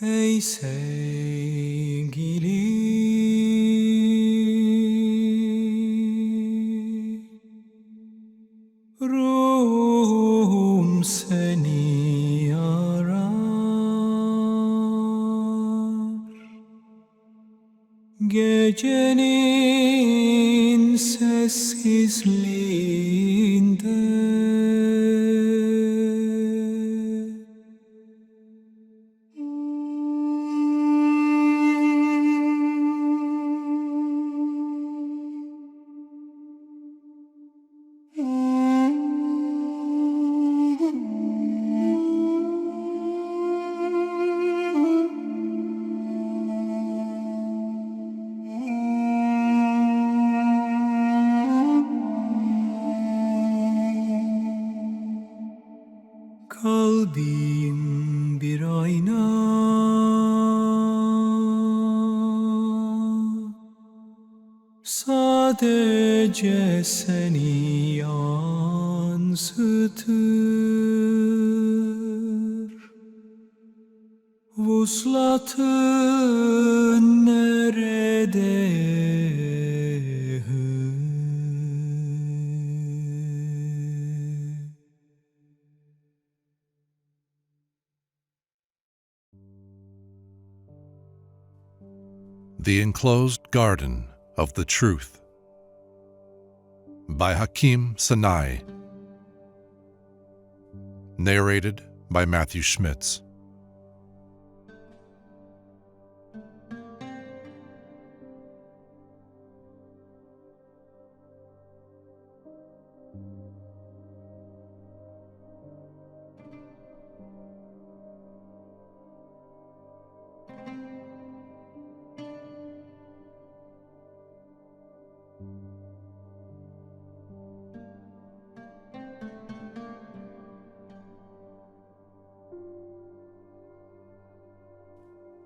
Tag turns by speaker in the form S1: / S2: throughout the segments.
S1: Ey sevgili, ruhum seni arar, gecenin sessizliğinde. Kalbim bir ayna, sadece seni yansıtır. Vuslatın nerede?
S2: The Enclosed Garden of the Truth by Hakim Sanai. Narrated by Matthew Schmitz.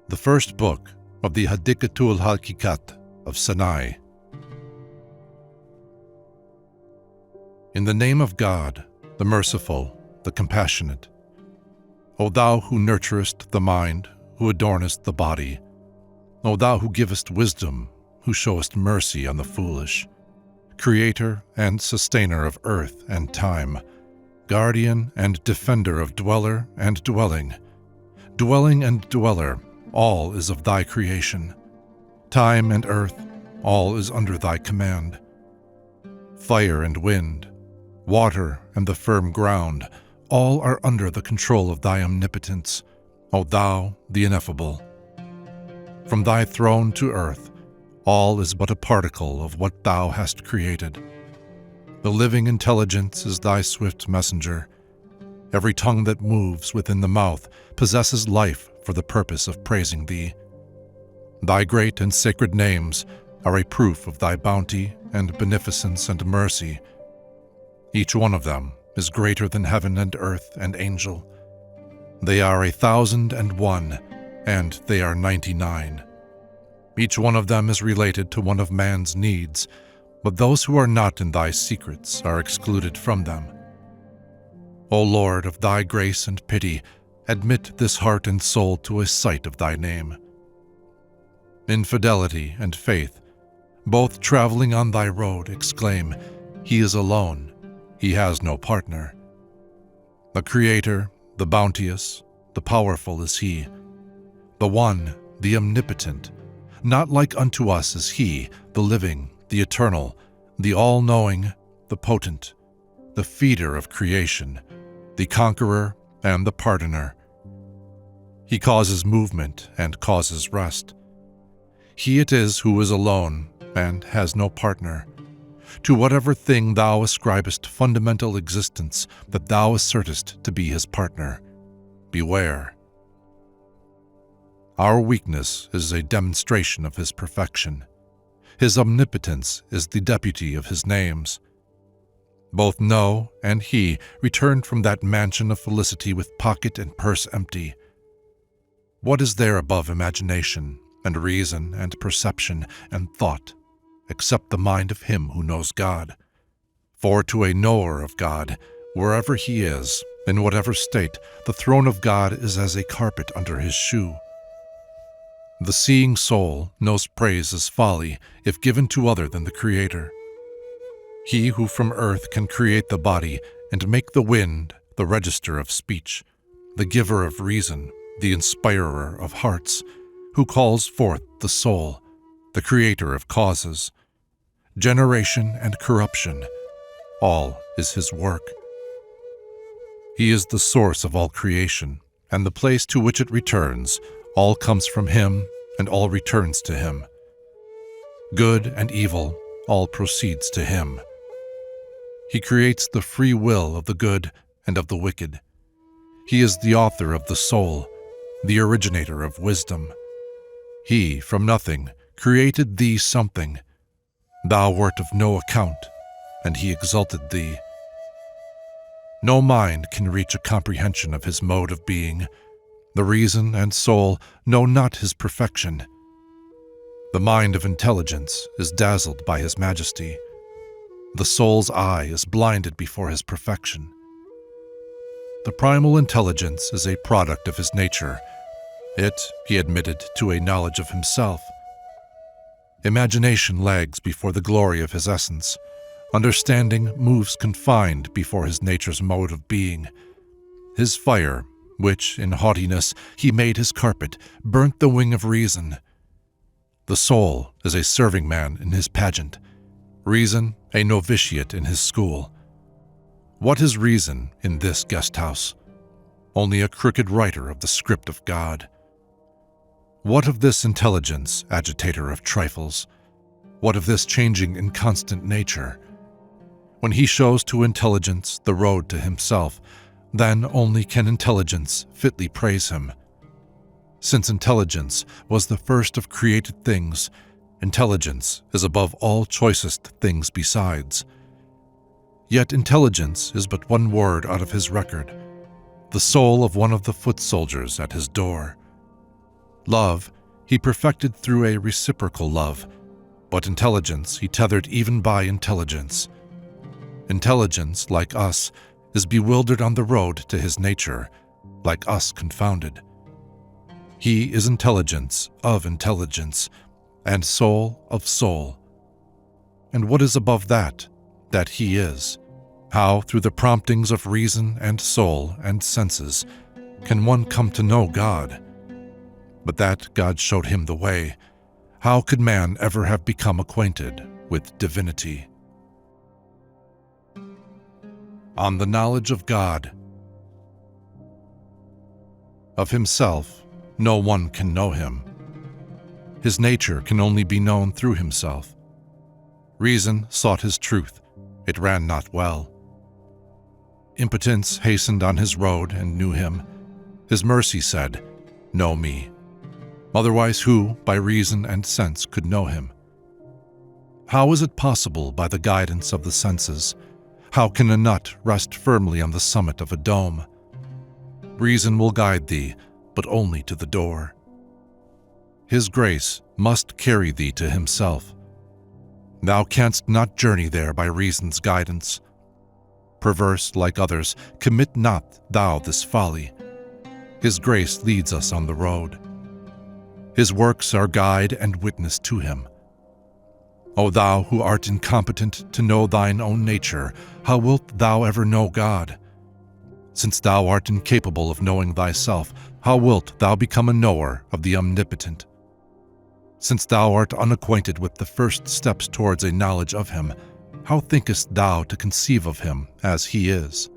S2: The first book of the al-Ḥaqīqa of Sanai. In the name of God, the merciful, the compassionate, O thou who nurturest the mind, who adornest the body, O thou who givest wisdom, who showest mercy on the foolish, creator and sustainer of earth and time, guardian and defender of dweller and dwelling, dwelling and dweller, all is of thy creation. Time and earth, all is under thy command. Fire and wind, water and the firm ground, all are under the control of thy omnipotence, O thou, the ineffable. From thy throne to earth, all is but a particle of what thou hast created. The living intelligence is thy swift messenger. Every tongue that moves within the mouth possesses life for the purpose of praising thee. Thy great and sacred names are a proof of thy bounty and beneficence and mercy. Each one of them is greater than heaven and earth and angel. They are 1,001, and they are 99. Each one of them is related to one of man's needs, but those who are not in thy secrets are excluded from them. O Lord of thy grace and pity, admit this heart and soul to a sight of thy name. In fidelity and faith, both traveling on thy road, exclaim, He is alone, he has no partner. The Creator, the bounteous, the powerful is he. The One, the omnipotent, not like unto us is he, the living, the eternal, the all-knowing, the potent, the feeder of creation, the conqueror and the pardoner. He causes movement and causes rest. He it is who is alone and has no partner. To whatever thing thou ascribest fundamental existence that thou assertest to be his partner, beware. Our weakness is a demonstration of his perfection. His omnipotence is the deputy of his names. Both know and he returned from that mansion of felicity with pocket and purse empty. What is there above imagination and reason and perception and thought, except the mind of him who knows God? For to a knower of God, wherever he is, in whatever state, the throne of God is as a carpet under his shoe. The seeing soul knows praise is folly if given to other than the Creator. He who from earth can create the body and make the wind the register of speech, the giver of reason, the inspirer of hearts, who calls forth the soul, the creator of causes, generation and corruption, all is his work. He is the source of all creation, and the place to which it returns. All comes from him, and all returns to him. Good and evil, all proceeds to him. He creates the free will of the good and of the wicked. He is the author of the soul, the originator of wisdom. He, from nothing, created thee something. Thou wert of no account, and he exalted thee. No mind can reach a comprehension of his mode of being. The reason and soul know not his perfection. The mind of intelligence is dazzled by his majesty. The soul's eye is blinded before his perfection. The primal intelligence is a product of his nature. It, he admitted, to a knowledge of himself. Imagination lags before the glory of his essence. Understanding moves confined before his nature's mode of being. His fire, which in haughtiness he made his carpet, burnt the wing of reason. The soul is a serving man in his pageant, reason a novitiate in his school. What is reason in this guest house? Only a crooked writer of the script of God. What of this intelligence, agitator of trifles? What of this changing inconstant nature? When he shows to intelligence the road to himself, then only can intelligence fitly praise him. Since intelligence was the first of created things, intelligence is above all choicest things besides. Yet intelligence is but one word out of his record, the soul of one of the foot soldiers at his door. Love he perfected through a reciprocal love, but intelligence he tethered even by intelligence. Intelligence, like us, is bewildered on the road to his nature, like us confounded. He is intelligence of intelligence, and soul of soul. And what is above that he is? How, through the promptings of reason and soul and senses, can one come to know God? But that God showed him the way. How could man ever have become acquainted with divinity? On the knowledge of God. Of himself, no one can know him. His nature can only be known through himself. Reason sought his truth, it ran not well. Impotence hastened on his road and knew him. His mercy said, "Know me." Otherwise who, by reason and sense, could know him? How is it possible by the guidance of the senses? How can a nut rest firmly on the summit of a dome? Reason will guide thee, but only to the door. His grace must carry thee to himself. Thou canst not journey there by reason's guidance. Perverse like others, commit not thou this folly. His grace leads us on the road. His works are guide and witness to him. O thou who art incompetent to know thine own nature, how wilt thou ever know God? Since thou art incapable of knowing thyself, how wilt thou become a knower of the omnipotent? Since thou art unacquainted with the first steps towards a knowledge of him, how thinkest thou to conceive of him as he is?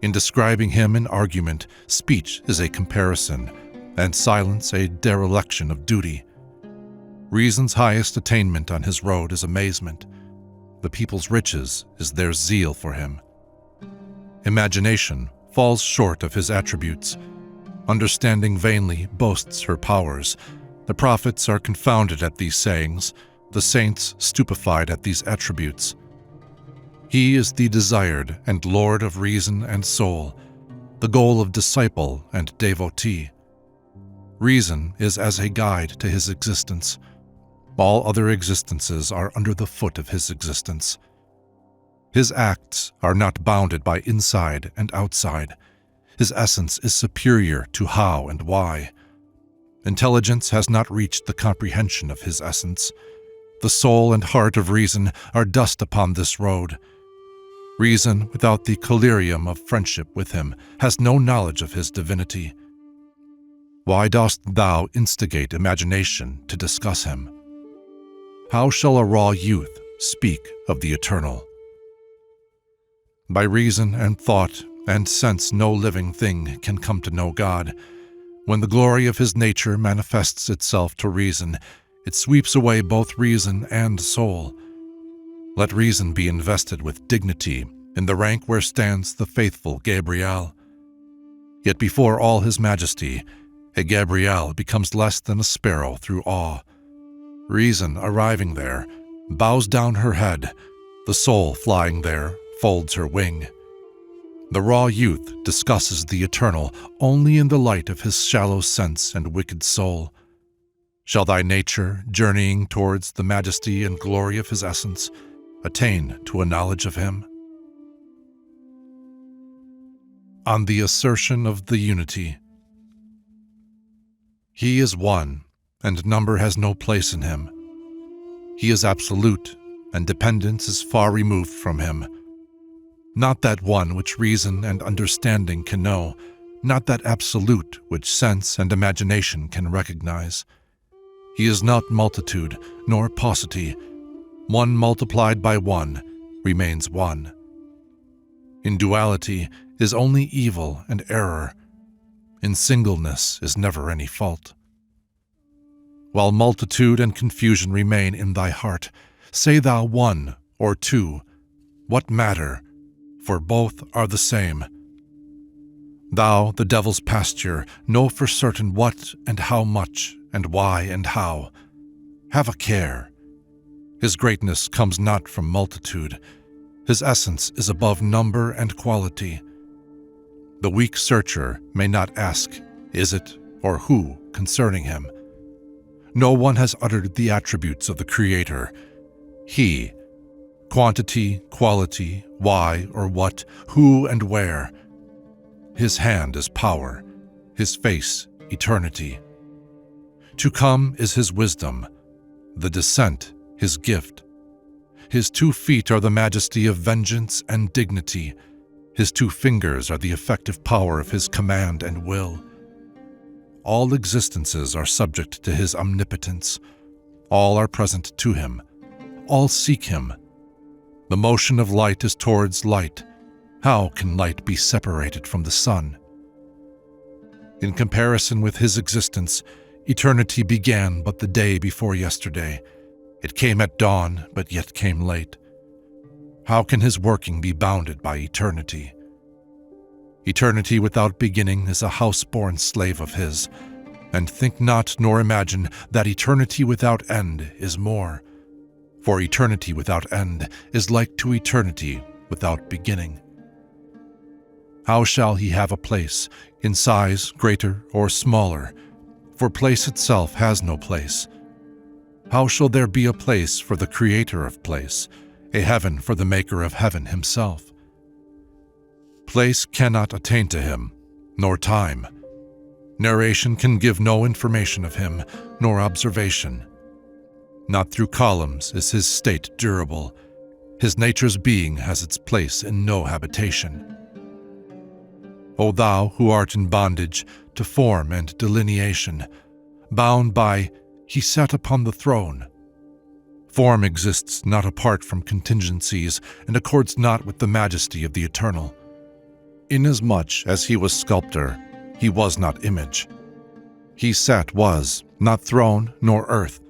S2: In describing him in argument, speech is a comparison, and silence a dereliction of duty. Reason's highest attainment on his road is amazement. The people's riches is their zeal for him. Imagination falls short of his attributes. Understanding vainly boasts her powers. The prophets are confounded at these sayings, the saints stupefied at these attributes. He is the desired and Lord of reason and soul, the goal of disciple and devotee. Reason is as a guide to his existence. All other existences are under the foot of his existence. His acts are not bounded by inside and outside. His essence is superior to how and why. Intelligence has not reached the comprehension of his essence. The soul and heart of reason are dust upon this road. Reason, without the collyrium of friendship with him, has no knowledge of his divinity. Why dost thou instigate imagination to discuss him? How shall a raw youth speak of the eternal? By reason and thought and sense no living thing can come to know God. When the glory of his nature manifests itself to reason, it sweeps away both reason and soul. Let reason be invested with dignity in the rank where stands the faithful Gabriel. Yet before all his majesty, a Gabriel becomes less than a sparrow through awe. Reason, arriving there, bows down her head. The soul, flying there, folds her wing. The raw youth discusses the eternal only in the light of his shallow sense and wicked soul. Shall thy nature, journeying towards the majesty and glory of his essence, attain to a knowledge of him? On the assertion of the unity. He is one, and number has no place in him. He is absolute, and dependence is far removed from him. Not that one which reason and understanding can know, not that absolute which sense and imagination can recognize. He is not multitude, nor paucity. One multiplied by one remains one. In duality is only evil and error. In singleness is never any fault. While multitude and confusion remain in thy heart, say thou one or two, what matter? For both are the same. Thou, the devil's pasture, know for certain what and how much, and why and how. Have a care. His greatness comes not from multitude. His essence is above number and quality. The weak searcher may not ask, is it or who concerning him? No one has uttered the attributes of the Creator. He, quantity, quality, why or what, who and where. His hand is power, his face eternity. To come is his wisdom, the descent his gift. His 2 feet are the majesty of vengeance and dignity. His 2 fingers are the effective power of his command and will. All existences are subject to his omnipotence. All are present to him. All seek him. The motion of light is towards light. How can light be separated from the sun? In comparison with his existence, eternity began but the day before yesterday. It came at dawn, but yet came late. How can his working be bounded by eternity? Eternity without beginning is a house-born slave of his, and think not nor imagine that eternity without end is more. For eternity without end is like to eternity without beginning. How shall he have a place, in size greater or smaller? For place itself has no place. How shall there be a place for the Creator of place, a heaven for the Maker of heaven himself? Place cannot attain to him, nor time. Narration can give no information of him, nor observation. Not through columns is his state durable. His nature's being has its place in no habitation. O thou who art in bondage to form and delineation, bound by he sat upon the throne. Form exists not apart from contingencies and accords not with the majesty of the eternal. Inasmuch as he was sculptor, he was not image. He sat was not throne nor earth.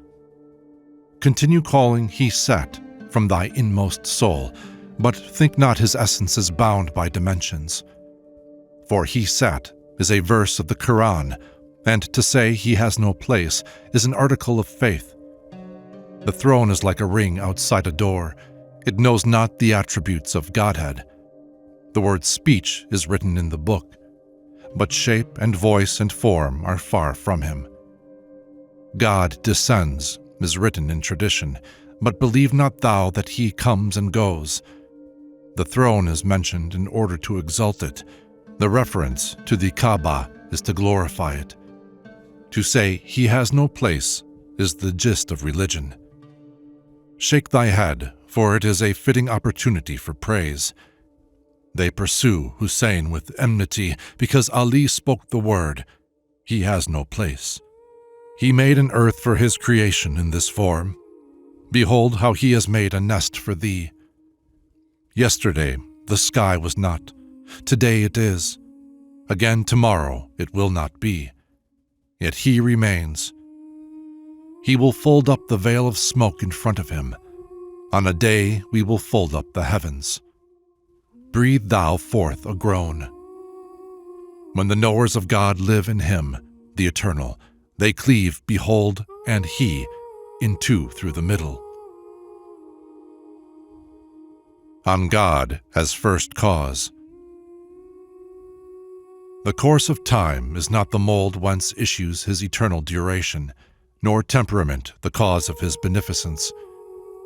S2: Continue calling he sat from thy inmost soul, but think not his essence is bound by dimensions. For he sat is a verse of the Qur'an, and to say he has no place is an article of faith. The throne is like a ring outside a door. It knows not the attributes of Godhead. The word speech is written in the book, but shape and voice and form are far from him. God descends is written in tradition, but believe not thou that he comes and goes. The throne is mentioned in order to exalt it. The reference to the Kaaba is to glorify it. To say he has no place is the gist of religion. Shake thy head, for it is a fitting opportunity for praise. They pursue Hussein with enmity because Ali spoke the word. He has no place. He made an earth for his creation in this form. Behold how he has made a nest for thee. Yesterday the sky was not. Today it is. Again tomorrow it will not be. Yet he remains. He will fold up the veil of smoke in front of him. On a day we will fold up the heavens. Breathe thou forth a groan. When the knowers of God live in him, the eternal, they cleave, behold, and he, in two through the middle. On God as first cause. The course of time is not the mold whence issues his eternal duration, nor temperament the cause of his beneficence.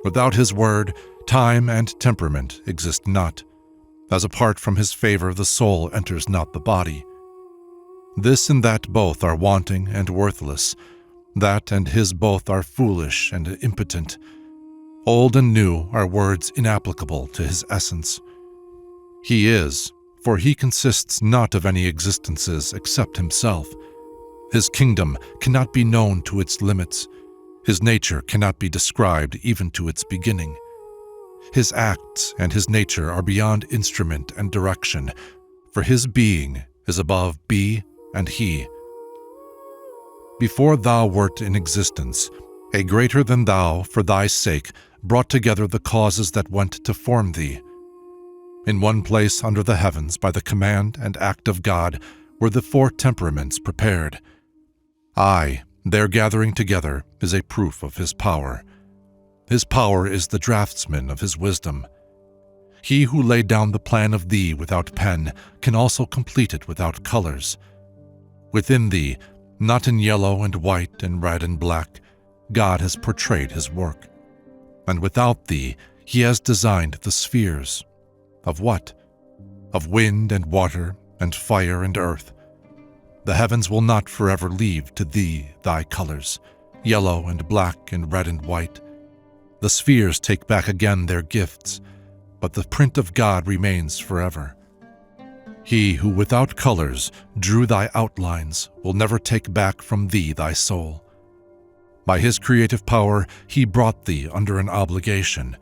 S2: Without his word, time and temperament exist not. As apart from his favor the soul enters not the body. This and that both are wanting and worthless. That and his both are foolish and impotent. Old and new are words inapplicable to his essence. He is, for he consists not of any existences except himself. His kingdom cannot be known to its limits. His nature cannot be described even to its beginning. His acts and his nature are beyond instrument and direction, for his being is above be and he. Before thou wert in existence, a greater than thou, for thy sake, brought together the causes that went to form thee. In one place under the heavens, by the command and act of God, were the four temperaments prepared. I, their gathering together, is a proof of his power. His power is the draftsman of his wisdom. He who laid down the plan of thee without pen can also complete it without colors. Within thee, not in yellow and white and red and black, God has portrayed his work. And without thee, he has designed the spheres. Of what? Of wind and water and fire and earth. The heavens will not forever leave to thee thy colors, yellow and black and red and white. The spheres take back again their gifts, but the print of God remains forever. He who without colors drew thy outlines will never take back from thee thy soul. By his creative power he brought thee under an obligation,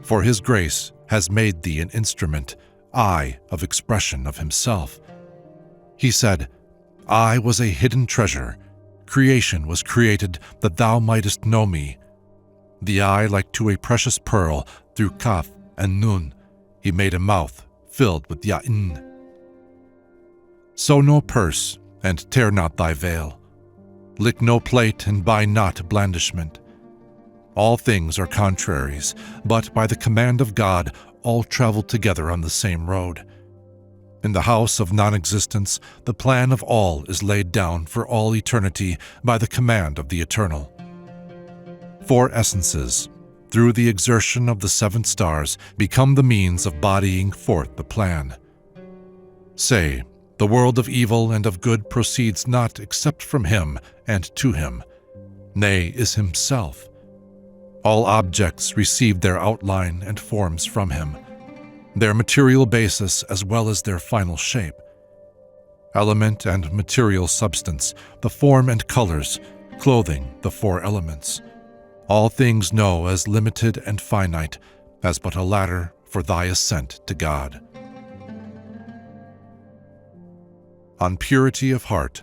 S2: for his grace has made thee an instrument, of expression of himself. He said, I was a hidden treasure. Creation was created that thou mightest know me. The eye like to a precious pearl, through Kaf and Nun, he made a mouth filled with Ya'in. Sow no purse, and tear not thy veil. Lick no plate, and buy not blandishment. All things are contraries, but by the command of God all travel together on the same road. In the house of non-existence, the plan of all is laid down for all eternity by the command of the Eternal. Four essences, through the exertion of the seven stars, become the means of bodying forth the plan. Say, the world of evil and of good proceeds not except from him and to him, nay, is himself. All objects receive their outline and forms from him, their material basis as well as their final shape. Element and material substance, the form and colors, clothing the four elements. All things know as limited and finite, as but a ladder for thy ascent to God. On purity of heart.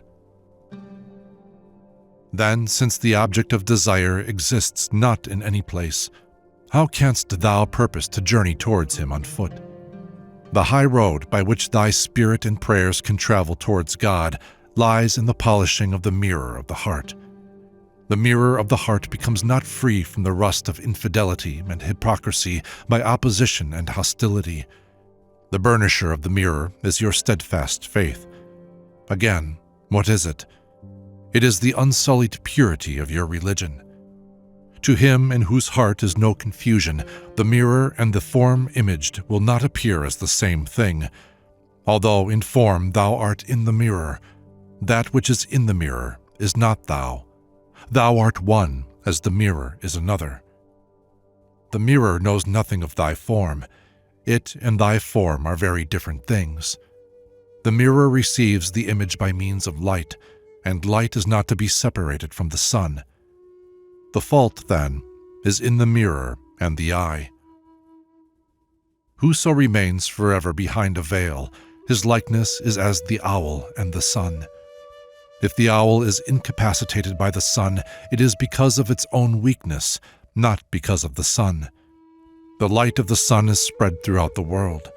S2: Then, since the object of desire exists not in any place, how canst thou purpose to journey towards him on foot? The high road by which thy spirit and prayers can travel towards God lies in the polishing of the mirror of the heart. The mirror of the heart becomes not free from the rust of infidelity and hypocrisy by opposition and hostility. The burnisher of the mirror is your steadfast faith. Again, what is it? It is the unsullied purity of your religion. To him in whose heart is no confusion, the mirror and the form imaged will not appear as the same thing. Although in form thou art in the mirror, that which is in the mirror is not thou. Thou art one, as the mirror is another. The mirror knows nothing of thy form. It and thy form are very different things. The mirror receives the image by means of light, and light is not to be separated from the sun. The fault, then, is in the mirror and the eye. Whoso remains forever behind a veil, his likeness is as the owl and the sun. If the owl is incapacitated by the sun, it is because of its own weakness, not because of the sun. The light of the sun is spread throughout the world.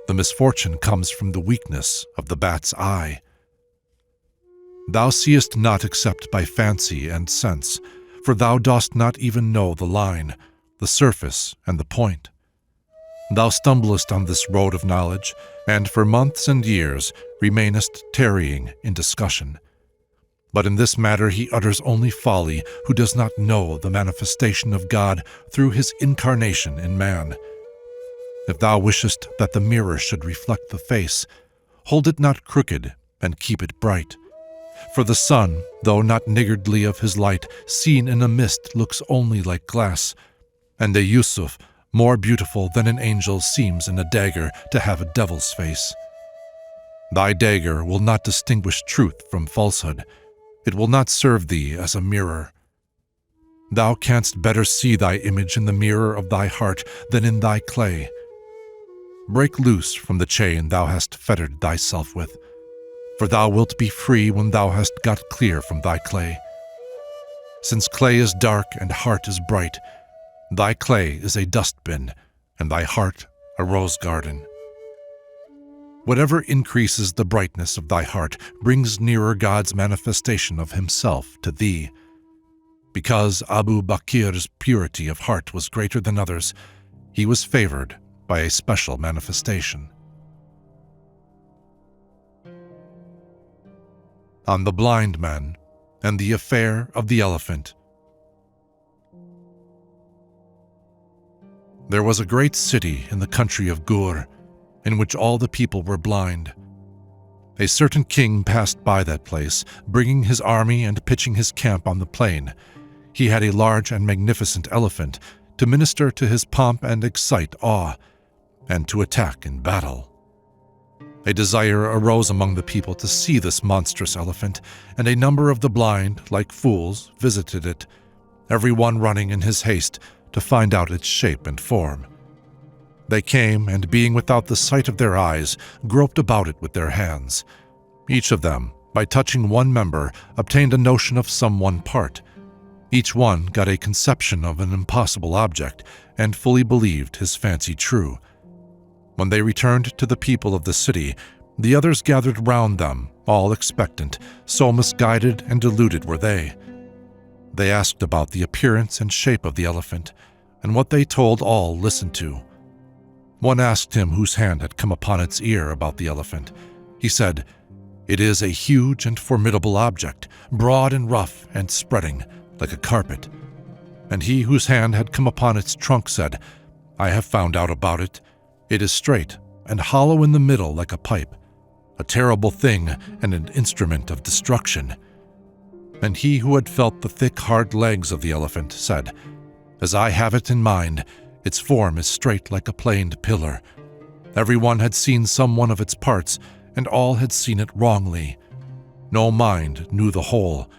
S2: The misfortune comes from the weakness of the bat's eye. Thou seest not except by fancy and sense, for thou dost not even know the line, the surface, and the point. Thou stumblest on this road of knowledge, and for months and years remainest tarrying in discussion. But in this matter he utters only folly who does not know the manifestation of God through his incarnation in man. If thou wishest that the mirror should reflect the face, hold it not crooked and keep it bright. For the sun, though not niggardly of his light, seen in a mist looks only like glass, and a Yusuf, more beautiful than an angel, seems in a dagger to have a devil's face. Thy dagger will not distinguish truth from falsehood. It will not serve thee as a mirror. Thou canst better see thy image in the mirror of thy heart than in thy clay. Break loose from the chain thou hast fettered thyself with, for thou wilt be free when thou hast got clear from thy clay. Since clay is dark and heart is bright, thy clay is a dustbin, and thy heart a rose garden. Whatever increases the brightness of thy heart brings nearer God's manifestation of himself to thee. Because Abu Bakir's purity of heart was greater than others, he was favored by a special manifestation. On the blind man and the affair of the elephant. There was a great city in the country of Gur, in which all the people were blind. A certain king passed by that place, bringing his army and pitching his camp on the plain. He had a large and magnificent elephant to minister to his pomp and excite awe, and to attack in battle. A desire arose among the people to see this monstrous elephant, and a number of the blind, like fools, visited it, every one running in his haste to find out its shape and form. They came, and being without the sight of their eyes, groped about it with their hands. Each of them, by touching one member, obtained a notion of some one part. Each one got a conception of an impossible object, and fully believed his fancy true. When they returned to the people of the city, the others gathered round them, all expectant, so misguided and deluded were they. They asked about the appearance and shape of the elephant, and what they told all listened to. One asked him whose hand had come upon its ear about the elephant. He said, "It is a huge and formidable object, broad and rough and spreading, like a carpet." And he whose hand had come upon its trunk said, "I have found out about it. It is straight and hollow in the middle like a pipe, a terrible thing and an instrument of destruction." And he who had felt the thick, hard legs of the elephant said, "As I have it in mind, its form is straight like a planed pillar. Everyone had seen some one of its parts, and all had seen it wrongly. No mind knew the whole.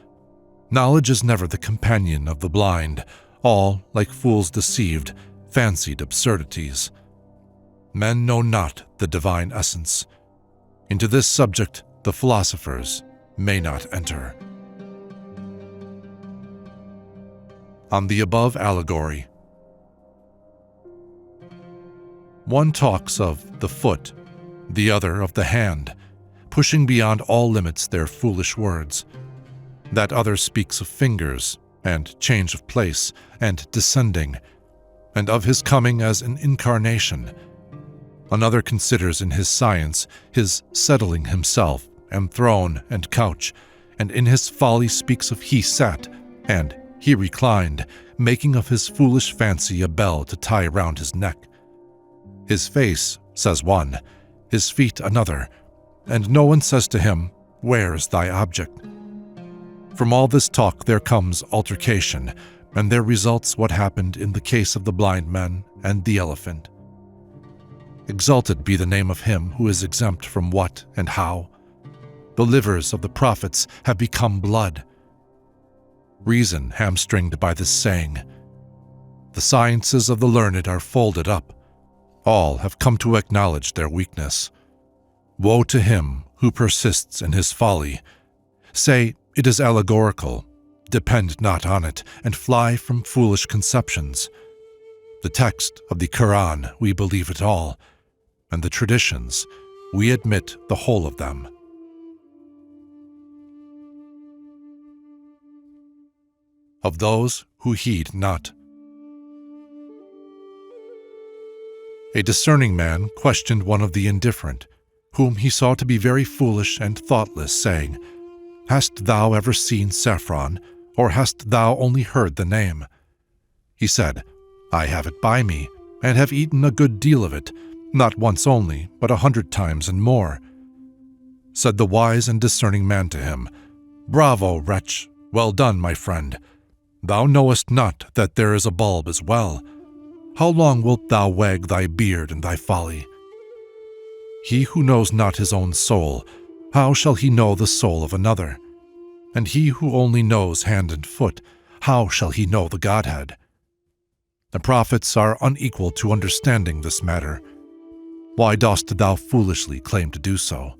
S2: Knowledge is never the companion of the blind. All, like fools deceived, fancied absurdities. Men know not the divine essence. Into this subject the philosophers may not enter." On the above allegory, one talks of the foot, the other of the hand, pushing beyond all limits their foolish words. That other speaks of fingers, and change of place, and descending, and of his coming as an incarnation. Another considers in his science his settling himself, and throne, and couch, and in his folly speaks of he sat, and he reclined, making of his foolish fancy a bell to tie round his neck. His face, says one, his feet another, and no one says to him, "Where is thy object?" From all this talk there comes altercation, and there results what happened in the case of the blind men and the elephant. Exalted be the name of him who is exempt from what and how. The livers of the prophets have become blood. Reason hamstringed by this saying. The sciences of the learned are folded up. All have come to acknowledge their weakness. Woe to him who persists in his folly. Say, it is allegorical. Depend not on it, and fly from foolish conceptions. The text of the Qur'an, we believe it all, and the traditions, we admit the whole of them. Of those who heed not. A discerning man questioned one of the indifferent, whom he saw to be very foolish and thoughtless, saying, Hast thou ever seen saffron, or hast thou only heard the name? He said, I have it by me, and have eaten a good deal of it, not once only, but 100 times and more. Said the wise and discerning man to him, Bravo, wretch! Well done, my friend! Thou knowest not that there is a bulb as well. How long wilt thou wag thy beard in thy folly? He who knows not his own soul, how shall he know the soul of another? And he who only knows hand and foot, how shall he know the Godhead? The prophets are unequal to understanding this matter. Why dost thou foolishly claim to do so?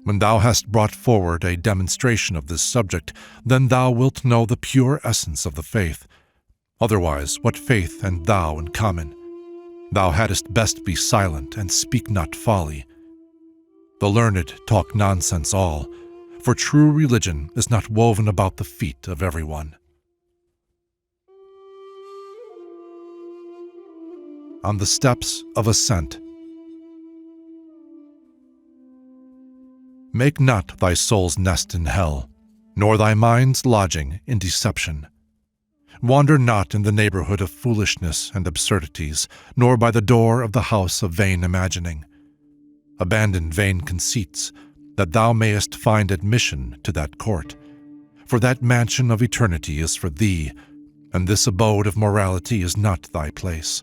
S2: When thou hast brought forward a demonstration of this subject, then thou wilt know the pure essence of the faith. Otherwise, what faith and thou in common? Thou hadst best be silent and speak not folly. The learned talk nonsense all, for true religion is not woven about the feet of everyone. On the steps of ascent. Make not thy soul's nest in hell, nor thy mind's lodging in deception. Wander not in the neighborhood of foolishness and absurdities, nor by the door of the house of vain imagining. Abandon vain conceits, that thou mayest find admission to that court. For that mansion of eternity is for thee, and this abode of morality is not thy place.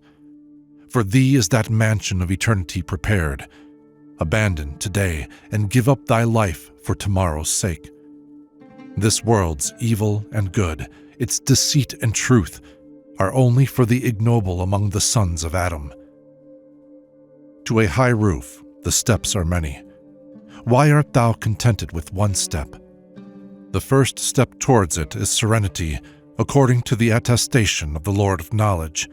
S2: For thee is that mansion of eternity prepared. Abandon today, and give up thy life for tomorrow's sake. This world's evil and good, its deceit and truth, are only for the ignoble among the sons of Adam. To a high roof the steps are many. Why art thou contented with one step? The first step towards it is serenity, according to the attestation of the Lord of Knowledge.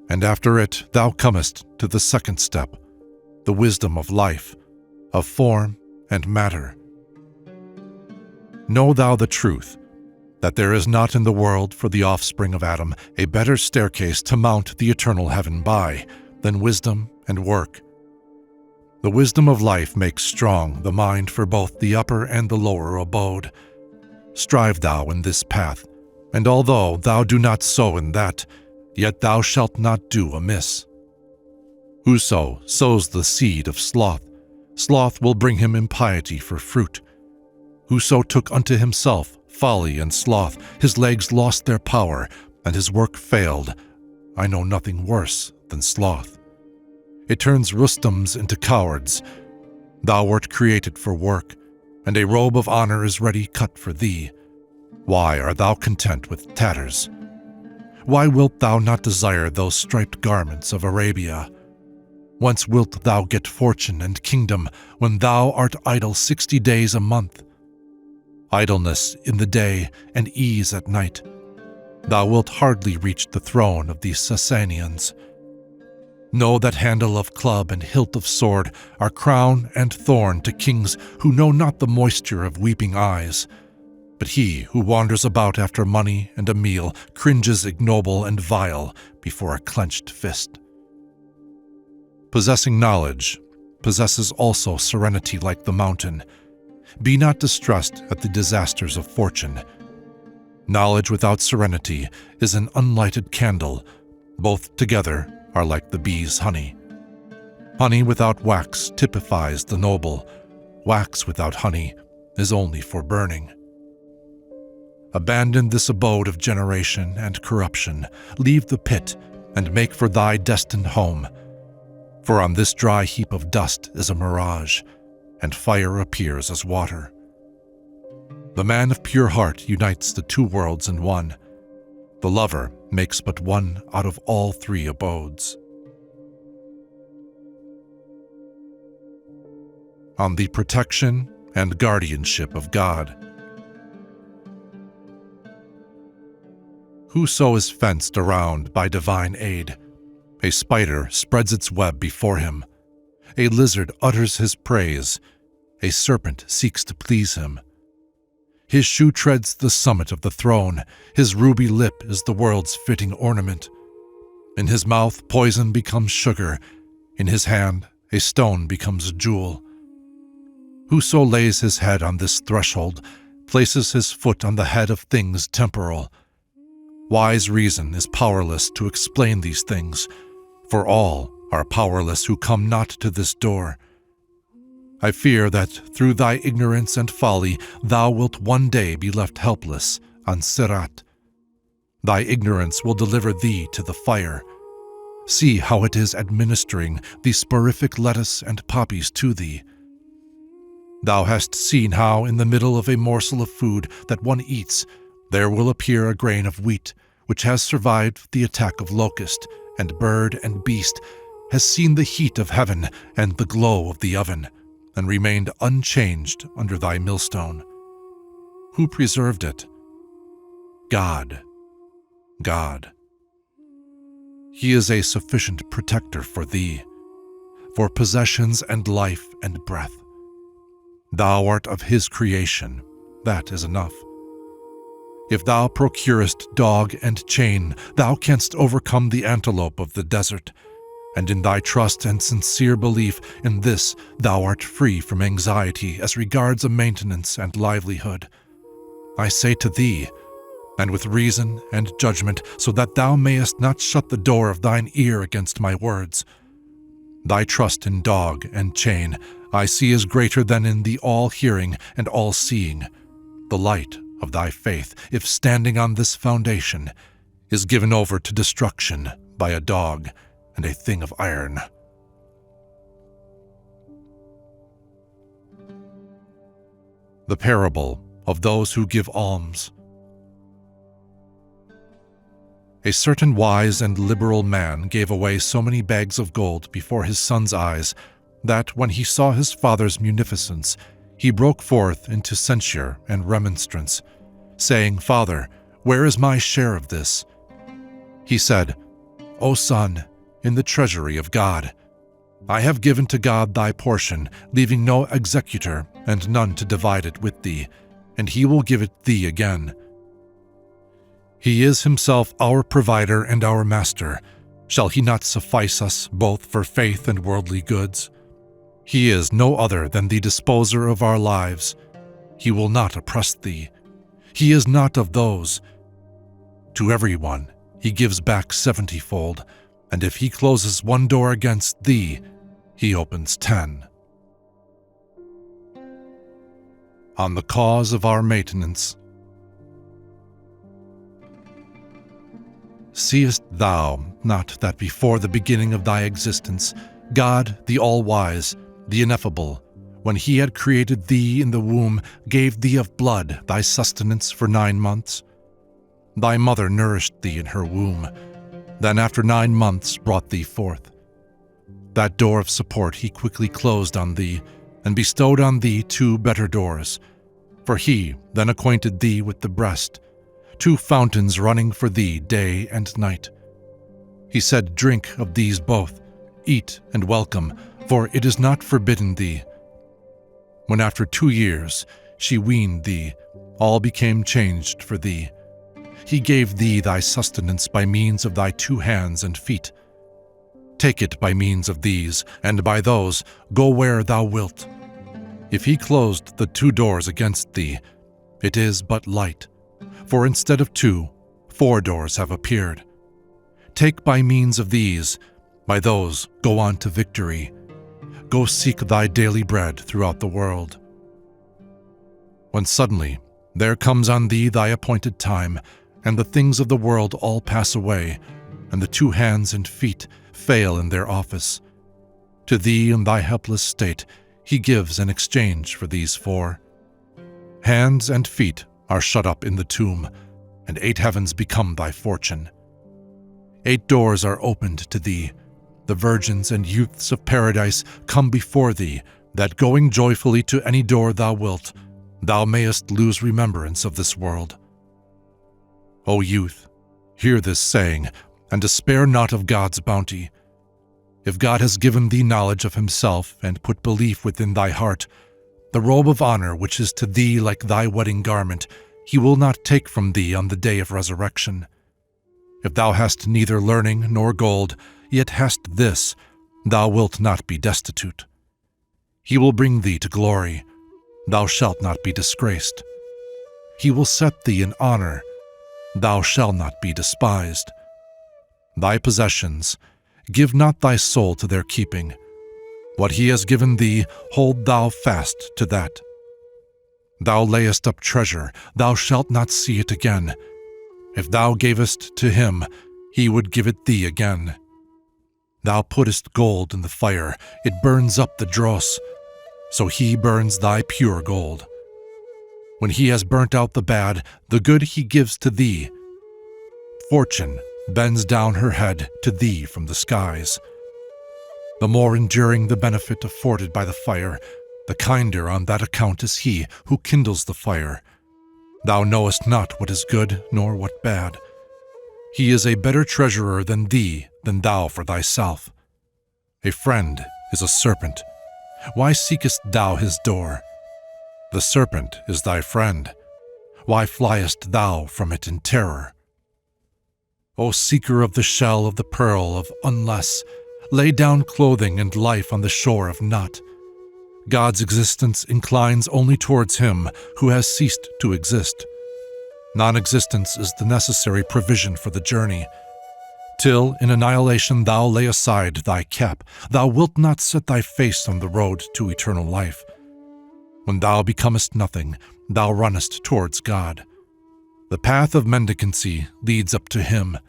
S2: And after it thou comest to the second step, the wisdom of life, of form and matter. Know thou the truth, that there is not in the world for the offspring of Adam a better staircase to mount the eternal heaven by than wisdom and work. The wisdom of life makes strong the mind for both the upper and the lower abode. Strive thou in this path, and although thou do not sow in that, yet thou shalt not do amiss. Whoso sows the seed of sloth, sloth will bring him impiety for fruit. Whoso took unto himself folly and sloth, his legs lost their power, and his work failed. I know nothing worse than sloth. It turns Rustams into cowards. Thou wert created for work, and a robe of honor is ready cut for thee. Why art thou content with tatters? Why wilt thou not desire those striped garments of Arabia? Whence wilt thou get fortune and kingdom when thou art idle 60 days a month? Idleness in the day and ease at night. Thou wilt hardly reach the throne of the Sasanians. Know that handle of club and hilt of sword are crown and thorn to kings who know not the moisture of weeping eyes. But he who wanders about after money and a meal cringes ignoble and vile before a clenched fist. Possessing knowledge possesses also serenity like the mountain. Be not distressed at the disasters of fortune. Knowledge without serenity is an unlighted candle. Both together are like the bee's honey. Honey without wax typifies the noble. Wax without honey is only for burning. Abandon this abode of generation and corruption. Leave the pit and make for thy destined home. For on this dry heap of dust is a mirage, and fire appears as water. The man of pure heart unites the two worlds in one. The lover makes but one out of all three abodes. On the protection and guardianship of God. Whoso is fenced around by divine aid, a spider spreads its web before him, a lizard utters his praise, a serpent seeks to please him. His shoe treads the summit of the throne, his ruby lip is the world's fitting ornament. In his mouth poison becomes sugar, in his hand a stone becomes a jewel. Whoso lays his head on this threshold places his foot on the head of things temporal. Wise reason is powerless to explain these things, for all are powerless who come not to this door. I fear that through thy ignorance and folly thou wilt one day be left helpless on Sirat. Thy ignorance will deliver thee to the fire. See how it is administering the sporific lettuce and poppies to thee. Thou hast seen how in the middle of a morsel of food that one eats, there will appear a grain of wheat, which has survived the attack of locust, and bird and beast, has seen the heat of heaven and the glow of the oven, and remained unchanged under thy millstone. Who preserved it? God. God. He is a sufficient protector for thee, for possessions and life and breath. Thou art of his creation, that is enough. If thou procurest dog and chain, thou canst overcome the antelope of the desert, and in thy trust and sincere belief in this thou art free from anxiety as regards a maintenance and livelihood. I say to thee, and with reason and judgment, so that thou mayest not shut the door of thine ear against my words. Thy trust in dog and chain I see is greater than in the all-hearing and all-seeing. The light of thy faith, if standing on this foundation, is given over to destruction by a dog and a thing of iron. The parable of those who give alms. A certain wise and liberal man gave away so many bags of gold before his son's eyes that when he saw his father's munificence, he broke forth into censure and remonstrance, saying, "Father, where is my share of this?" He said, "O son, in the treasury of God. I have given to God thy portion, leaving no executor and none to divide it with thee, and he will give it thee again. He is himself our provider and our master. Shall he not suffice us both for faith and worldly goods? He is no other than the disposer of our lives. He will not oppress thee. He is not of those. To everyone he gives back 70-fold, and if he closes one door against thee, he opens 10. On the cause of our maintenance. Seest thou not that before the beginning of thy existence, God, the all-wise, the ineffable, when he had created thee in the womb, gave thee of blood thy sustenance for 9 months? Thy mother nourished thee in her womb, then after 9 months brought thee forth. That door of support he quickly closed on thee, and bestowed on thee 2 better doors. For he then acquainted thee with the breast, 2 fountains running for thee day and night. He said, "Drink of these both, eat and welcome, for it is not forbidden thee." When after 2 years she weaned thee, all became changed for thee. He gave thee thy sustenance by means of thy 2 hands and feet. Take it by means of these, and by those go where thou wilt. If he closed the 2 doors against thee, it is but light, for instead of 2, 4 doors have appeared. Take by means of these, by those go on to victory. Go seek thy daily bread throughout the world. When suddenly There comes on thee thy appointed time, and the things of the world all pass away, and the 2 hands and feet fail in their office. To thee in thy helpless state he gives an exchange for these 4. Hands and feet are shut up in the tomb, and 8 heavens become thy fortune. 8 doors are opened to thee. The virgins and youths of paradise come before thee, that going joyfully to any door thou wilt, thou mayest lose remembrance of this world. O youth, hear this saying, and despair not of God's bounty. If God has given thee knowledge of himself and put belief within thy heart, the robe of honor which is to thee like thy wedding garment, he will not take from thee on the day of resurrection. If thou hast neither learning nor gold, yet hast this, thou wilt not be destitute. He will bring thee to glory, thou shalt not be disgraced. He will set thee in honor, thou shalt not be despised. Thy possessions, give not thy soul to their keeping. What he has given thee, hold thou fast to that. Thou layest up treasure, thou shalt not see it again. If thou gavest to him, he would give it thee again. Thou puttest gold in the fire, it burns up the dross, so he burns thy pure gold. When he has burnt out the bad, the good he gives to thee. Fortune bends down her head to thee from the skies. The more enduring the benefit afforded by the fire, the kinder on that account is he who kindles the fire. Thou knowest not what is good nor what bad. He is a better treasurer than thee, than thou for thyself. A friend is a serpent. Why seekest thou his door? The serpent is thy friend. Why fliest thou from it in terror? O seeker of the shell of the pearl of unless, lay down clothing and life on the shore of not. God's existence inclines only towards him who has ceased to exist. Non-existence is the necessary provision for the journey. Till in annihilation thou lay aside thy cap, thou wilt not set thy face on the road to eternal life. When thou becomest nothing, thou runnest towards God. The path of mendicancy leads up to him.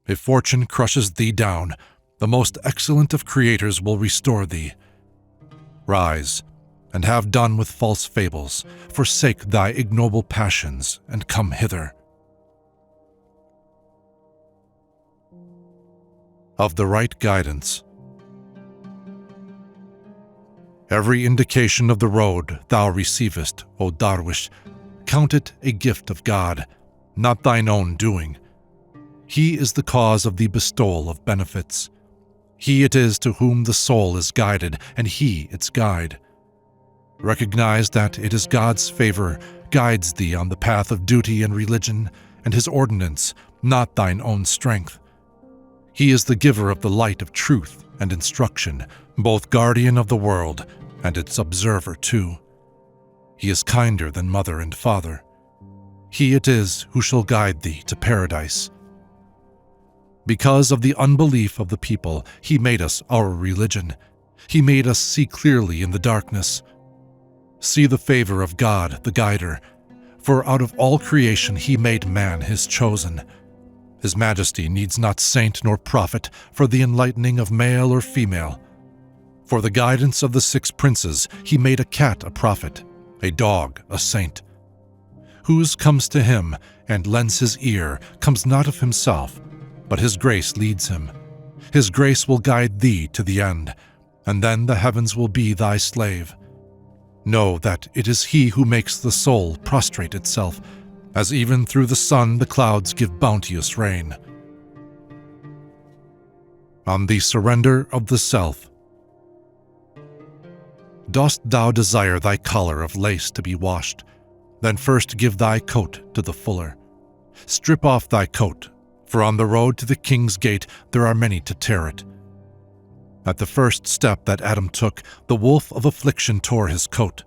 S2: If fortune crushes thee down, the most excellent of creators will restore thee. Rise, and have done with false fables, forsake thy ignoble passions, and come hither. Of the right guidance. Every indication of the road thou receivest, O Darwish, count it a gift of God, not thine own doing. He is the cause of the bestowal of benefits. He it is to whom the soul is guided, and he its guide. Recognize that it is God's favor guides thee on the path of duty and religion, and his ordinance, not thine own strength. He is the giver of the light of truth and instruction, both guardian of the world and its observer too. He is kinder than mother and father. He it is who shall guide thee to paradise. Because of the unbelief of the people, he made us our religion. He made us see clearly in the darkness. See the favor of God, the guider, for out of all creation he made man his chosen. His majesty needs not saint nor prophet for the enlightening of male or female. For the guidance of the 6 princes, he made a cat a prophet, a dog a saint. Whose comes to him and lends his ear comes not of himself, but his grace leads him. His grace will guide thee to the end, and then the heavens will be thy slave. Know that it is he who makes the soul prostrate itself, as even through the sun the clouds give bounteous rain. On the surrender of the self. Dost thou desire thy collar of lace to be washed? Then first give thy coat to the fuller. Strip off thy coat, for on the road to the king's gate there are many to tear it. At the first step that Adam took, the wolf of affliction tore his coat.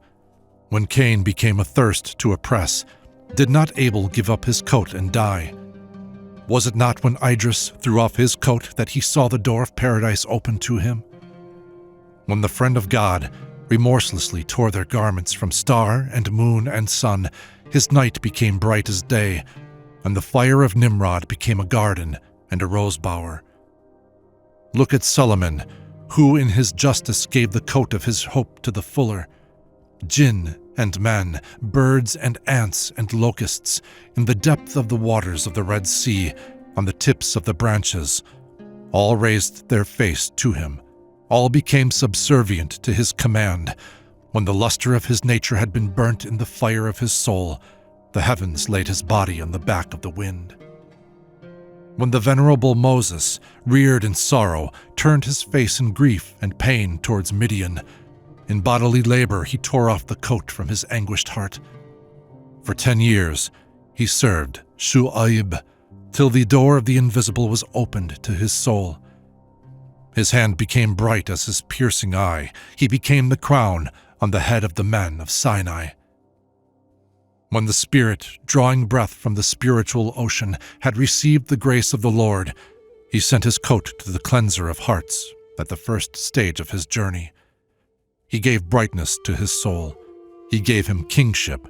S2: When Cain became athirst to oppress, did not Abel give up his coat and die? Was it not when Idris threw off his coat that he saw the door of paradise open to him? When the friend of God remorselessly tore their garments from star and moon and sun, his night became bright as day, and the fire of Nimrod became a garden and a rose bower. Look at Solomon, who in his justice gave the coat of his hope to the fuller. Jinn and men, birds and ants and locusts, in the depth of the waters of the Red Sea, on the tips of the branches, all raised their face to him. All became subservient to his command. When the luster of his nature had been burnt in the fire of his soul, the heavens laid his body on the back of the wind. When the venerable Moses, reared in sorrow, turned his face in grief and pain towards Midian, in bodily labor he tore off the coat from his anguished heart. For 10 years he served Shu'aib, till the door of the invisible was opened to his soul. His hand became bright as his piercing eye. He became the crown on the head of the men of Sinai. When the Spirit, drawing breath from the spiritual ocean, had received the grace of the Lord, he sent his coat to the cleanser of hearts at the first stage of his journey. He gave brightness to his soul. He gave him kingship,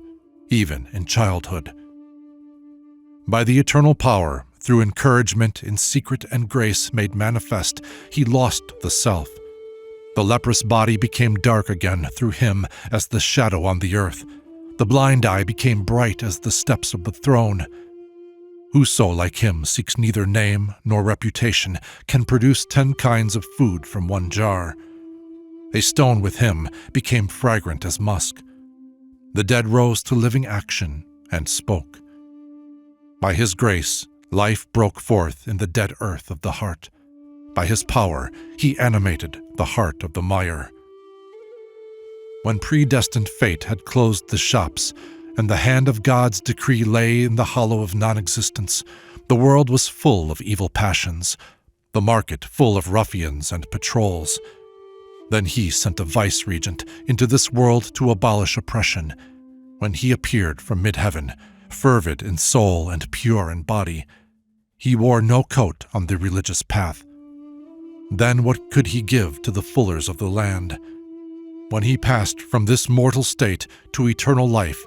S2: even in childhood. By the eternal power, through encouragement in secret and grace made manifest, he lost the self. The leprous body became dark again through him as the shadow on the earth. The blind eye became bright as the steps of the throne. Whoso like him seeks neither name nor reputation can produce 10 kinds of food from one jar. A stone with him became fragrant as musk. The dead rose to living action and spoke. By his grace, life broke forth in the dead earth of the heart. By his power, he animated the heart of the mire. When predestined fate had closed the shops, and the hand of God's decree lay in the hollow of non-existence, the world was full of evil passions, the market full of ruffians and patrols. Then he sent a vice-regent into this world to abolish oppression. When he appeared from mid-heaven, fervid in soul and pure in body, he wore no coat on the religious path. Then what could he give to the fullers of the land? When he passed from this mortal state to eternal life,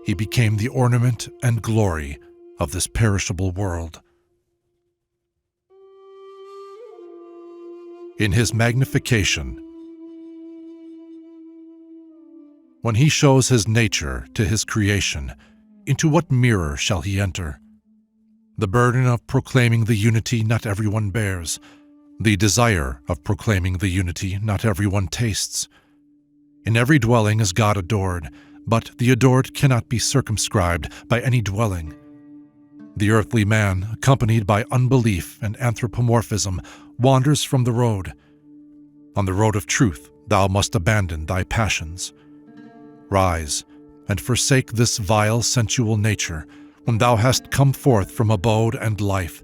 S2: he became the ornament and glory of this perishable world. In his magnification, when he shows his nature to his creation, into what mirror shall he enter? The burden of proclaiming the unity not everyone bears, the desire of proclaiming the unity not everyone tastes. In every dwelling is God adored, but the adored cannot be circumscribed by any dwelling. The earthly man, accompanied by unbelief and anthropomorphism, wanders from the road. On the road of truth thou must abandon thy passions. Rise, and forsake this vile sensual nature, when thou hast come forth from abode and life.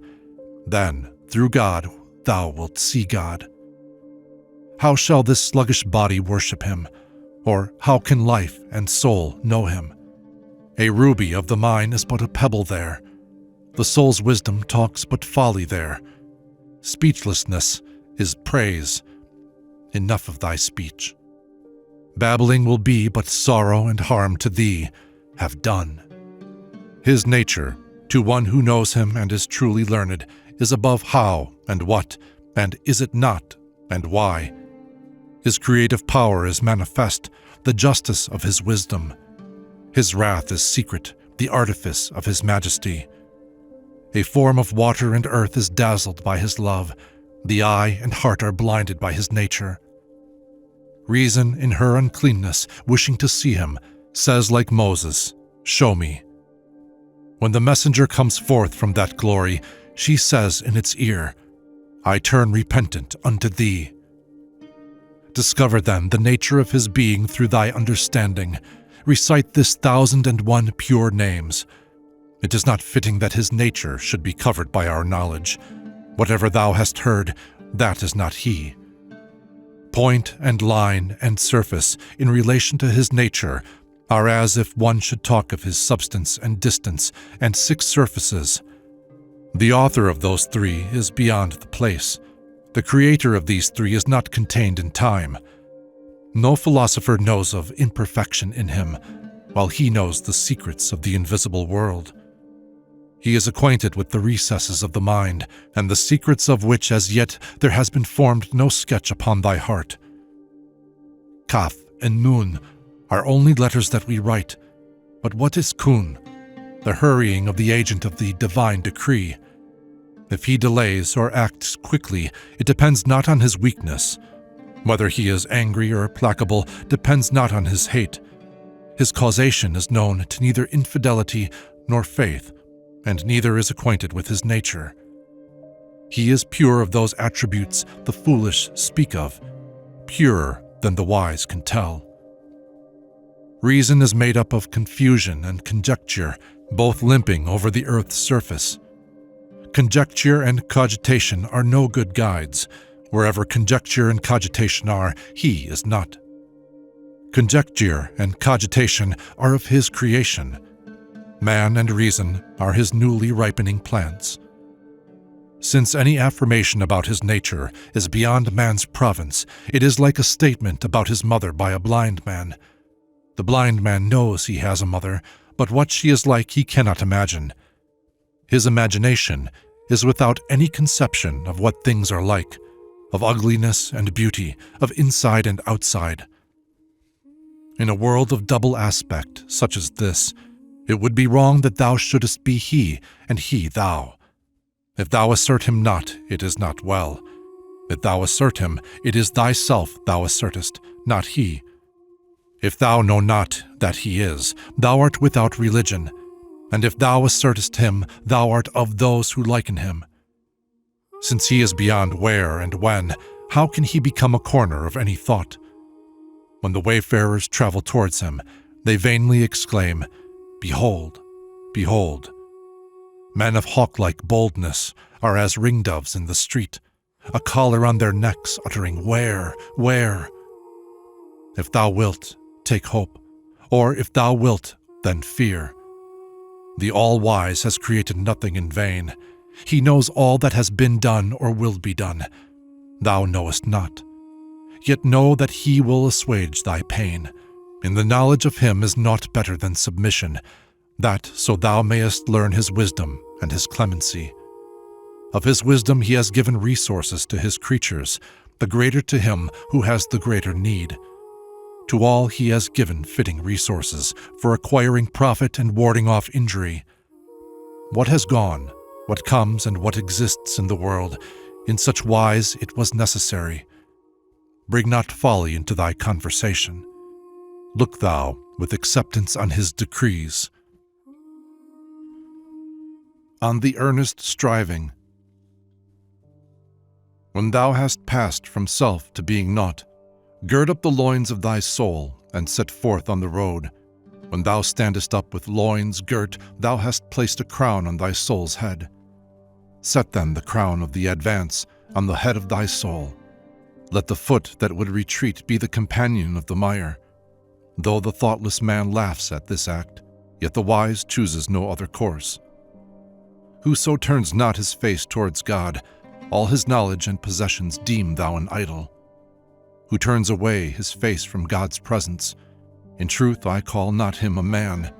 S2: Then, through God, thou wilt see God. How shall this sluggish body worship him? Or how can life and soul know him? A ruby of the mine is but a pebble there. The soul's wisdom talks but folly there. Speechlessness is praise. Enough of thy speech. Babbling will be but sorrow and harm to thee. Have done. His nature, to one who knows him and is truly learned, is above how and what, and is it not, and why. His creative power is manifest, the justice of his wisdom. His wrath is secret, the artifice of his majesty. A form of water and earth is dazzled by his love. The eye and heart are blinded by his nature. Reason, in her uncleanness, wishing to see him, says like Moses, "Show me." When the messenger comes forth from that glory, she says in its ear, "I turn repentant unto thee." Discover then the nature of his being through thy understanding. Recite this 1001 pure names. It is not fitting that his nature should be covered by our knowledge. Whatever thou hast heard, that is not he. Point and line and surface in relation to his nature are as if one should talk of his substance and distance and 6 surfaces. The author of those 3 is beyond the place. The creator of these 3 is not contained in time. No philosopher knows of imperfection in him. while he knows the secrets of the invisible world. He is acquainted with the recesses of the mind, and the secrets of which as yet there has been formed no sketch upon thy heart. Kaf and Nun are only letters that we write, but what is Kun? The hurrying of the agent of the divine decree. If he delays or acts quickly, it depends not on his weakness. Whether he is angry or placable depends not on his hate. His causation is known to neither infidelity nor faith, and neither is acquainted with his nature. He is pure of those attributes the foolish speak of, purer than the wise can tell. Reason is made up of confusion and conjecture, both limping over the earth's surface. Conjecture and cogitation are no good guides. Wherever conjecture and cogitation are, he is not. Conjecture and cogitation are of his creation. Man and reason are his newly ripening plants. Since any affirmation about his nature is beyond man's province, it is like a statement about his mother by a blind man. The blind man knows he has a mother, but what she is like he cannot imagine. His imagination is without any conception of what things are like, of ugliness and beauty, of inside and outside. In a world of double aspect such as this, it would be wrong that thou shouldest be he, and he thou. If thou assert him not, it is not well. If thou assert him, it is thyself thou assertest, not he. If thou know not that he is, thou art without religion, and if thou assertest him, thou art of those who liken him. Since he is beyond where and when, how can he become a corner of any thought? When the wayfarers travel towards him, they vainly exclaim, "Behold, behold." Men of hawk-like boldness are as ringdoves in the street, a collar on their necks uttering, "Where, where?" If thou wilt, take hope, or if thou wilt, then fear. The All-Wise has created nothing in vain. He knows all that has been done or will be done. Thou knowest not. Yet know that he will assuage thy pain. In the knowledge of him is naught better than submission, that so thou mayest learn his wisdom and his clemency. Of his wisdom he has given resources to his creatures, the greater to him who has the greater need. To all he has given fitting resources for acquiring profit and warding off injury. What has gone, what comes, and what exists in the world, in such wise it was necessary. Bring not folly into thy conversation. Look thou with acceptance on his decrees. On the earnest striving. When thou hast passed from self to being naught, gird up the loins of thy soul and set forth on the road. When thou standest up with loins girt, thou hast placed a crown on thy soul's head. Set then the crown of the advance on the head of thy soul. Let the foot that would retreat be the companion of the mire. Though the thoughtless man laughs at this act, yet the wise chooses no other course. Whoso turns not his face towards God, all his knowledge and possessions deem thou an idol. Who turns away his face from God's presence, in truth I call not him a man.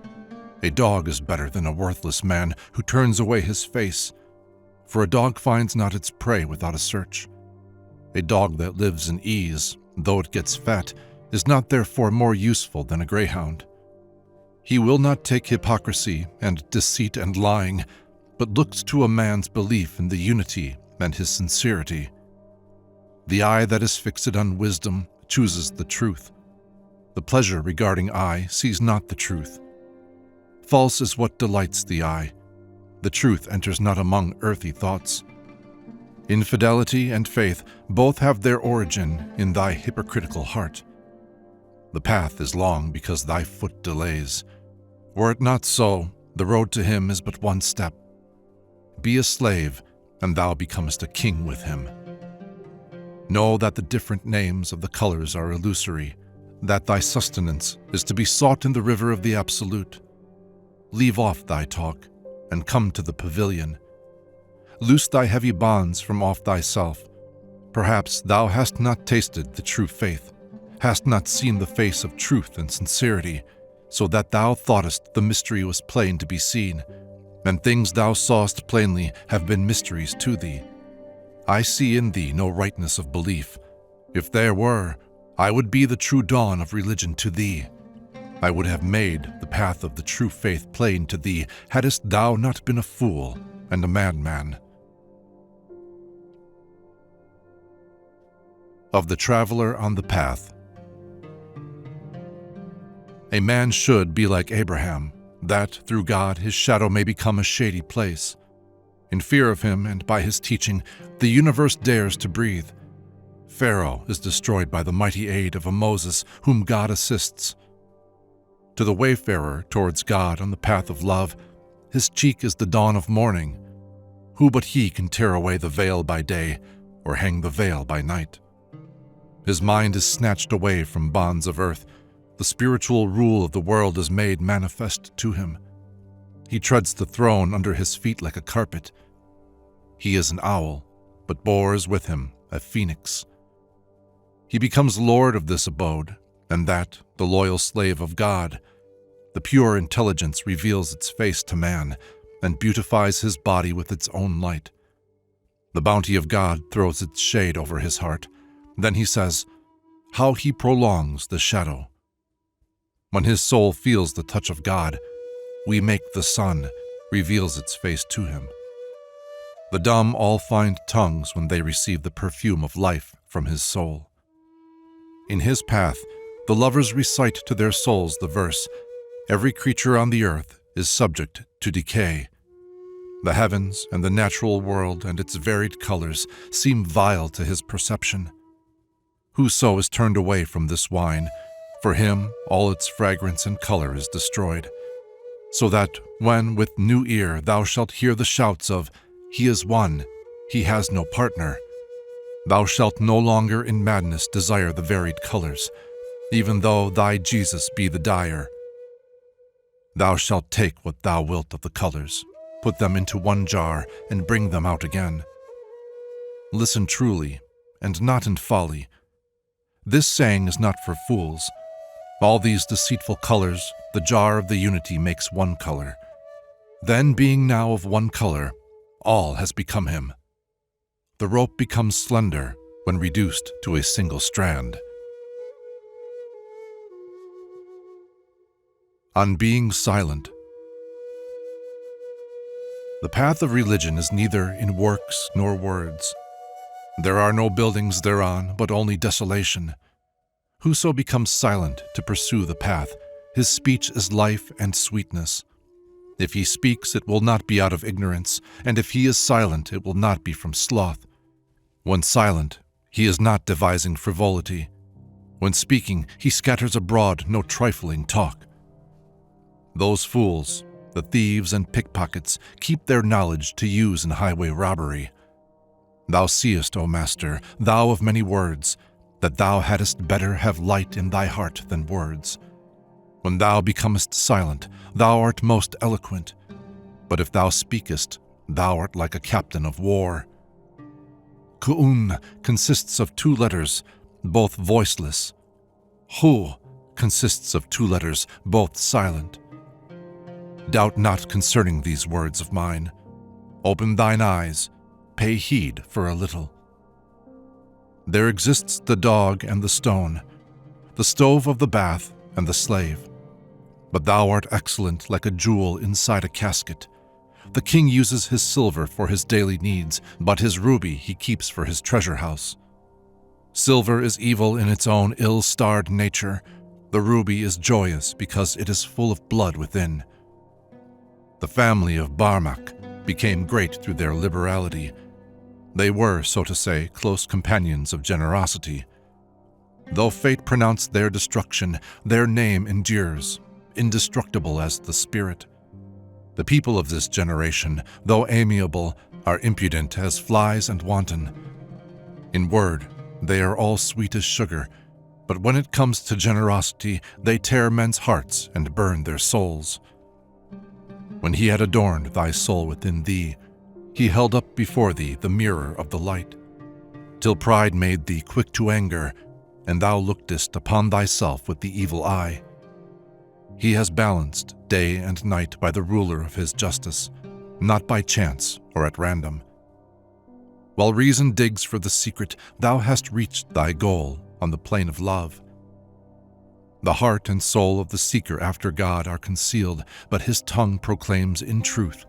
S2: A dog is better than a worthless man who turns away his face, for a dog finds not its prey without a search. A dog that lives in ease, though it gets fat, is not therefore more useful than a greyhound. He will not take hypocrisy and deceit and lying, but looks to a man's belief in the unity and his sincerity. The eye that is fixed on wisdom chooses the truth. The pleasure regarding eye sees not the truth. False is what delights the eye. The truth enters not among earthy thoughts. Infidelity and faith both have their origin in thy hypocritical heart. The path is long because thy foot delays. Were it not so, the road to him is but one step. Be a slave, and thou becomest a king with him. Know that the different names of the colors are illusory, that thy sustenance is to be sought in the river of the Absolute. Leave off thy talk, and come to the pavilion. Loose thy heavy bonds from off thyself. Perhaps thou hast not tasted the true faith, hast not seen the face of truth and sincerity, so that thou thoughtest the mystery was plain to be seen, and things thou sawest plainly have been mysteries to thee. I see in thee no rightness of belief. If there were, I would be the true dawn of religion to thee. I would have made the path of the true faith plain to thee, hadst thou not been a fool and a madman. Of the traveler on the path. A man should be like Abraham, that through God his shadow may become a shady place. In fear of him and by his teaching, the universe dares to breathe. Pharaoh is destroyed by the mighty aid of a Moses whom God assists. To the wayfarer towards God on the path of love, his cheek is the dawn of morning. Who but he can tear away the veil by day or hang the veil by night? His mind is snatched away from bonds of earth. The spiritual rule of the world is made manifest to him. He treads the throne under his feet like a carpet. He is an owl, but bores with him a phoenix. He becomes lord of this abode, and that the loyal slave of God. The pure intelligence reveals its face to man, and beautifies his body with its own light. The bounty of God throws its shade over his heart. Then he says, how he prolongs the shadow. When his soul feels the touch of God, we make the sun reveals its face to him. The dumb all find tongues when they receive the perfume of life from his soul. In his path, the lovers recite to their souls the verse, every creature on the earth is subject to decay. The heavens and the natural world and its varied colors seem vile to his perception. Whoso is turned away from this wine, for him all its fragrance and color is destroyed. So that when with new ear thou shalt hear the shouts of, he is one, he has no partner, thou shalt no longer in madness desire the varied colors, even though thy Jesus be the dyer. Thou shalt take what thou wilt of the colors, put them into one jar, and bring them out again. Listen truly, and not in folly. This saying is not for fools. All these deceitful colors, the jar of the unity makes one color. Then, being now of one color, all has become him. The rope becomes slender when reduced to a single strand. On being silent. The path of religion is neither in works nor words. There are no buildings thereon, but only desolation. Whoso becomes silent to pursue the path, his speech is life and sweetness. If he speaks, it will not be out of ignorance, and if he is silent, it will not be from sloth. When silent, he is not devising frivolity. When speaking, he scatters abroad no trifling talk. Those fools, the thieves and pickpockets, keep their knowledge to use in highway robbery. Thou seest, O Master, thou of many words, that thou hadst better have light in thy heart than words. When thou becomest silent, thou art most eloquent, but if thou speakest, thou art like a captain of war. Ku'un consists of 2 letters, both voiceless. Hu consists of 2 letters, both silent. Doubt not concerning these words of mine. Open thine eyes, pay heed for a little. There exists the dog and the stone, the stove of the bath and the slave. But thou art excellent like a jewel inside a casket. The king uses his silver for his daily needs, but his ruby he keeps for his treasure house. Silver is evil in its own ill-starred nature. The ruby is joyous because it is full of blood within. The family of Barmak became great through their liberality. They were, so to say, close companions of generosity. Though fate pronounced their destruction, their name endures, indestructible as the spirit. The people of this generation, though amiable, are impudent as flies and wanton. In word, they are all sweet as sugar, but when it comes to generosity, they tear men's hearts and burn their souls. When he had adorned thy soul within thee, he held up before thee the mirror of the light, till pride made thee quick to anger, and thou lookedest upon thyself with the evil eye. He has balanced day and night by the ruler of his justice, not by chance or at random. While reason digs for the secret, thou hast reached thy goal on the plane of love. The heart and soul of the seeker after God are concealed, but his tongue proclaims in truth,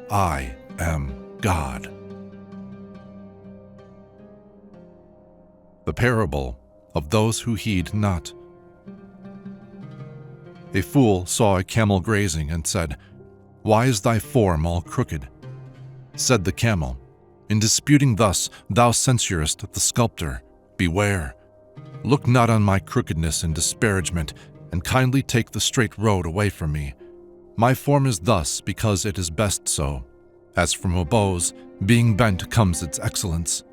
S2: I am God. The parable of those who heed not. A fool saw a camel grazing and said, Why is thy form all crooked? Said the camel, In disputing thus thou censurest the sculptor. Beware. Look not on my crookedness in disparagement, and kindly take the straight road away from me. My form is thus because it is best so. As from a bow's, being bent comes its excellence.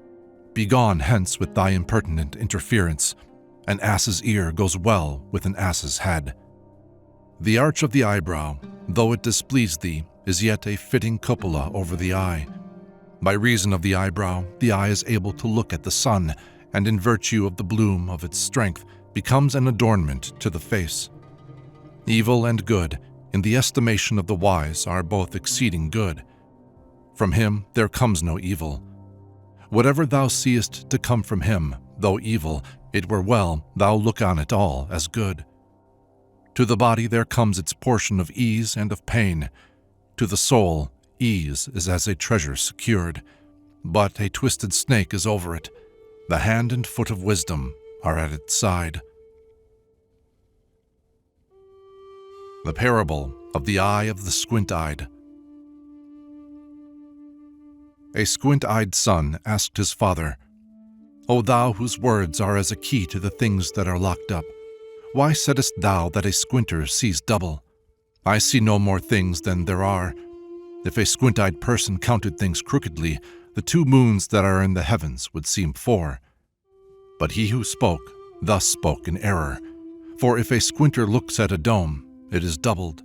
S2: Begone hence with thy impertinent interference. An ass's ear goes well with an ass's head. The arch of the eyebrow, though it displease thee, is yet a fitting cupola over the eye. By reason of the eyebrow, the eye is able to look at the sun, and in virtue of the bloom of its strength, becomes an adornment to the face. Evil and good, in the estimation of the wise, are both exceeding good. From him there comes no evil. Whatever thou seest to come from him, though evil, it were well thou look on it all as good. To the body there comes its portion of ease and of pain. To the soul, ease is as a treasure secured, but a twisted snake is over it. The hand and foot of wisdom are at its side. The parable of the eye of the squint-eyed. A squint-eyed son asked his father, O thou whose words are as a key to the things that are locked up, why saidest thou that a squinter sees double? I see no more things than there are. If a squint-eyed person counted things crookedly, the 2 moons that are in the heavens would seem 4. But he who spoke thus spoke in error, for if a squinter looks at a dome, it is doubled.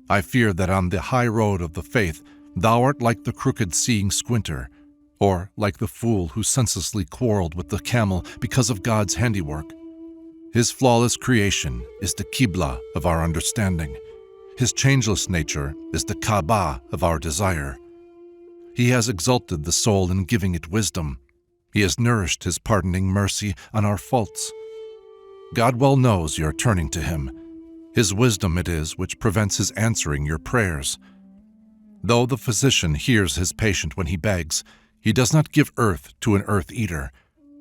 S2: I fear that on the high road of the faith thou art like the crooked seeing squinter, or like the fool who senselessly quarreled with the camel because of God's handiwork. His flawless creation is the Qibla of our understanding. His changeless nature is the Kaaba of our desire. He has exalted the soul in giving it wisdom. He has nourished his pardoning mercy on our faults. God well knows you are turning to him. His wisdom it is which prevents his answering your prayers. Though the physician hears his patient when he begs, he does not give earth to an earth-eater.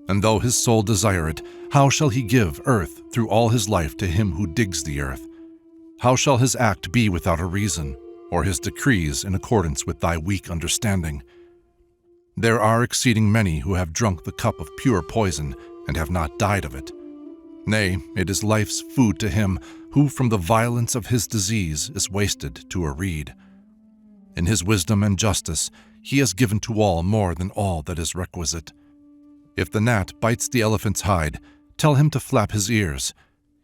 S2: And though his soul desire it, how shall he give earth through all his life to him who digs the earth? How shall his act be without a reason, or his decrees in accordance with thy weak understanding? There are exceeding many who have drunk the cup of pure poison and have not died of it. Nay, it is life's food to him who from the violence of his disease is wasted to a reed. In his wisdom and justice he has given to all more than all that is requisite. If the gnat bites the elephant's hide, tell him to flap his ears.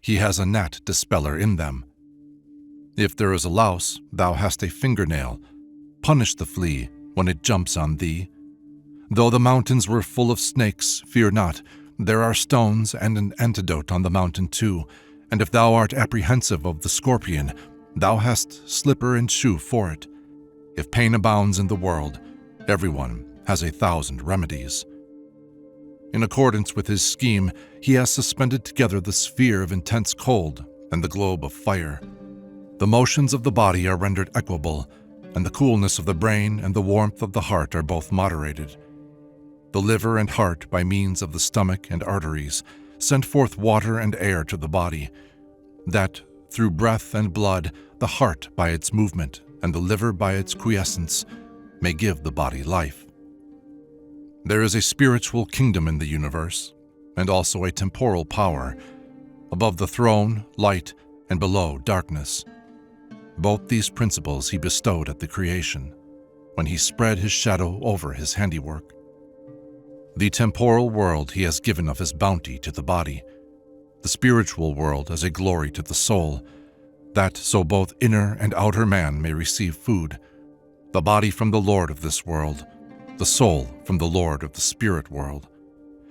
S2: He has a gnat dispeller in them. If there is a louse, thou hast a fingernail. Punish the flea when it jumps on thee. Though the mountains were full of snakes, fear not. There are stones and an antidote on the mountain too. And if thou art apprehensive of the scorpion, thou hast slipper and shoe for it. If pain abounds in the world, everyone has 1,000 remedies. In accordance with his scheme, he has suspended together the sphere of intense cold and the globe of fire. The motions of the body are rendered equable, and the coolness of the brain and the warmth of the heart are both moderated. The liver and heart, by means of the stomach and arteries, send forth water and air to the body, that, through breath and blood, the heart by its movement and the liver by its quiescence may give the body life. There is a spiritual kingdom in the universe, and also a temporal power, above the throne, light, and below, darkness. Both these principles he bestowed at the creation, when he spread his shadow over his handiwork. The temporal world he has given of his bounty to the body, the spiritual world as a glory to the soul, that so both inner and outer man may receive food, the body from the Lord of this world, the soul from the Lord of the spirit world.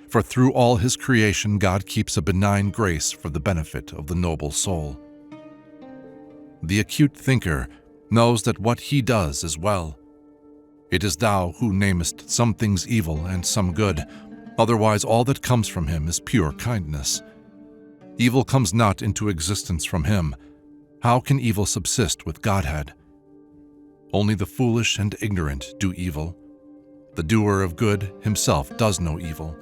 S2: For through all his creation God keeps a benign grace for the benefit of the noble soul. the acute thinker, knows that what he does is well. It is thou who namest some things evil and some good, otherwise all that comes from him is pure kindness. Evil comes not into existence from him. How can evil subsist with Godhead? Only the foolish and ignorant do evil. The doer of good himself does no evil.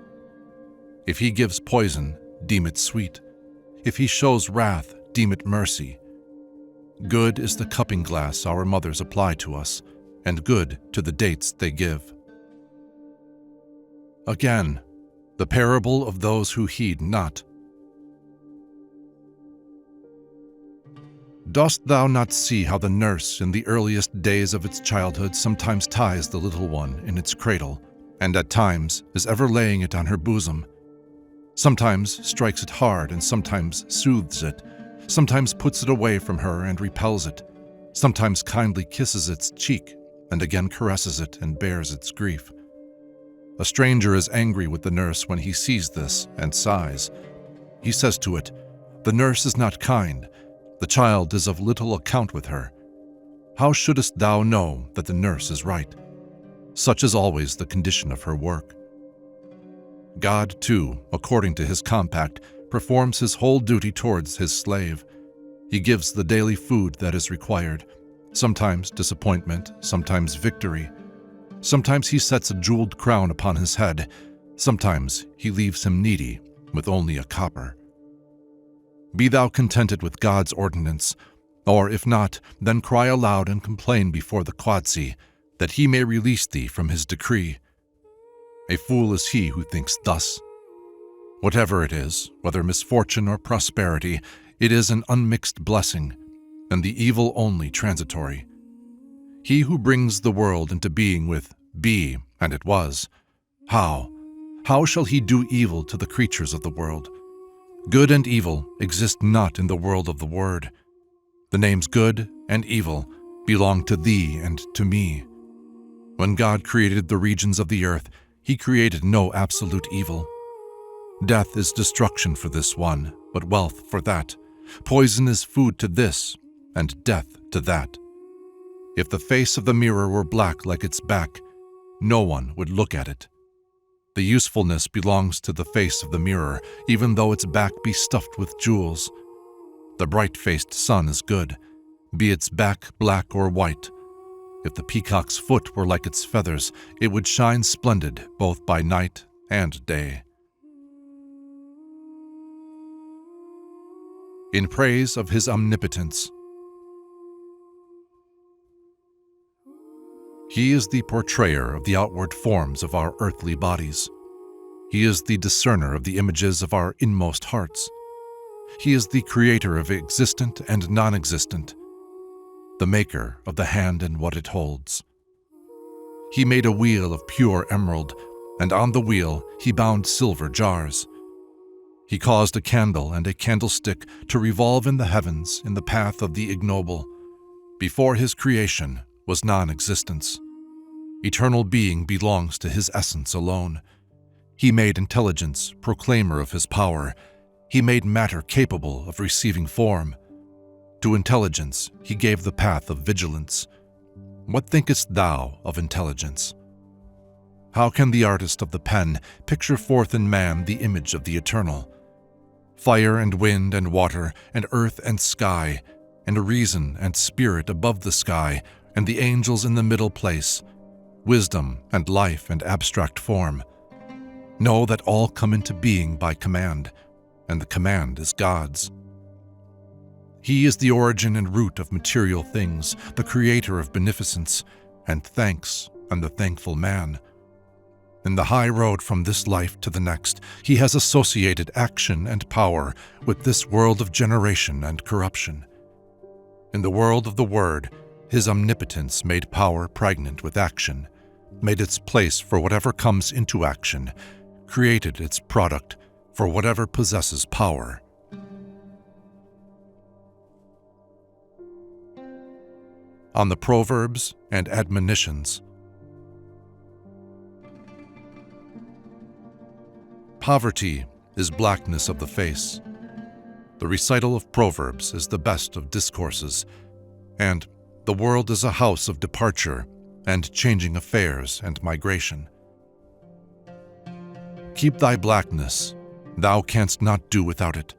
S2: If he gives poison, deem it sweet. If he shows wrath, deem it mercy. Good is the cupping glass our mothers apply to us, and good to the dates they give. Again, the parable of those who heed not. Dost thou not see how the nurse in the earliest days of its childhood sometimes ties the little one in its cradle, and at times is ever laying it on her bosom? Sometimes strikes it hard and sometimes soothes it, sometimes puts it away from her and repels it, sometimes kindly kisses its cheek and again caresses it and bears its grief. A stranger is angry with the nurse when he sees this and sighs. He says to it, "The nurse is not kind. The child is of little account with her. How shouldest thou know that the nurse is right? Such is always the condition of her work." God, too, according to his compact, performs his whole duty towards his slave. He gives the daily food that is required, sometimes disappointment, sometimes victory. Sometimes he sets a jeweled crown upon his head, sometimes he leaves him needy with only a copper. Be thou contented with God's ordinance, or if not, then cry aloud and complain before the Qadsi, that he may release thee from his decree. A fool is he who thinks thus. Whatever it is, whether misfortune or prosperity, it is an unmixed blessing, and the evil only transitory. He who brings the world into being with "be, and it was," how shall he do evil to the creatures of the world? Good and evil exist not in the world of the Word. The names good and evil belong to thee and to me. When God created the regions of the earth, he created no absolute evil. Death is destruction for this one, but wealth for that. Poison is food to this, and death to that. If the face of the mirror were black like its back, no one would look at it. The usefulness belongs to the face of the mirror, even though its back be stuffed with jewels. The bright-faced sun is good, be its back black or white. If the peacock's foot were like its feathers, it would shine splendid both by night and day. In praise of his omnipotence. He is the portrayer of the outward forms of our earthly bodies. He is the discerner of the images of our inmost hearts. He is the creator of existent and non-existent, the maker of the hand and what it holds. He made a wheel of pure emerald, and on the wheel he bound silver jars. He caused a candle and a candlestick to revolve in the heavens in the path of the ignoble. Before his creation was non-existence. Eternal being belongs to his essence alone. He made intelligence proclaimer of his power. He made matter capable of receiving form. To intelligence he gave the path of vigilance. What thinkest thou of intelligence? How can the artist of the pen picture forth in man the image of the eternal? Fire and wind and water and earth and sky, and reason and spirit above the sky, and the angels in the middle place, wisdom and life and abstract form. Know that all come into being by command, and the command is God's. He is the origin and root of material things, the creator of beneficence, and thanks, and the thankful man. In the high road from this life to the next, he has associated action and power with this world of generation and corruption. In the world of the Word, his omnipotence made power pregnant with action, made its place for whatever comes into action, created its product for whatever possesses power. On the Proverbs and Admonitions. Poverty is blackness of the face. The recital of Proverbs is the best of discourses, and the world is a house of departure and changing affairs and migration. Keep thy blackness, thou canst not do without it,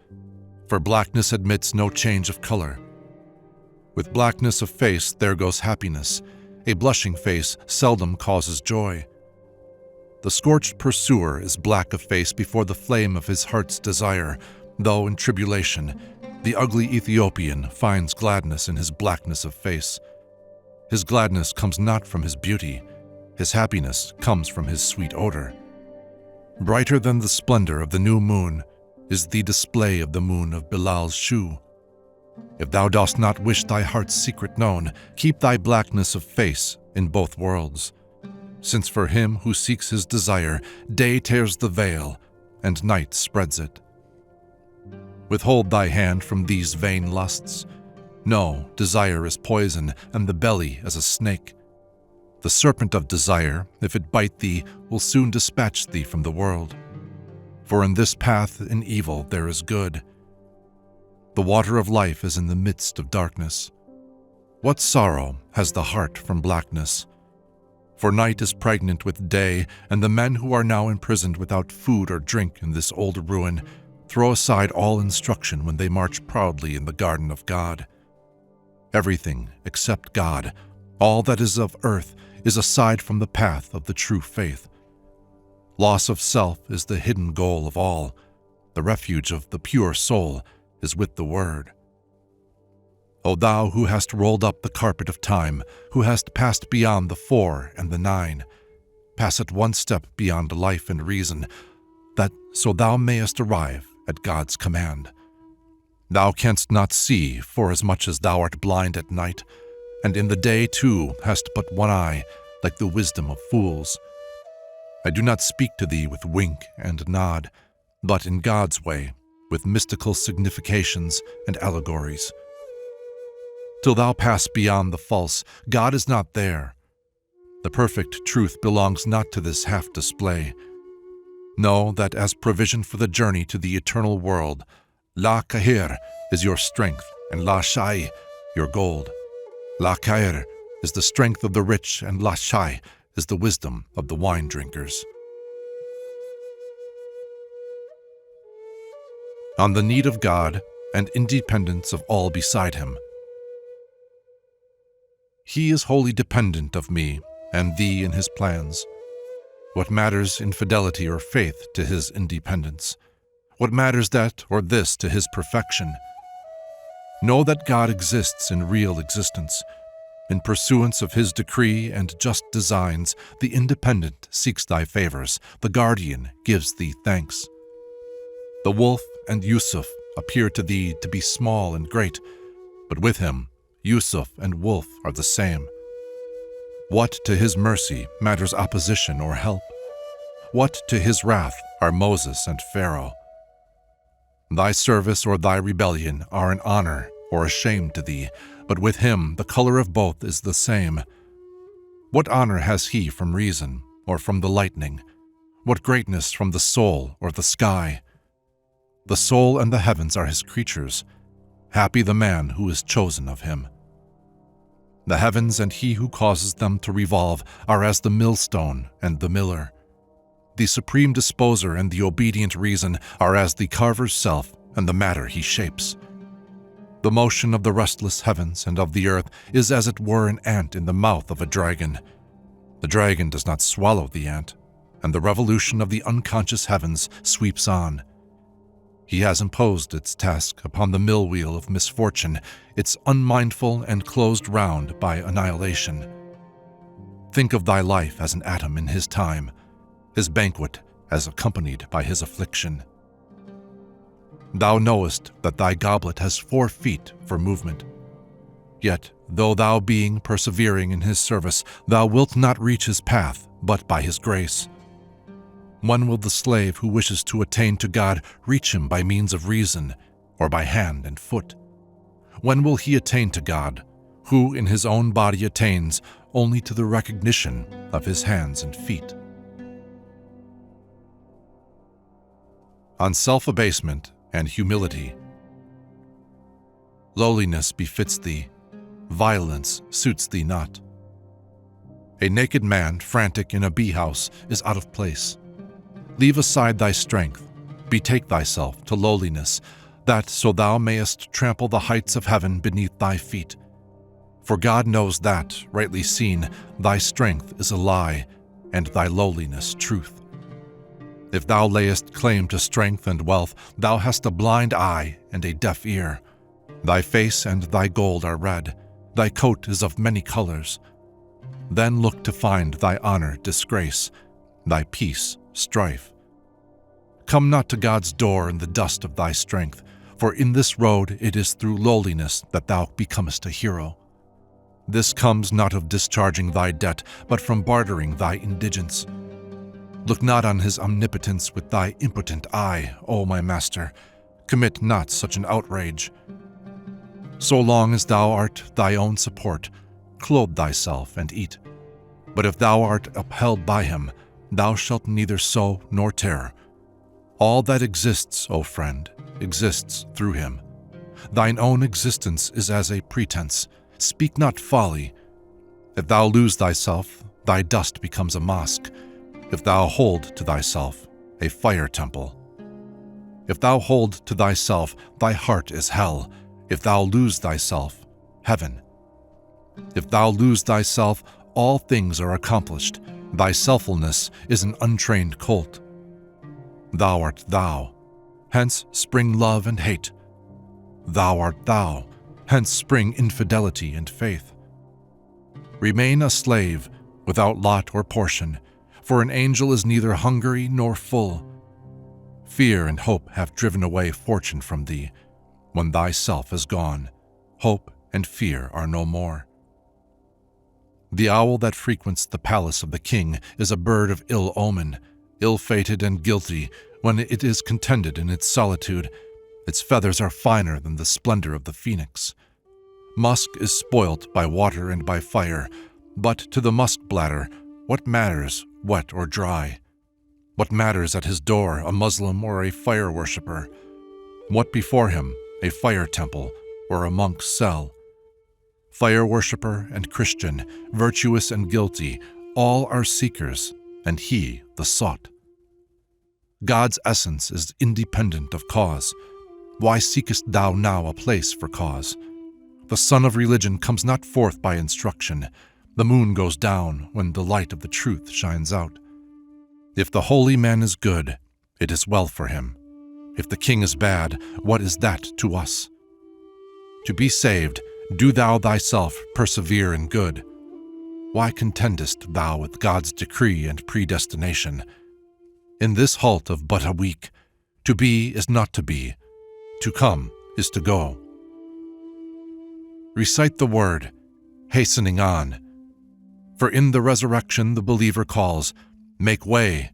S2: for blackness admits no change of color. With blackness of face there goes happiness, a blushing face seldom causes joy. The scorched pursuer is black of face before the flame of his heart's desire, though in tribulation, the ugly Ethiopian finds gladness in his blackness of face. His gladness comes not from his beauty, his happiness comes from his sweet odor. Brighter than the splendor of the new moon is the display of the moon of Bilal's shoe. If thou dost not wish thy heart's secret known, keep thy blackness of face in both worlds. Since for him who seeks his desire, day tears the veil, and night spreads it. Withhold thy hand from these vain lusts. No, desire is poison, and the belly as a snake. The serpent of desire, if it bite thee, will soon dispatch thee from the world. For in this path in evil there is good. The water of life is in the midst of darkness. What sorrow has the heart from blackness? For night is pregnant with day, and the men who are now imprisoned without food or drink in this old ruin throw aside all instruction when they march proudly in the garden of God. Everything except God, all that is of earth, is aside from the path of the true faith. Loss of self is the hidden goal of all. The refuge of the pure soul is with the Word. O thou who hast rolled up the carpet of time, who hast passed beyond the 4 and the 9, pass it one step beyond life and reason, that so thou mayest arrive at God's command. Thou canst not see, forasmuch as thou art blind at night, and in the day too hast but one eye, like the wisdom of fools. I do not speak to thee with wink and nod, but in God's way, with mystical significations and allegories. Till thou pass beyond the false, God is not there. The perfect truth belongs not to this half display. Know that as provision for the journey to the eternal world, La Kahir is your strength, and La Shai your gold. La Kahir is the strength of the rich, and La Shai is the wisdom of the wine drinkers. On the need of God and independence of all beside him. He is wholly dependent of me and thee in his plans. What matters infidelity or faith to his independence? What matters that or this to his perfection? Know that God exists in real existence. In pursuance of his decree and just designs, the independent seeks thy favors, the guardian gives thee thanks. The wolf and Yusuf appear to thee to be small and great, but with him, Yusuf and wolf are the same. What to his mercy matters opposition or help? What to his wrath are Moses and Pharaoh? Thy service or thy rebellion are an honor or a shame to thee, but with him the color of both is the same. What honor has he from reason or from the lightning? What greatness from the soul or the sky? The soul and the heavens are his creatures. Happy the man who is chosen of him. The heavens and he who causes them to revolve are as the millstone and the miller. The supreme disposer and the obedient reason are as the carver's self and the matter he shapes. The motion of the restless heavens and of the earth is as it were an ant in the mouth of a dragon. The dragon does not swallow the ant, and the revolution of the unconscious heavens sweeps on. He has imposed its task upon the mill wheel of misfortune, its unmindful and closed round by annihilation. Think of thy life as an atom in his time, his banquet as accompanied by his affliction. Thou knowest that thy goblet has 4 feet for movement. Yet, though thou being persevering in his service, thou wilt not reach his path, but by his grace. When will the slave who wishes to attain to God reach him by means of reason, or by hand and foot? When will he attain to God, who in his own body attains only to the recognition of his hands and feet? On self-abasement and humility. Lowliness befits thee. Violence suits thee not. A naked man frantic in a bee-house is out of place. Leave aside thy strength, betake thyself to lowliness, that so thou mayest trample the heights of heaven beneath thy feet. For God knows that, rightly seen, thy strength is a lie, and thy lowliness truth. If thou layest claim to strength and wealth, thou hast a blind eye and a deaf ear. Thy face and thy gold are red, thy coat is of many colors. Then look to find thy honor disgrace, thy peace strife. Come not to God's door in the dust of thy strength, for in this road it is through lowliness that thou becomest a hero. This comes not of discharging thy debt, but from bartering thy indigence. Look not on his omnipotence with thy impotent eye, O my master. Commit not such an outrage. So long as thou art thy own support, clothe thyself and eat. But if thou art upheld by him, thou shalt neither sow nor tear. All that exists, O friend, exists through him. Thine own existence is as a pretense. Speak not folly. If thou lose thyself, thy dust becomes a mosque. If thou hold to thyself, a fire temple. If thou hold to thyself, thy heart is hell. If thou lose thyself, heaven. If thou lose thyself, all things are accomplished. Thy selffulness is an untrained colt. Thou art thou, hence spring love and hate. Thou art thou, hence spring infidelity and faith. Remain a slave, without lot or portion, for an angel is neither hungry nor full. Fear and hope have driven away fortune from thee. When thyself is gone, hope and fear are no more. The owl that frequents the palace of the king is a bird of ill omen, ill-fated and guilty when it is contented in its solitude. Its feathers are finer than the splendor of the phoenix. Musk is spoilt by water and by fire, but to the musk-bladder, what matters, wet or dry? What matters at his door, a Muslim or a fire worshipper? What before him, a fire temple or a monk's cell? Fire worshipper and Christian, virtuous and guilty, all are seekers, and he the sought. God's essence is independent of cause. Why seekest thou now a place for cause? The sun of religion comes not forth by instruction. The moon goes down when the light of the truth shines out. If the holy man is good, it is well for him. If the king is bad, what is that to us? To be saved, do thou thyself persevere in good. Why contendest thou with God's decree and predestination? In this halt of but a week, to be is not to be, to come is to go. Recite the word, hastening on. For in the resurrection the believer calls, make way.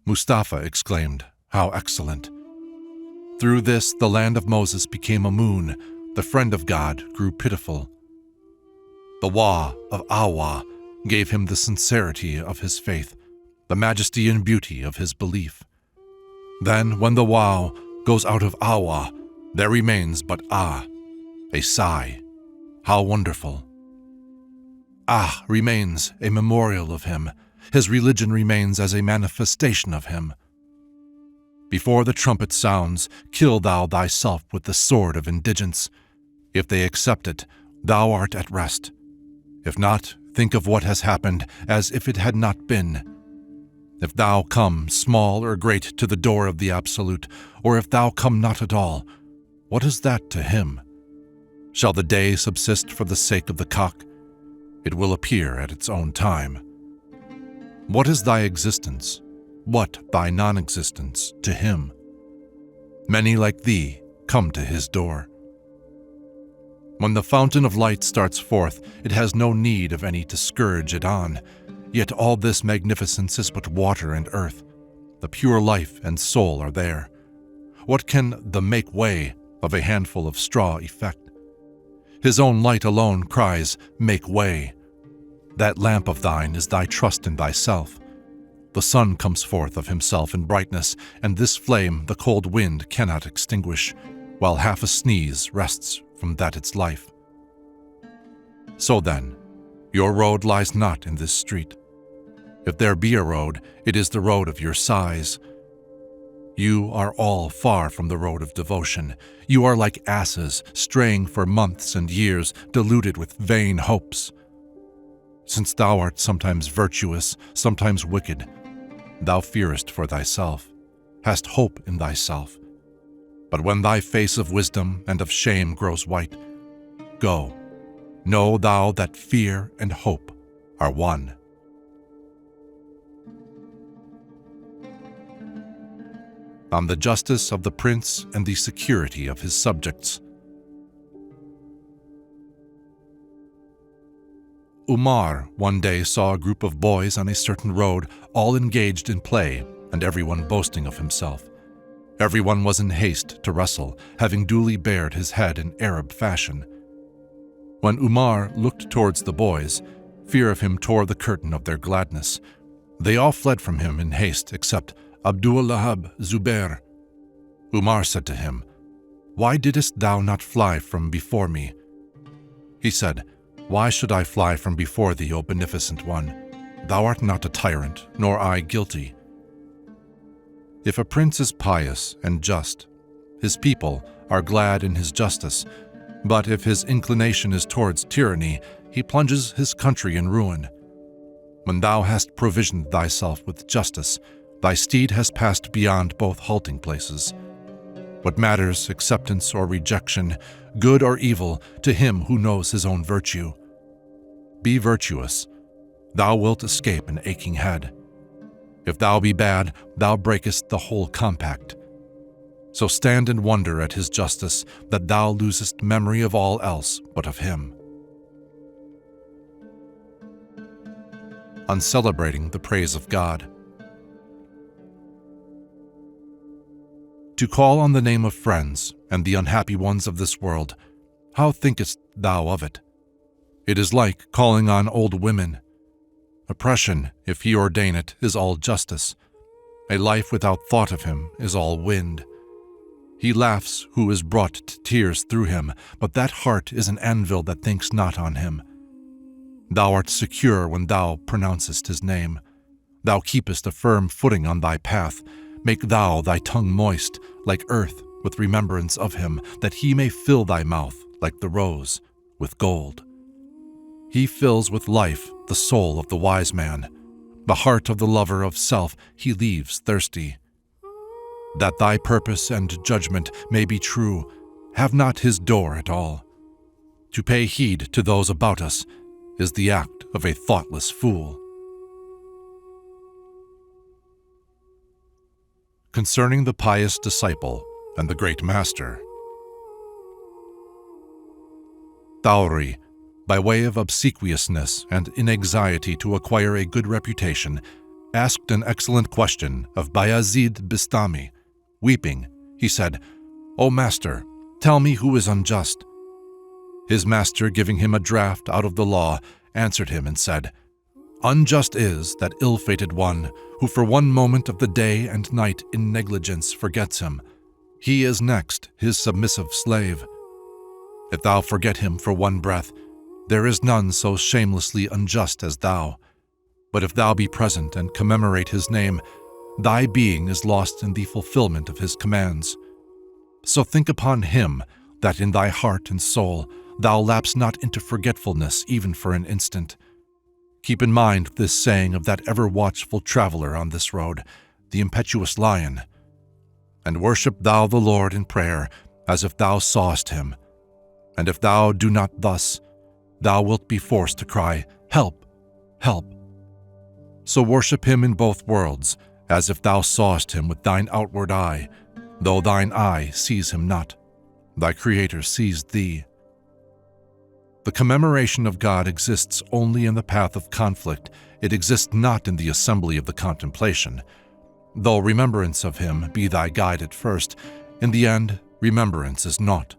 S2: Mustafa exclaimed, how excellent. Through this the land of Moses became a moon, the friend of God grew pitiful. The Wa of Awa gave him the sincerity of his faith, the majesty and beauty of his belief. Then when the Wa goes out of Awa, there remains but Ah, a sigh. How wonderful. Ah remains a memorial of him. His religion remains as a manifestation of him. Before the trumpet sounds, kill thou thyself with the sword of indigence. If they accept it, thou art at rest. If not, think of what has happened as if it had not been. If thou come, small or great, to the door of the Absolute, or if thou come not at all, what is that to him? Shall the day subsist for the sake of the cock? It will appear at its own time. What is thy existence? What thy non-existence to him? Many like thee come to his door. When the fountain of light starts forth, it has no need of any to scourge it on. Yet all this magnificence is but water and earth. The pure life and soul are there. What can the make way of a handful of straw effect? His own light alone cries, make way. That lamp of thine is thy trust in thyself. The sun comes forth of himself in brightness, and this flame the cold wind cannot extinguish, while half a sneeze rests from that its life. So then, your road lies not in this street. If there be a road, it is the road of your sighs. You are all far from the road of devotion. You are like asses, straying for months and years, deluded with vain hopes. Since thou art sometimes virtuous, sometimes wicked, thou fearest for thyself, hast hope in thyself. But when thy face of wisdom and of shame grows white, go, know thou that fear and hope are one. On the justice of the prince and the security of his subjects. Umar one day saw a group of boys on a certain road, all engaged in play, and everyone boasting of himself. Everyone was in haste to wrestle, having duly bared his head in Arab fashion. When Umar looked towards the boys, fear of him tore the curtain of their gladness. They all fled from him in haste, except Abdul-Lahab Zubair. Umar said to him, "Why didst thou not fly from before me?" He said, "Why should I fly from before thee, O beneficent one? Thou art not a tyrant, nor I guilty." If a prince is pious and just, his people are glad in his justice, but if his inclination is towards tyranny, he plunges his country in ruin. When thou hast provisioned thyself with justice, thy steed has passed beyond both halting places. What matters acceptance or rejection, good or evil, to him who knows his own virtue? Be virtuous, thou wilt escape an aching head. If thou be bad, thou breakest the whole compact. So stand and wonder at his justice, that thou losest memory of all else but of him. On celebrating the praise of God. To call on the name of friends and the unhappy ones of this world, how thinkest thou of it? It is like calling on old women. Oppression, if he ordain it, is all justice. A life without thought of him is all wind. He laughs who is brought to tears through him, but that heart is an anvil that thinks not on him. Thou art secure when thou pronouncest his name. Thou keepest a firm footing on thy path. Make thou thy tongue moist, like earth, with remembrance of him, that he may fill thy mouth, like the rose, with gold. He fills with life the soul of the wise man. The heart of the lover of self he leaves thirsty. That thy purpose and judgment may be true, have not his door at all. To pay heed to those about us is the act of a thoughtless fool. Concerning the pious disciple and the great master. Thawri, by way of obsequiousness and inanxiety to acquire a good reputation, asked an excellent question of Bayazid Bistami. Weeping, he said, "O master, tell me who is unjust." His master, giving him a draught out of the law, answered him and said, "Unjust is that ill-fated one who for one moment of the day and night in negligence forgets him. He is next his submissive slave. If thou forget him for one breath, there is none so shamelessly unjust as thou. But if thou be present and commemorate his name, thy being is lost in the fulfillment of his commands. So think upon him, that in thy heart and soul thou lapse not into forgetfulness even for an instant. Keep in mind this saying of that ever-watchful traveler on this road, the impetuous lion. And worship thou the Lord in prayer, as if thou sawest him. And if thou do not thus, thou wilt be forced to cry, 'Help! Help!' So worship him in both worlds, as if thou sawest him with thine outward eye, though thine eye sees him not. Thy Creator sees thee. The commemoration of God exists only in the path of conflict. It exists not in the assembly of the contemplation. Though remembrance of him be thy guide at first, in the end remembrance is naught.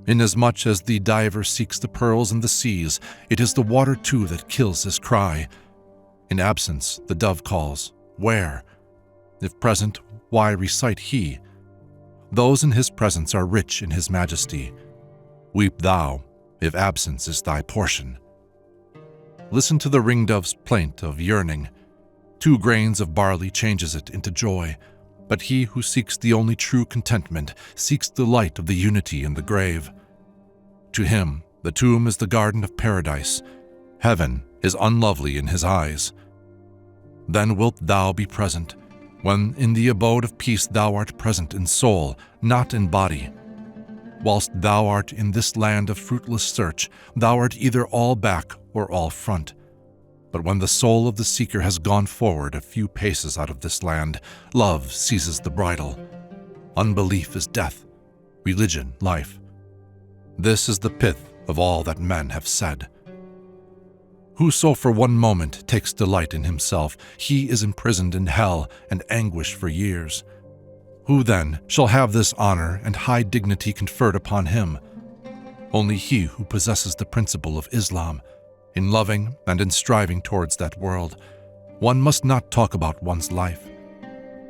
S2: Inasmuch as the diver seeks the pearls in the seas, it is the water too that kills his cry. In absence the dove calls, 'Where?' If present, why recite he? Those in his presence are rich in his majesty. Weep thou, if absence is thy portion. Listen to the ringdove's plaint of yearning. 2 grains of barley changes it into joy, but he who seeks the only true contentment seeks the light of the unity in the grave. To him, the tomb is the garden of paradise. Heaven is unlovely in his eyes. Then wilt thou be present, when in the abode of peace thou art present in soul, not in body. Whilst thou art in this land of fruitless search, thou art either all back or all front. But when the soul of the seeker has gone forward a few paces out of this land, love seizes the bridle. Unbelief is death, religion life. This is the pith of all that men have said. Whoso for one moment takes delight in himself, he is imprisoned in hell and anguish for years. Who then shall have this honor and high dignity conferred upon him? Only he who possesses the principle of Islam. In loving and in striving towards that world, one must not talk about one's life.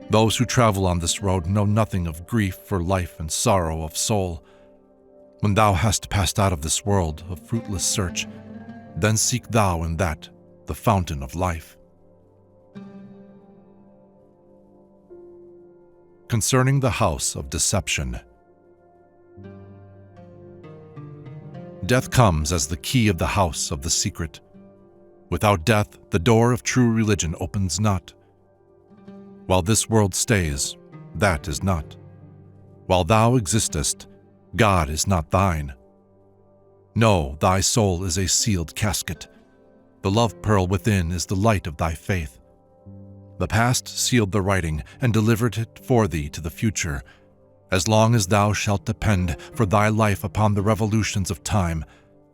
S2: Those who travel on this road know nothing of grief for life and sorrow of soul. When thou hast passed out of this world of fruitless search, then seek thou in that the fountain of life. Concerning the house of deception. Death comes as the key of the house of the secret. Without death, the door of true religion opens not. While this world stays, that is not. While thou existest, God is not thine. No, thy soul is a sealed casket. The love pearl within is the light of thy faith. The past sealed the writing and delivered it for thee to the future. As long as thou shalt depend for thy life upon the revolutions of time,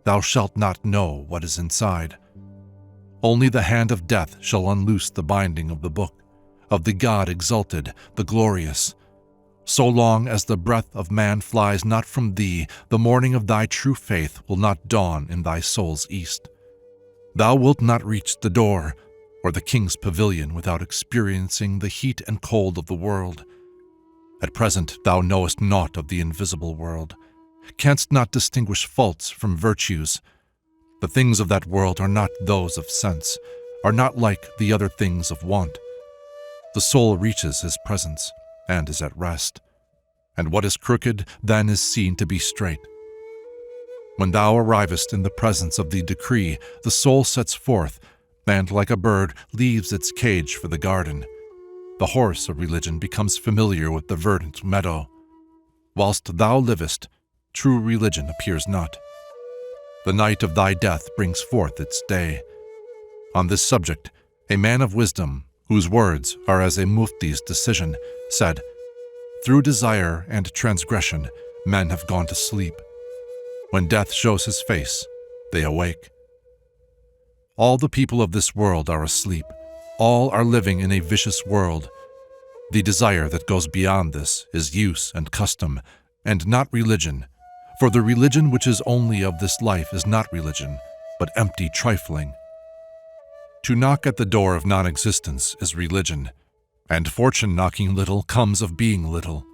S2: thou shalt not know what is inside. Only the hand of death shall unloose the binding of the book, of the God exalted, the glorious. So long as the breath of man flies not from thee, the morning of thy true faith will not dawn in thy soul's east. Thou wilt not reach the door or the king's pavilion without experiencing the heat and cold of the world. At present thou knowest naught of the invisible world, canst not distinguish faults from virtues. The things of that world are not those of sense, are not like the other things of want. The soul reaches his presence and is at rest, and what is crooked then is seen to be straight. When thou arrivest in the presence of the decree, the soul sets forth, and like a bird leaves its cage for the garden. The horse of religion becomes familiar with the verdant meadow. Whilst thou livest, true religion appears not. The night of thy death brings forth its day. On this subject, a man of wisdom, whose words are as a mufti's decision, said, "Through desire and transgression, men have gone to sleep. When death shows his face, they awake." All the people of this world are asleep. All are living in a vicious world. The desire that goes beyond this is use and custom, and not religion. For the religion which is only of this life is not religion, but empty trifling. To knock at the door of non-existence is religion, and fortune knocking little comes of being little.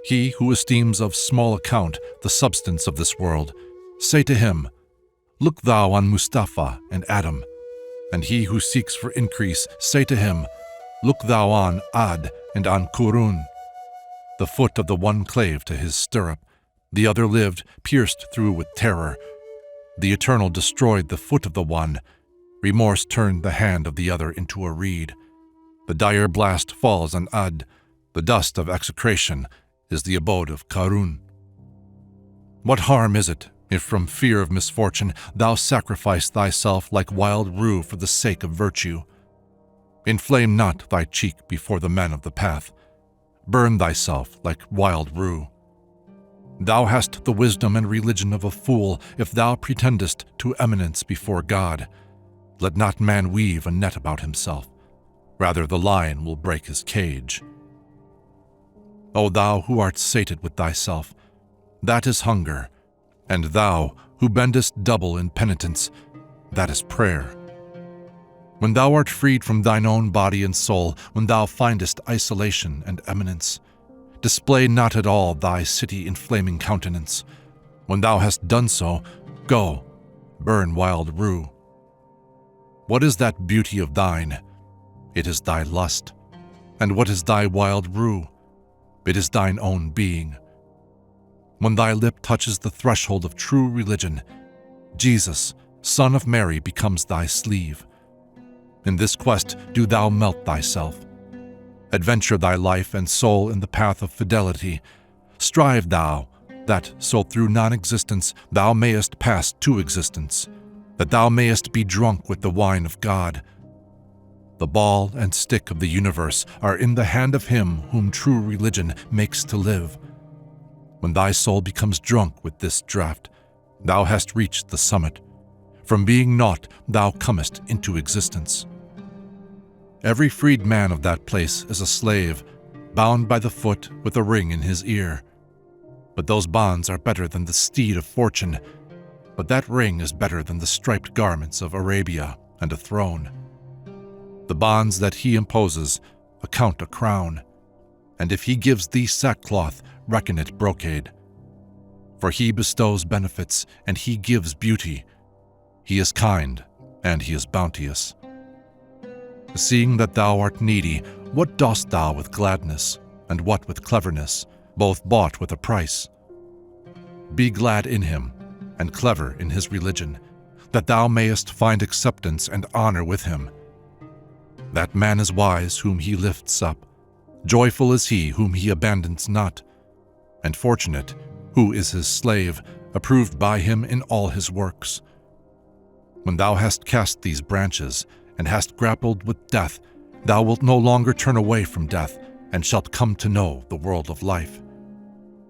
S2: He who esteems of small account the substance of this world, say to him, "Look thou on Mustafa and Adam." And he who seeks for increase, say to him, "Look thou on Ad and on Qur'an." The foot of the one clave to his stirrup, the other lived, pierced through with terror. The Eternal destroyed the foot of the one. Remorse turned the hand of the other into a reed. The dire blast falls on Ad. The dust of execration is the abode of Qarun. What harm is it if from fear of misfortune thou sacrifice thyself like wild rue for the sake of virtue? Inflame not thy cheek before the men of the path. Burn thyself like wild rue. Thou hast the wisdom and religion of a fool if thou pretendest to eminence before God. Let not man weave a net about himself. Rather the lion will break his cage. O thou who art sated with thyself, that is hunger. And thou, who bendest double in penitence, that is prayer. When thou art freed from thine own body and soul, when thou findest isolation and eminence, display not at all thy city-inflaming countenance. When thou hast done so, go, burn wild rue. What is that beauty of thine? It is thy lust. And what is thy wild rue? It is thine own being. When thy lip touches the threshold of true religion, Jesus, Son of Mary, becomes thy sleeve. In this quest do thou melt thyself. Adventure thy life and soul in the path of fidelity. Strive thou, that so through non-existence thou mayest pass to existence, that thou mayest be drunk with the wine of God. The ball and stick of the universe are in the hand of him whom true religion makes to live. When thy soul becomes drunk with this draught, thou hast reached the summit. From being naught, thou comest into existence. Every freed man of that place is a slave, bound by the foot with a ring in his ear. But those bonds are better than the steed of fortune, but that ring is better than the striped garments of Arabia and a throne. The bonds that he imposes account a crown, and if he gives thee sackcloth, reckon it brocade. For he bestows benefits, and he gives beauty. He is kind, and he is bounteous. Seeing that thou art needy, what dost thou with gladness, and what with cleverness, both bought with a price? Be glad in him, and clever in his religion, that thou mayest find acceptance and honor with him. That man is wise whom he lifts up, joyful is he whom he abandons not, and fortunate who is his slave, approved by him in all his works. When thou hast cast these branches, and hast grappled with death, thou wilt no longer turn away from death, and shalt come to know the world of life.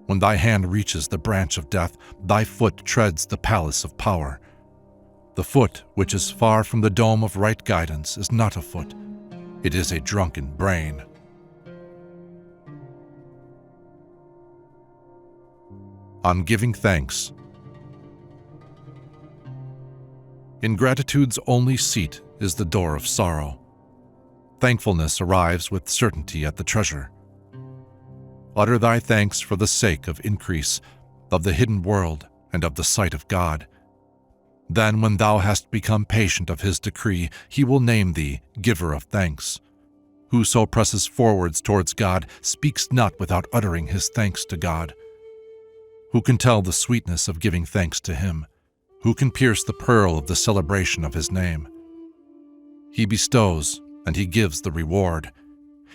S2: When thy hand reaches the branch of death, thy foot treads the palace of power. The foot which is far from the dome of right guidance is not a foot, it is a drunken brain. On giving thanks. Ingratitude's only seat is the door of sorrow. Thankfulness arrives with certainty at the treasure. Utter thy thanks for the sake of increase, of the hidden world, and of the sight of God. Then when thou hast become patient of his decree, he will name thee giver of thanks. Whoso presses forwards towards God speaks not without uttering his thanks to God. Who can tell the sweetness of giving thanks to him? Who can pierce the pearl of the celebration of his name? He bestows, and he gives the reward.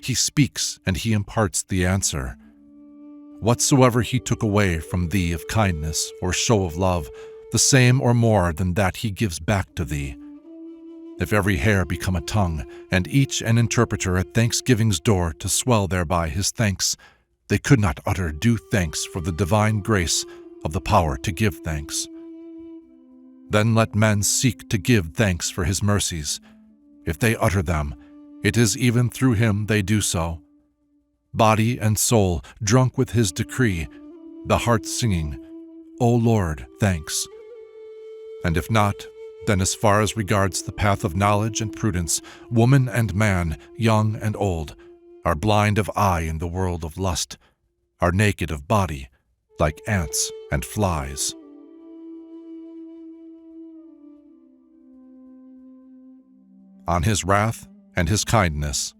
S2: He speaks, and he imparts the answer. Whatsoever he took away from thee of kindness or show of love, the same or more than that he gives back to thee. If every hair become a tongue, and each an interpreter at thanksgiving's door to swell thereby his thanks, they could not utter due thanks for the divine grace of the power to give thanks. Then let men seek to give thanks for his mercies. If they utter them, it is even through him they do so. Body and soul drunk with his decree, the heart singing, O Lord, thanks. And if not, then as far as regards the path of knowledge and prudence, woman and man, young and old, are blind of eye in the world of lust, are naked of body, like ants and flies. On his wrath and his kindness.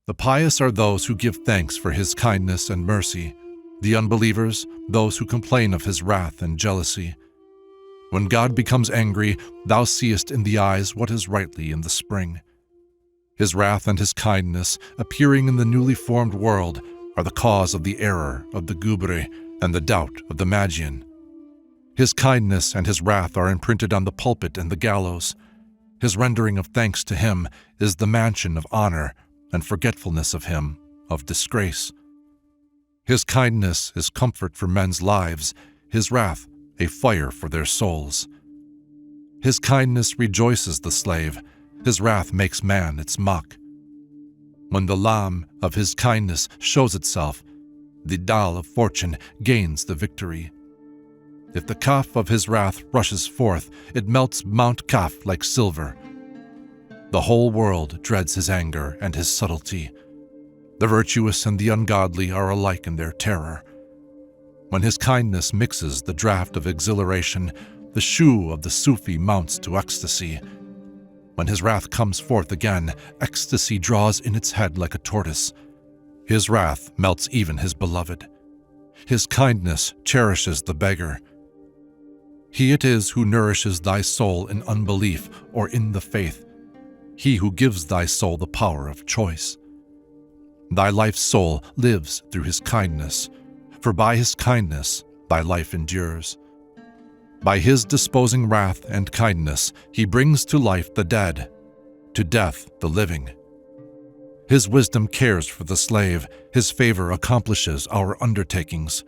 S2: The pious are those who give thanks for his kindness and mercy, the unbelievers, those who complain of his wrath and jealousy. When God becomes angry, thou seest in the eyes what is rightly in the spring. His wrath and his kindness, appearing in the newly formed world, are the cause of the error of the Gubri and the doubt of the Magian. His kindness and his wrath are imprinted on the pulpit and the gallows. His rendering of thanks to him is the mansion of honor, and forgetfulness of him, of disgrace. His kindness is comfort for men's lives, his wrath a fire for their souls. His kindness rejoices the slave, his wrath makes man its mock. When the lam of his kindness shows itself, the dal of fortune gains the victory. If the kaf of his wrath rushes forth, it melts Mount Kaf like silver. The whole world dreads his anger and his subtlety. The virtuous and the ungodly are alike in their terror. When his kindness mixes the draught of exhilaration, the shoe of the Sufi mounts to ecstasy. When his wrath comes forth again, ecstasy draws in its head like a tortoise. His wrath melts even his beloved. His kindness cherishes the beggar. He it is who nourishes thy soul in unbelief or in the faith, he who gives thy soul the power of choice. Thy life's soul lives through his kindness, for by his kindness thy life endures. By his disposing wrath and kindness he brings to life the dead, to death the living. His wisdom cares for the slave, his favor accomplishes our undertakings.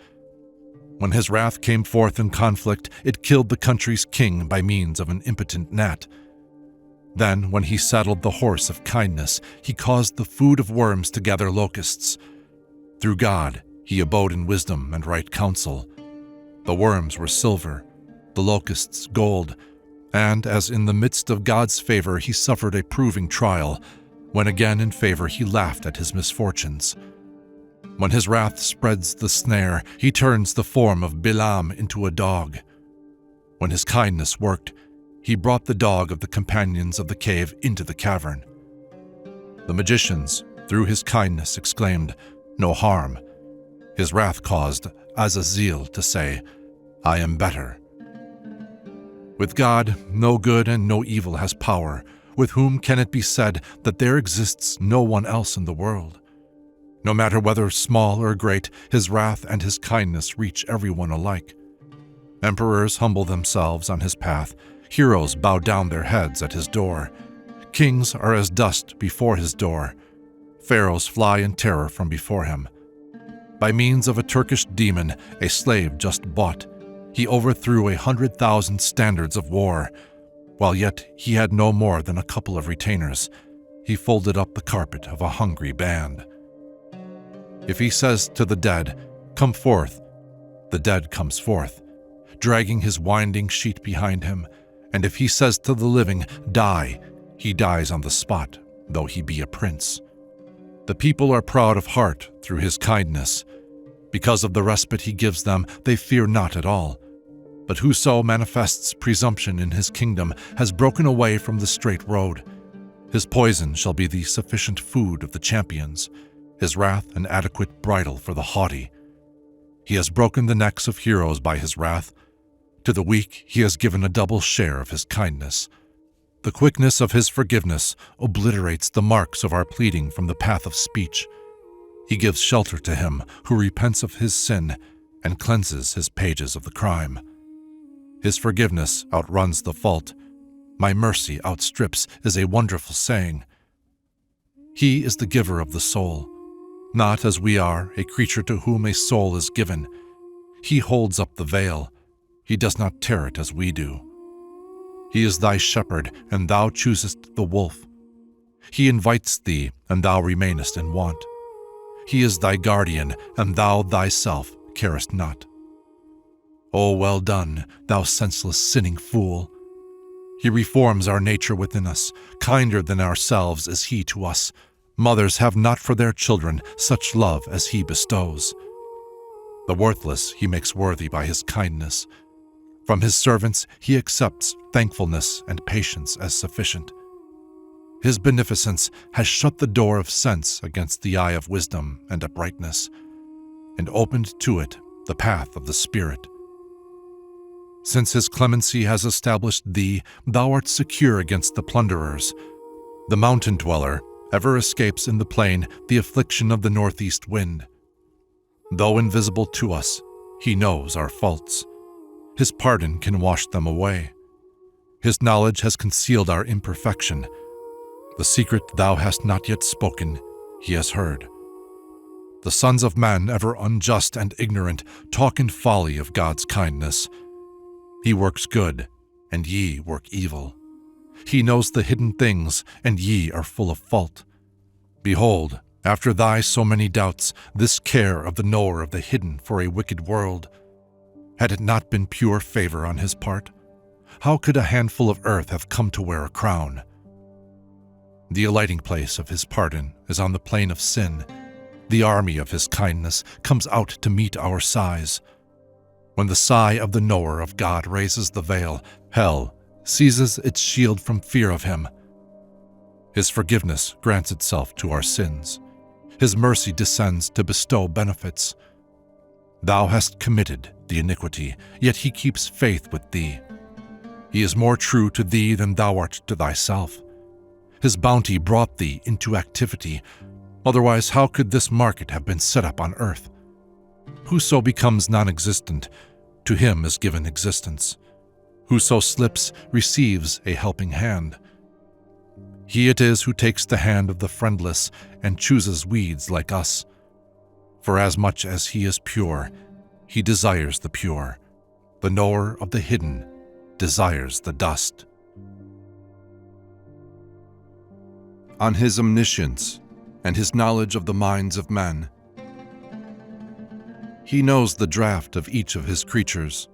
S2: When his wrath came forth in conflict, it killed the country's king by means of an impotent gnat. Then, when he saddled the horse of kindness, he caused the food of worms to gather locusts. Through God, he abode in wisdom and right counsel. The worms were silver, the locusts gold, and as in the midst of God's favor he suffered a proving trial, when again in favor he laughed at his misfortunes. When his wrath spreads the snare, he turns the form of Bilam into a dog. When his kindness worked, he brought the dog of the companions of the cave into the cavern. The magicians, through his kindness, exclaimed, "No harm." His wrath caused Azazel to say, "I am better." With God, no good and no evil has power, with whom can it be said that there exists no one else in the world? No matter whether small or great, his wrath and his kindness reach everyone alike. Emperors humble themselves on his path, heroes bow down their heads at his door. Kings are as dust before his door. Pharaohs fly in terror from before him. By means of a Turkish demon, a slave just bought, he overthrew 100,000 standards of war. While yet he had no more than a couple of retainers, he folded up the carpet of a hungry band. If he says to the dead, "Come forth," the dead comes forth, dragging his winding sheet behind him, and if he says to the living, "Die," he dies on the spot, though he be a prince. The people are proud of heart through his kindness. Because of the respite he gives them, they fear not at all. But whoso manifests presumption in his kingdom has broken away from the straight road. His poison shall be the sufficient food of the champions, his wrath an adequate bridle for the haughty. He has broken the necks of heroes by his wrath. To the weak he has given a double share of his kindness. The quickness of his forgiveness obliterates the marks of our pleading from the path of speech. He gives shelter to him who repents of his sin and cleanses his pages of the crime. His forgiveness outruns the fault. My mercy outstrips is a wonderful saying. He is the giver of the soul, not as we are, a creature to whom a soul is given. He holds up the veil. He does not tear it as we do. He is thy shepherd, and thou choosest the wolf. He invites thee, and thou remainest in want. He is thy guardian, and thou thyself carest not. O well done, thou senseless sinning fool! He reforms our nature within us. Kinder than ourselves is he to us. Mothers have not for their children such love as he bestows. The worthless he makes worthy by his kindness. From his servants he accepts thankfulness and patience as sufficient. His beneficence has shut the door of sense against the eye of wisdom and uprightness, and opened to it the path of the Spirit. Since his clemency has established thee, thou art secure against the plunderers. The mountain dweller ever escapes in the plain the affliction of the northeast wind. Though invisible to us, he knows our faults. His pardon can wash them away. His knowledge has concealed our imperfection. The secret thou hast not yet spoken, he has heard. The sons of men, ever unjust and ignorant, talk in folly of God's kindness. He works good, and ye work evil. He knows the hidden things, and ye are full of fault. Behold, after thy so many doubts, this care of the knower of the hidden for a wicked world. Had it not been pure favor on his part, how could a handful of earth have come to wear a crown? The alighting place of his pardon is on the plain of sin. The army of his kindness comes out to meet our sighs. When the sigh of the knower of God raises the veil, hell seizes its shield from fear of him. His forgiveness grants itself to our sins. His mercy descends to bestow benefits. Thou hast committed the iniquity, yet he keeps faith with thee. He is more true to thee than thou art to thyself. His bounty brought thee into activity. Otherwise, how could this market have been set up on earth? Whoso becomes non-existent, to him is given existence. Whoso slips receives a helping hand. He it is who takes the hand of the friendless and chooses weeds like us. For as much as he is pure, he desires the pure. The knower of the hidden desires the dust. On his omniscience and his knowledge of the minds of men, he knows the draft of each of his creatures.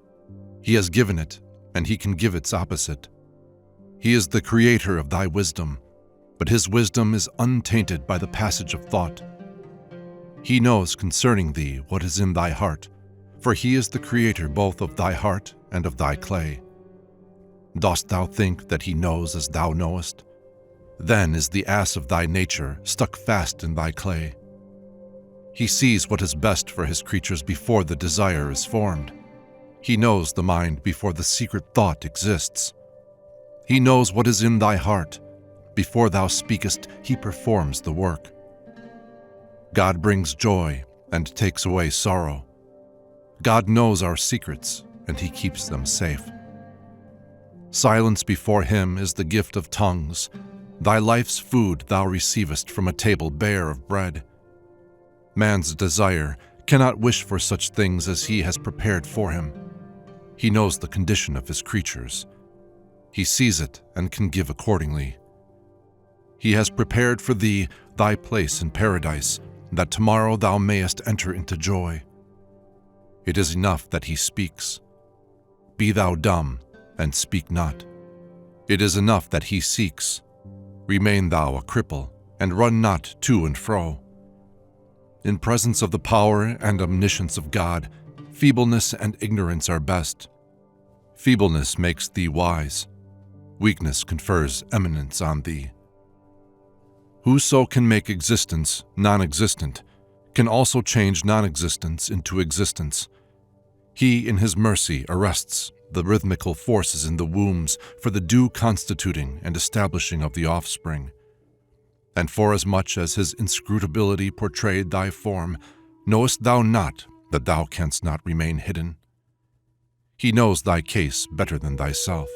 S2: He has given it, and he can give its opposite. He is the creator of thy wisdom, but his wisdom is untainted by the passage of thought. He knows concerning thee what is in thy heart, for he is the creator both of thy heart and of thy clay. Dost thou think that he knows as thou knowest? Then is the ass of thy nature stuck fast in thy clay. He sees what is best for his creatures before the desire is formed. He knows the mind before the secret thought exists. He knows what is in thy heart. Before thou speakest, he performs the work. God brings joy and takes away sorrow. God knows our secrets, and he keeps them safe. Silence before him is the gift of tongues. Thy life's food thou receivest from a table bare of bread. Man's desire cannot wish for such things as he has prepared for him. He knows the condition of his creatures. He sees it and can give accordingly. He has prepared for thee thy place in paradise, that tomorrow thou mayest enter into joy. It is enough that he speaks. Be thou dumb and speak not. It is enough that he seeks. Remain thou a cripple, and run not to and fro. In presence of the power and omniscience of God, feebleness and ignorance are best. Feebleness makes thee wise. Weakness confers eminence on thee. Whoso can make existence non-existent can also change non-existence into existence. He in his mercy arrests the rhythmical forces in the wombs for the due constituting and establishing of the offspring. And forasmuch as his inscrutability portrayed thy form, knowest thou not that thou canst not remain hidden? He knows thy case better than thyself.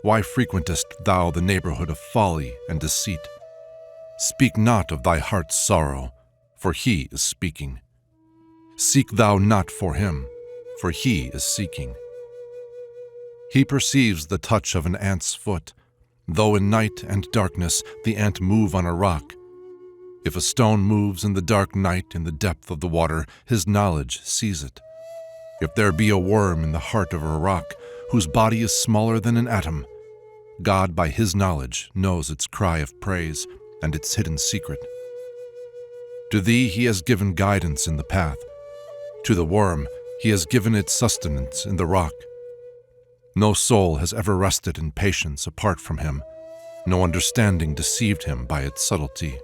S2: Why frequentest thou the neighborhood of folly and deceit? Speak not of thy heart's sorrow, for he is speaking. Seek thou not for him, for he is seeking. He perceives the touch of an ant's foot, though in night and darkness the ant move on a rock. If a stone moves in the dark night in the depth of the water, his knowledge sees it. If there be a worm in the heart of a rock, whose body is smaller than an atom, God by his knowledge knows its cry of praise and its hidden secret. To thee he has given guidance in the path. To the worm he has given its sustenance in the rock. No soul has ever rested in patience apart from him. No understanding deceived him by its subtlety.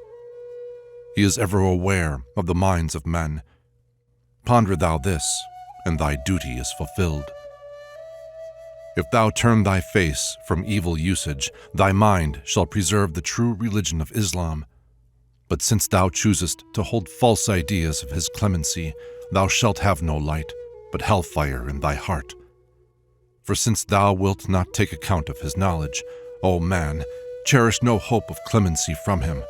S2: He is ever aware of the minds of men. Ponder thou this, and thy duty is fulfilled. If thou turn thy face from evil usage, thy mind shall preserve the true religion of Islam. But since thou choosest to hold false ideas of his clemency, thou shalt have no light, but hellfire in thy heart. For since thou wilt not take account of his knowledge, O man, cherish no hope of clemency from him.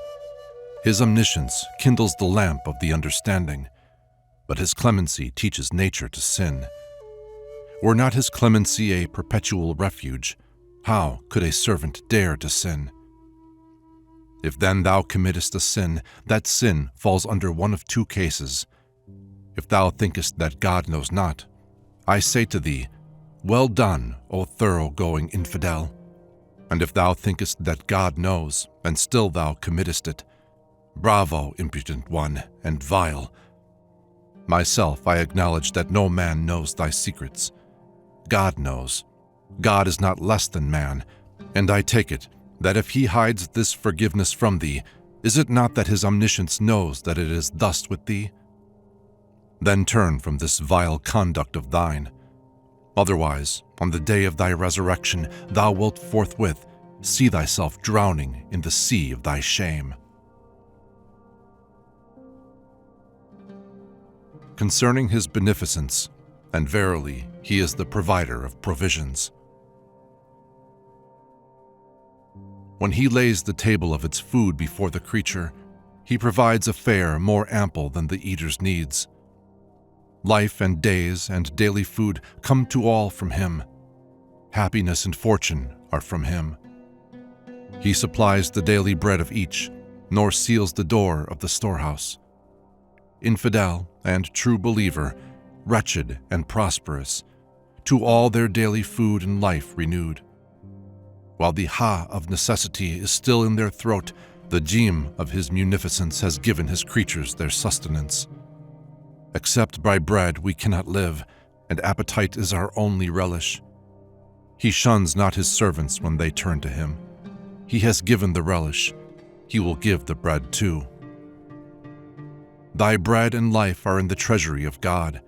S2: His omniscience kindles the lamp of the understanding, but his clemency teaches nature to sin. Were not his clemency a perpetual refuge, how could a servant dare to sin? If then thou committest a sin, that sin falls under one of two cases. If thou thinkest that God knows not, I say to thee, well done, O thorough-going infidel. And if thou thinkest that God knows, and still thou committest it, bravo, impudent one, and vile. Myself, I acknowledge that no man knows thy secrets. God knows. God is not less than man, and I take it that if he hides this forgiveness from thee, is it not that his omniscience knows that it is thus with thee? Then turn from this vile conduct of thine. Otherwise, on the day of thy resurrection, thou wilt forthwith see thyself drowning in the sea of thy shame. Concerning his beneficence, and verily, he is the provider of provisions. When he lays the table of its food before the creature, he provides a fare more ample than the eater's needs. Life and days and daily food come to all from him. Happiness and fortune are from him. He supplies the daily bread of each, nor seals the door of the storehouse. Infidel and true believer, wretched and prosperous, to all their daily food and life renewed. While the ha of necessity is still in their throat, the jim of his munificence has given his creatures their sustenance. Except by bread we cannot live, and appetite is our only relish. He shuns not his servants when they turn to him. He has given the relish, he will give the bread too. Thy bread and life are in the treasury of God.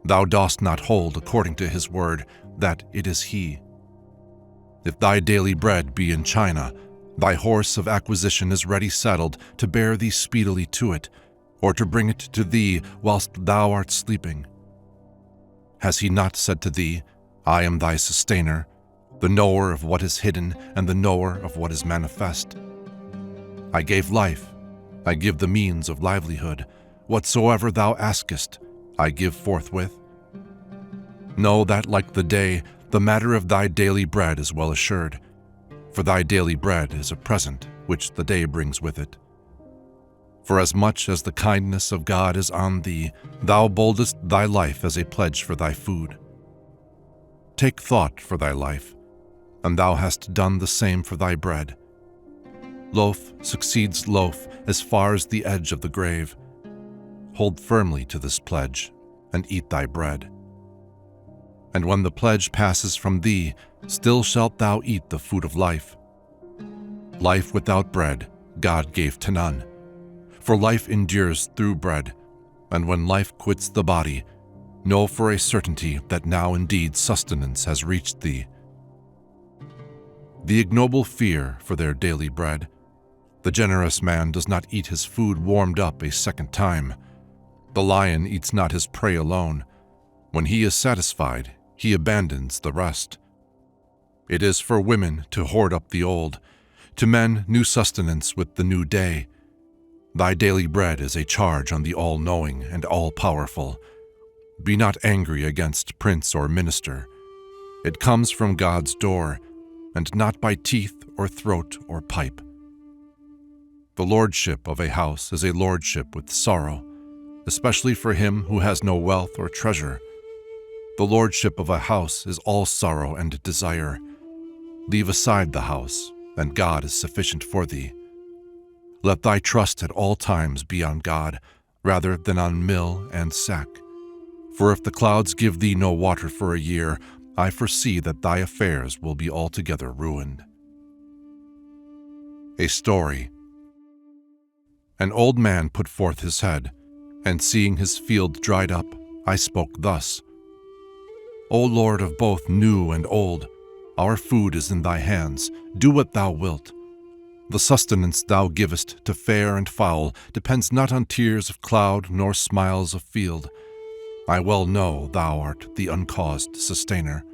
S2: Thou dost not hold, according to his word, that it is he. If thy daily bread be in China, thy horse of acquisition is ready saddled to bear thee speedily to it, or to bring it to thee whilst thou art sleeping. Has he not said to thee, I am thy sustainer, the knower of what is hidden and the knower of what is manifest? I gave life, I give the means of livelihood. Whatsoever thou askest, I give forthwith. Know that, like the day, the matter of thy daily bread is well assured, for thy daily bread is a present which the day brings with it. For as much as the kindness of God is on thee, thou boldest thy life as a pledge for thy food. Take thought for thy life, and thou hast done the same for thy bread. Loaf succeeds loaf as far as the edge of the grave. Hold firmly to this pledge, and eat thy bread. And when the pledge passes from thee, still shalt thou eat the food of life. Life without bread God gave to none, for life endures through bread, and when life quits the body, know for a certainty that now indeed sustenance has reached thee. The ignoble fear for their daily bread. The generous man does not eat his food warmed up a second time. The lion eats not his prey alone. When he is satisfied, he abandons the rest. It is for women to hoard up the old, to men new sustenance with the new day. Thy daily bread is a charge on the all-knowing and all-powerful. Be not angry against prince or minister. It comes from God's door, and not by teeth or throat or pipe. The lordship of a house is a lordship with sorrow, especially for him who has no wealth or treasure. The lordship of a house is all sorrow and desire. Leave aside the house, and God is sufficient for thee. Let thy trust at all times be on God, rather than on mill and sack. For if the clouds give thee no water for a year, I foresee that thy affairs will be altogether ruined. A story. An old man put forth his head, and seeing his field dried up, I spoke thus: O Lord of both new and old, our food is in thy hands, do what thou wilt. The sustenance thou givest to fair and foul depends not on tears of cloud nor smiles of field. I well know thou art the uncaused sustainer.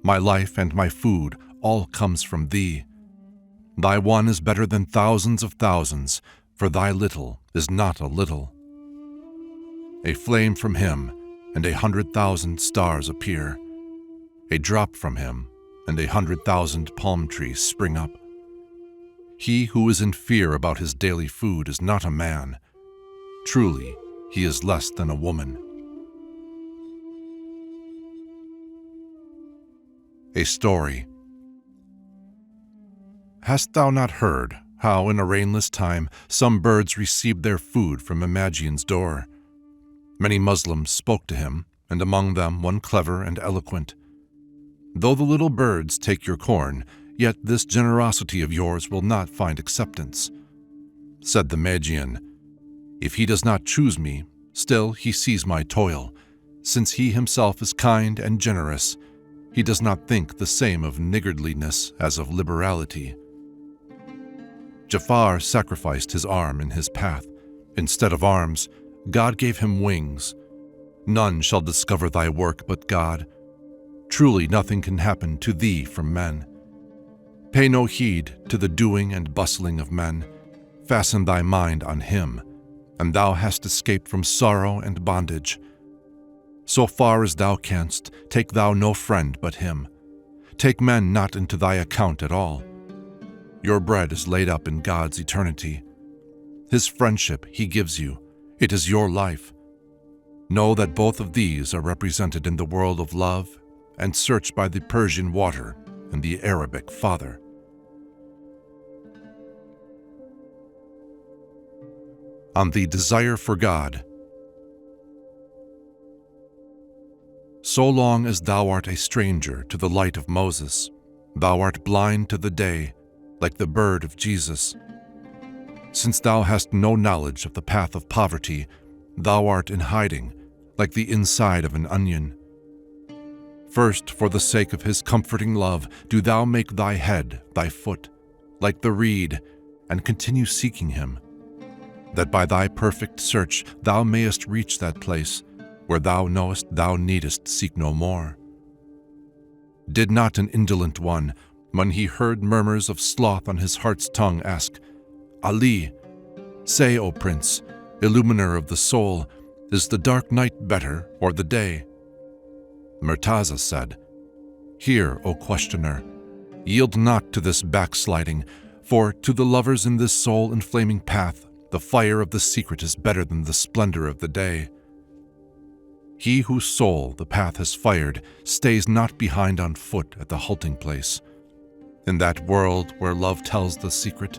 S2: My life and my food all comes from thee. Thy one is better than thousands of thousands, for thy little is not a little. A flame from him, and 100,000 stars appear. A drop from him, and 100,000 palm trees spring up. He who is in fear about his daily food is not a man. Truly, he is less than a woman. A story. Hast thou not heard how in a rainless time some birds received their food from a Magian's door? Many Muslims spoke to him, and among them one clever and eloquent. Though the little birds take your corn, yet this generosity of yours will not find acceptance. Said the Magian, if he does not choose me, still he sees my toil. Since he himself is kind and generous, he does not think the same of niggardliness as of liberality. Jafar sacrificed his arm in his path. Instead of arms, God gave him wings. None shall discover thy work but God. Truly nothing can happen to thee from men. Pay no heed to the doing and bustling of men. Fasten thy mind on him, and thou hast escaped from sorrow and bondage. So far as thou canst, take thou no friend but him. Take men not into thy account at all. Your bread is laid up in God's eternity. His friendship he gives you. It is your life. Know that both of these are represented in the world of love and searched by the Persian water and the Arabic father. On the desire for God. So long as thou art a stranger to the light of Moses, thou art blind to the day, like the bird of Jesus. Since thou hast no knowledge of the path of poverty, thou art in hiding, like the inside of an onion. First, for the sake of his comforting love, do thou make thy head thy foot, like the reed, and continue seeking him, that by thy perfect search thou mayest reach that place where thou knowest thou needest seek no more. Did not an indolent one, when he heard murmurs of sloth on his heart's tongue, ask, Ali, say, O Prince, illuminer of the soul, is the dark night better or the day? Murtaza said, Hear, O questioner, yield not to this backsliding, for to the lovers in this soul-inflaming path, the fire of the secret is better than the splendor of the day. He whose soul the path has fired stays not behind on foot at the halting place. In that world where love tells the secret,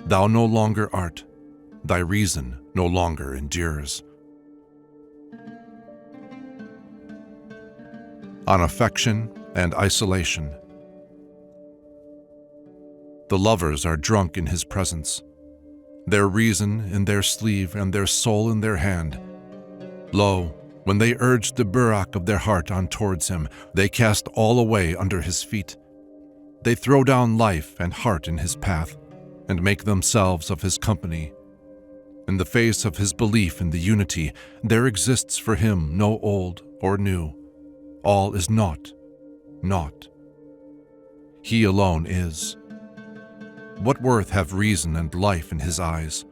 S2: thou no longer art, thy reason no longer endures. On affection and isolation. The lovers are drunk in his presence, their reason in their sleeve and their soul in their hand. Lo, when they urge the burak of their heart on towards him, they cast all away under his feet. They throw down life and heart in his path, and make themselves of his company. In the face of his belief in the unity, there exists for him no old or new. All is naught, naught. He alone is. What worth have reason and life in his eyes?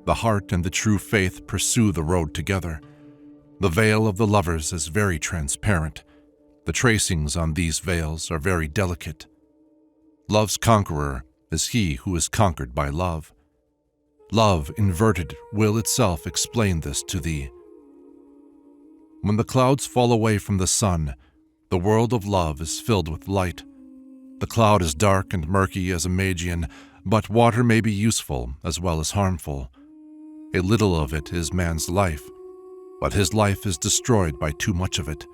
S2: The heart and the true faith pursue the road together. The veil of the lovers is very transparent. The tracings on these veils are very delicate. Love's conqueror is he who is conquered by love. Love inverted will itself explain this to thee. When the clouds fall away from the sun, the world of love is filled with light. The cloud is dark and murky as a Magian, but water may be useful as well as harmful. A little of it is man's life, but his life is destroyed by too much of it.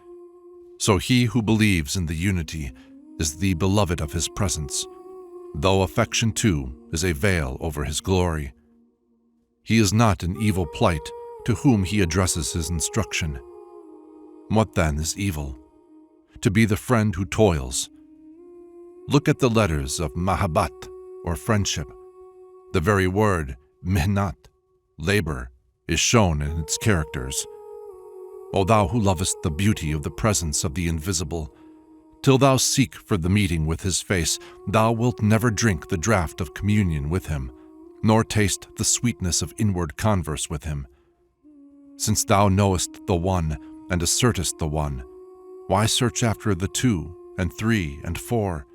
S2: So he who believes in the unity is the beloved of his presence, though affection too is a veil over his glory. He is not in evil plight to whom he addresses his instruction. What then is evil? To be the friend who toils. Look at the letters of mahabbat, or friendship. The very word mihnat, labor, is shown in its characters. O thou who lovest the beauty of the presence of the invisible, till thou seek for the meeting with his face, thou wilt never drink the draught of communion with him, nor taste the sweetness of inward converse with him. Since thou knowest the one and assertest the one, why search after the 2 and 3 and 4?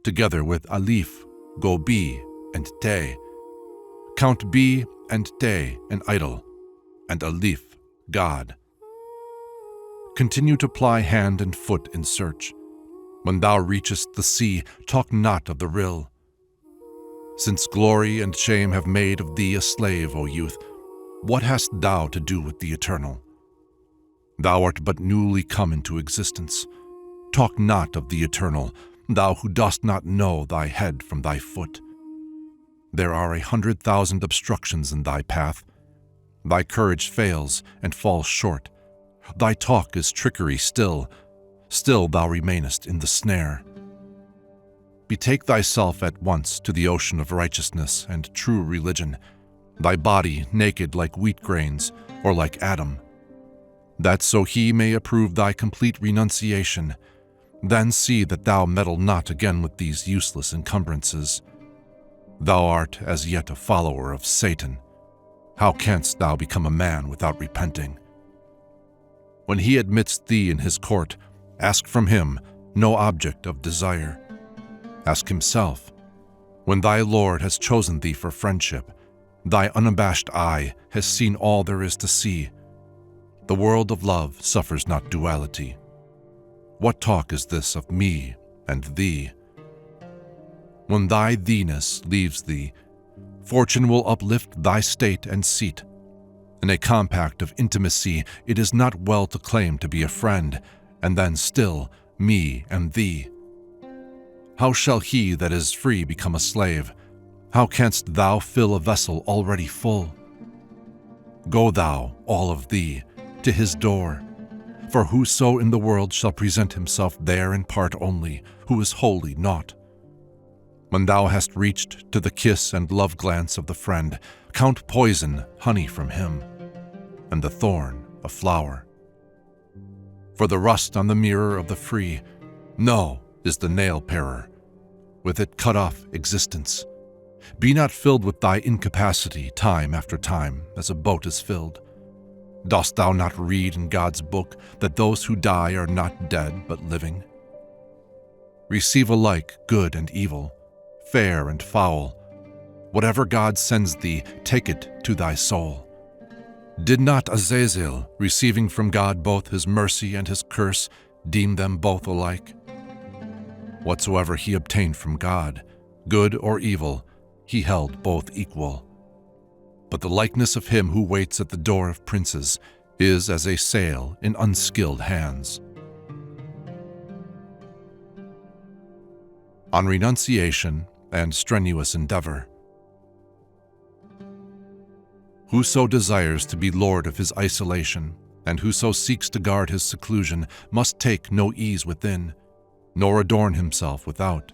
S2: Together with alif, go B and te. Count B and te an idol, and alif, God. Continue to ply hand and foot in search. When thou reachest the sea, talk not of the rill. Since glory and shame have made of thee a slave, O youth, What hast thou to do with the eternal? Thou art but newly come into existence. Talk not of the eternal, thou who dost not know thy head from thy foot. There are 100,000 obstructions in thy path. Thy courage fails and falls short. Thy talk is trickery still. Still thou remainest in the snare. Betake thyself at once to the ocean of righteousness and true religion, thy body naked like wheat grains or like Adam, that so he may approve thy complete renunciation. Then see that thou meddle not again with these useless encumbrances. Thou art as yet a follower of Satan. How canst thou become a man without repenting? When he admits thee in his court, ask from him no object of desire. Ask himself, when thy Lord has chosen thee for friendship, thy unabashed eye has seen all there is to see. The world of love suffers not duality. What talk is this of me and thee? When thy theeness leaves thee, fortune will uplift thy state and seat. In a compact of intimacy, it is not well to claim to be a friend, and then still me and thee. How shall he that is free become a slave? How canst thou fill a vessel already full? Go thou, all of thee, to his door. For whoso in the world shall present himself there in part only, who is wholly naught. When thou hast reached to the kiss and love glance of the friend, count poison honey from him, and the thorn a flower. For the rust on the mirror of the free, no, is the nail-parer. With it cut off existence. Be not filled with thy incapacity time after time as a boat is filled. Dost thou not read in God's book that those who die are not dead but living? Receive alike good and evil, fair and foul. Whatever God sends thee, take it to thy soul. Did not Azazel, receiving from God both his mercy and his curse, deem them both alike? Whatsoever he obtained from God, good or evil, he held both equal. But the likeness of him who waits at the door of princes is as a sail in unskilled hands. On renunciation and strenuous endeavor. Whoso desires to be lord of his isolation, and whoso seeks to guard his seclusion, must take no ease within, nor adorn himself without.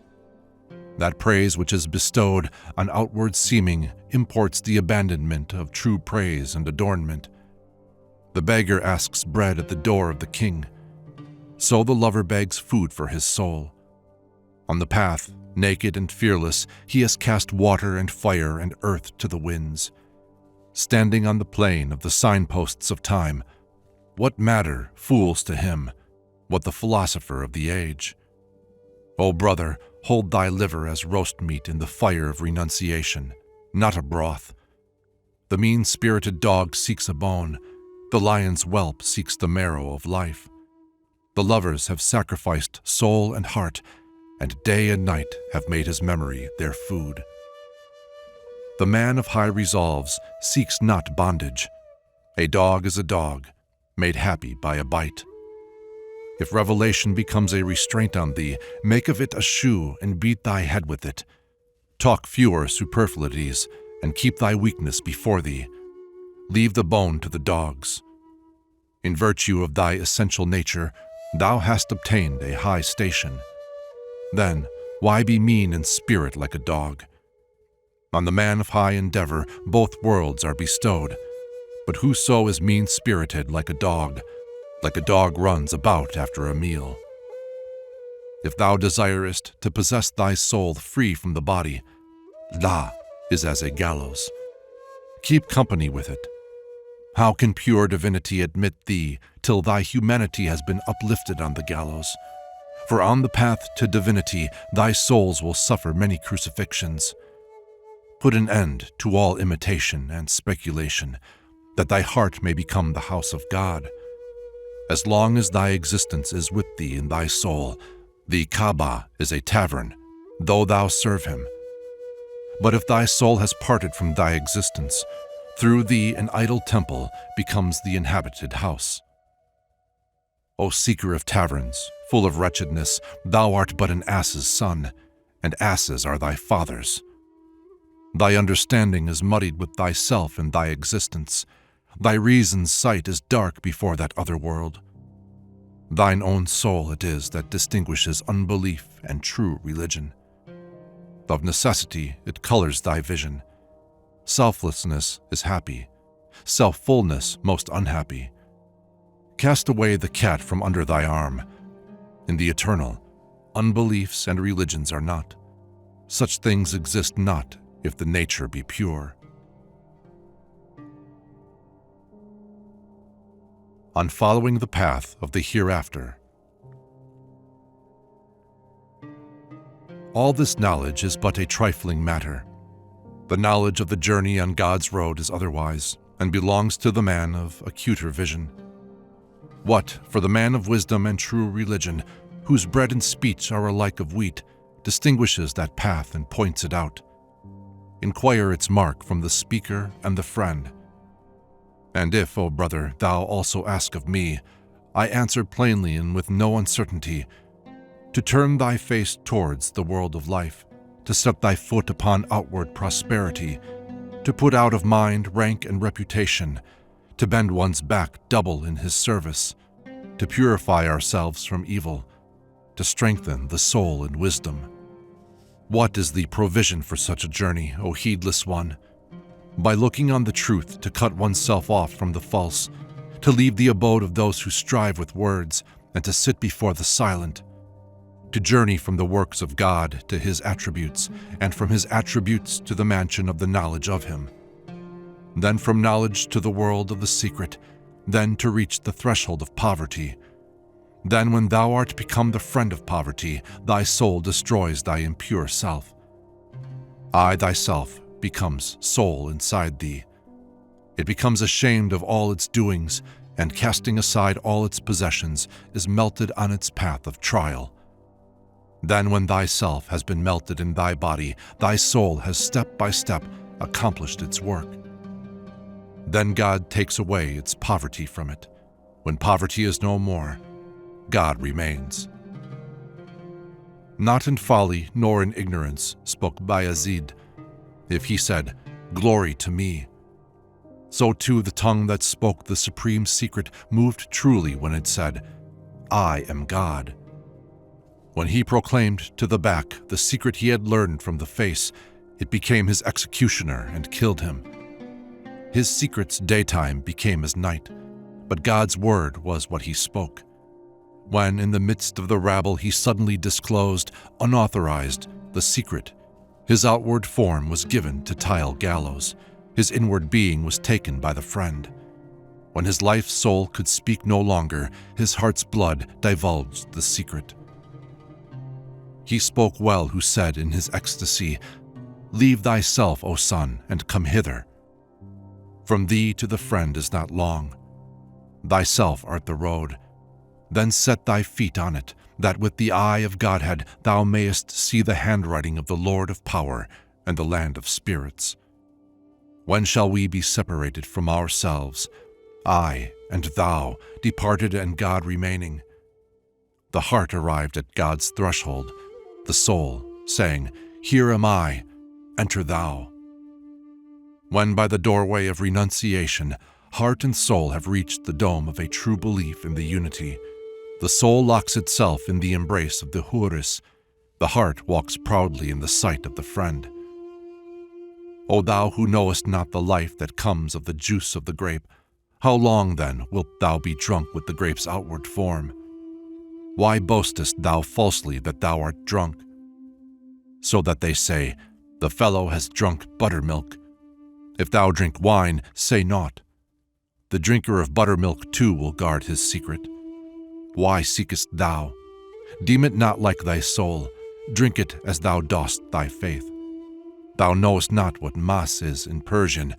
S2: That praise which is bestowed on outward seeming imports the abandonment of true praise and adornment. The beggar asks bread at the door of the king. So the lover begs food for his soul. On the path, naked and fearless, he has cast water and fire and earth to the winds. Standing on the plain of the signposts of time, what matter, fools to him, what the philosopher of the age? O brother, hold thy liver as roast meat in the fire of renunciation, not a broth. The mean-spirited dog seeks a bone, the lion's whelp seeks the marrow of life. The lovers have sacrificed soul and heart, and day and night have made his memory their food. The man of high resolves seeks not bondage. A dog is a dog, made happy by a bite. If revelation becomes a restraint on thee, make of it a shoe and beat thy head with it. Talk fewer superfluities, and keep thy weakness before thee. Leave the bone to the dogs. In virtue of thy essential nature, thou hast obtained a high station. Then, why be mean in spirit like a dog? On the man of high endeavor, both worlds are bestowed. But whoso is mean-spirited like a dog runs about after a meal. If thou desirest to possess thy soul free from the body, La is as a gallows. Keep company with it. How can pure divinity admit thee till thy humanity has been uplifted on the gallows? For on the path to divinity thy souls will suffer many crucifixions. Put an end to all imitation and speculation, that thy heart may become the house of God. As long as thy existence is with thee in thy soul, the Kaaba is a tavern, though thou serve him. But if thy soul has parted from thy existence, Through thee an idle temple becomes the inhabited house. O seeker of taverns, full of wretchedness, thou art but an ass's son, and asses are thy fathers. Thy understanding is muddied with thyself and thy existence. Thy reason's sight is dark before that other world. Thine own soul it is that distinguishes unbelief and true religion. Of necessity it colors thy vision. Selflessness is happy, self-fullness most unhappy. Cast away the cat from under thy arm. In the eternal, unbeliefs and religions are not. Such things exist not if the nature be pure. On following the path of the hereafter. All this knowledge is but a trifling matter. The knowledge of the journey on God's road is otherwise, and belongs to the man of acuter vision. What, for the man of wisdom and true religion, whose bread and speech are alike of wheat, distinguishes that path and points it out? Inquire its mark from the speaker and the friend. And if, O brother, thou also ask of me, I answer plainly and with no uncertainty, to turn thy face towards the world of life, to set thy foot upon outward prosperity, to put out of mind rank and reputation, to bend one's back double in his service, to purify ourselves from evil, to strengthen the soul in wisdom. What is the provision for such a journey, O heedless one? By looking on the truth to cut oneself off from the false, to leave the abode of those who strive with words, and to sit before the silent, to journey from the works of God to his attributes, and from his attributes to the mansion of the knowledge of him. Then from knowledge to the world of the secret, then to reach the threshold of poverty. Then when thou art become the friend of poverty, thy soul destroys thy impure self. I thyself becomes soul inside thee. It becomes ashamed of all its doings, and casting aside all its possessions, is melted on its path of trial. Then when thyself has been melted in thy body, thy soul has step by step accomplished its work. Then God takes away its poverty from it. When poverty is no more, God remains. Not in folly nor in ignorance spoke Bayezid. If he said, "Glory to me," so too the tongue that spoke the supreme secret moved truly when it said, "I am God." When he proclaimed to the back the secret he had learned from the face, it became his executioner and killed him. His secret's daytime became as night, but God's word was what he spoke. When in the midst of the rabble he suddenly disclosed, unauthorized, the secret, his outward form was given to tile gallows, his inward being was taken by the friend. When his life's soul could speak no longer, his heart's blood divulged the secret. He spoke well who said in his ecstasy, "Leave thyself, O son, and come hither. From thee to the friend is not long. Thyself art the road. Then set thy feet on it, that with the eye of Godhead thou mayest see the handwriting of the Lord of power and the land of spirits. When shall we be separated from ourselves, I and thou, departed and God remaining? The heart arrived at God's threshold, the soul saying, "Here am I, enter thou." When by the doorway of renunciation, heart and soul have reached the dome of a true belief in the unity, the soul locks itself in the embrace of the Huris, the heart walks proudly in the sight of the friend. O thou who knowest not the life that comes of the juice of the grape, how long then wilt thou be drunk with the grape's outward form? Why boastest thou falsely that thou art drunk? So that they say, "The fellow has drunk buttermilk." If thou drink wine, say naught. The drinker of buttermilk too will guard his secret. Why seekest thou? Deem it not like thy soul. Drink it as thou dost thy faith. Thou knowest not what mas is in Persian.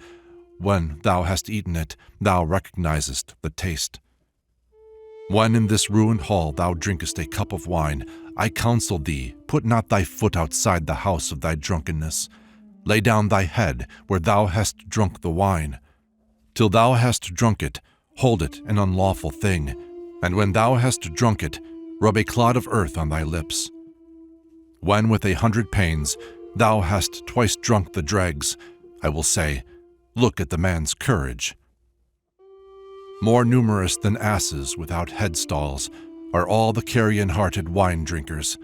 S2: When thou hast eaten it, thou recognizest the taste. When in this ruined hall thou drinkest a cup of wine, I counsel thee, put not thy foot outside the house of thy drunkenness. Lay down thy head where thou hast drunk the wine. Till thou hast drunk it, hold it an unlawful thing, and when thou hast drunk it, rub a clod of earth on thy lips. When with 100 pains thou hast twice drunk the dregs, I will say, look at the man's courage. More numerous than asses without headstalls are all the carrion-hearted wine-drinkers.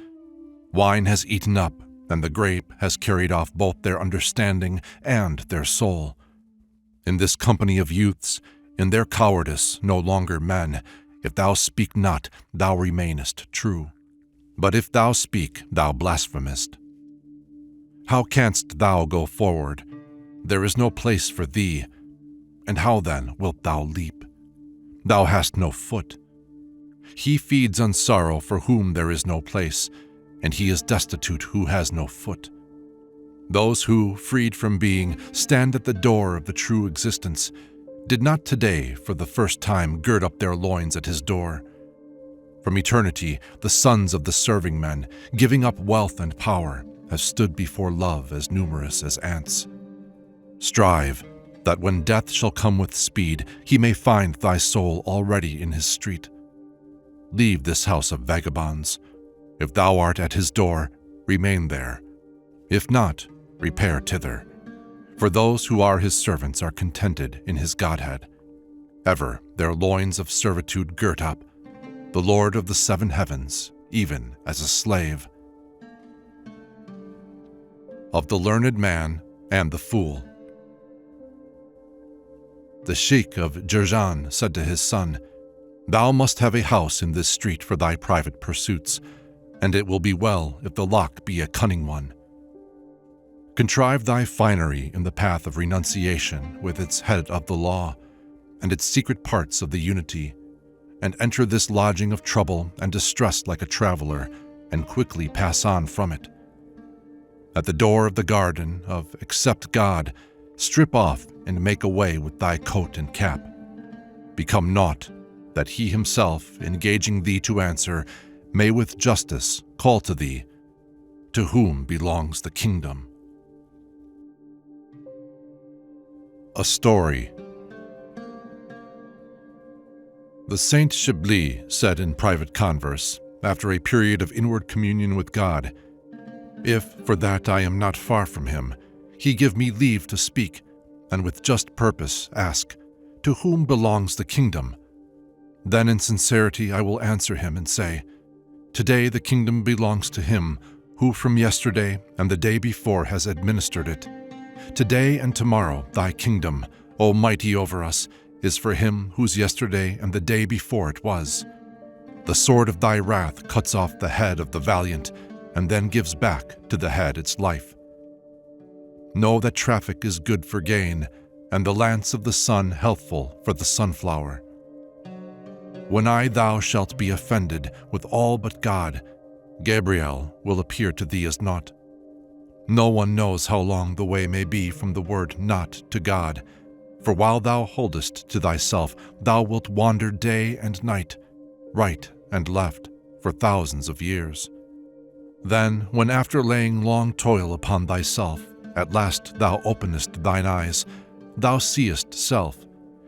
S2: Wine has eaten up, and the grape has carried off both their understanding and their soul. In this company of youths, in their cowardice no longer men, if thou speak not, thou remainest true. But if thou speak, thou blasphemest. How canst thou go forward? There is no place for thee. And how then wilt thou leap? Thou hast no foot. He feeds on sorrow for whom there is no place, and he is destitute who has no foot. Those who, freed from being, stand at the door of the true existence, did not today for the first time gird up their loins at his door. From eternity, the sons of the serving men, giving up wealth and power, have stood before love as numerous as ants. Strive, that when death shall come with speed, he may find thy soul already in his street. Leave this house of vagabonds. If thou art at his door, remain there. If not, repair thither. For those who are his servants are contented in his Godhead. Ever their loins of servitude girt up, the Lord of the 7 heavens, even as a slave. Of the learned man and the fool. The Sheikh of Jurjan said to his son, "Thou must have a house in this street for thy private pursuits, and it will be well if the lock be a cunning one. Contrive thy finery in the path of renunciation with its head of the law, and its secret parts of the unity, and enter this lodging of trouble and distress like a traveler, and quickly pass on from it. At the door of the garden of Accept God, strip off and make away with thy coat and cap. Become naught, that he himself, engaging thee to answer, may with justice call to thee, to whom belongs the kingdom." A story. The Saint Chablis said in private converse, after a period of inward communion with God, "If, for that I am not far from him, he give me leave to speak, and with just purpose ask, to whom belongs the kingdom? Then in sincerity I will answer him and say, today the kingdom belongs to him who from yesterday and the day before has administered it. Today and tomorrow thy kingdom, O mighty over us, is for him whose yesterday and the day before it was. The sword of thy wrath cuts off the head of the valiant, and then gives back to the head its life. Know that traffic is good for gain, and the lance of the sun healthful for the sunflower. When thou shalt be offended with all but God, Gabriel will appear to thee as naught. No one knows how long the way may be from the word not to God, for while thou holdest to thyself, thou wilt wander day and night, right and left, for thousands of years. Then, when after laying long toil upon thyself, at last thou openest thine eyes, thou seest self,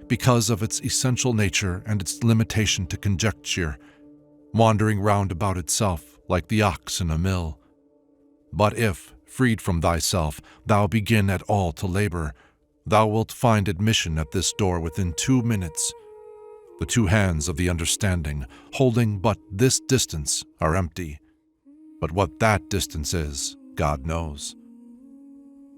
S2: because of its essential nature and its limitation to conjecture, wandering round about itself like the ox in a mill. But if, freed from thyself, thou begin at all to labor, thou wilt find admission at this door within 2 minutes. The 2 hands of the understanding, holding but this distance, are empty. But what that distance is, God knows.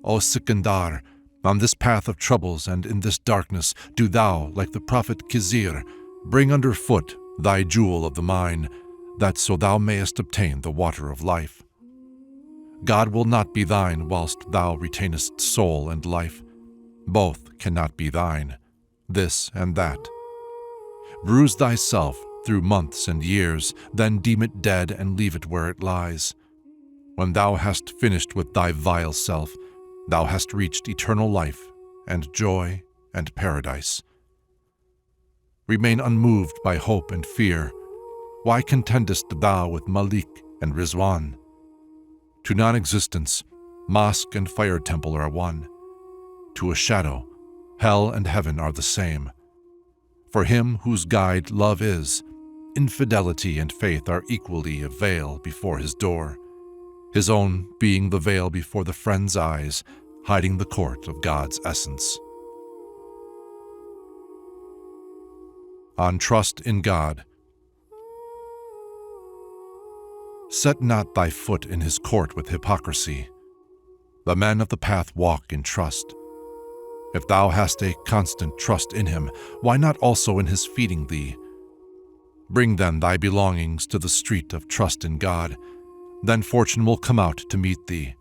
S2: O Sikandar, on this path of troubles and in this darkness, do thou, like the prophet Khizr, bring under foot thy jewel of the mine, that so thou mayest obtain the water of life. God will not be thine whilst thou retainest soul and life. Both cannot be thine, this and that. Bruise thyself through months and years, then deem it dead and leave it where it lies. When thou hast finished with thy vile self, thou hast reached eternal life and joy and paradise. Remain unmoved by hope and fear. Why contendest thou with Malik and Rizwan? To non-existence, mosque and fire temple are one. To a shadow, Hell and heaven are the same. For him whose guide love is, infidelity and faith are equally a veil before his door, his own being the veil before the friend's eyes, hiding the court of God's essence. On trust in God. Set not thy foot in his court with hypocrisy. The men of the path walk in trust. If thou hast a constant trust in him, why not also in his feeding thee? Bring then thy belongings to the street of trust in God, then fortune will come out to meet thee.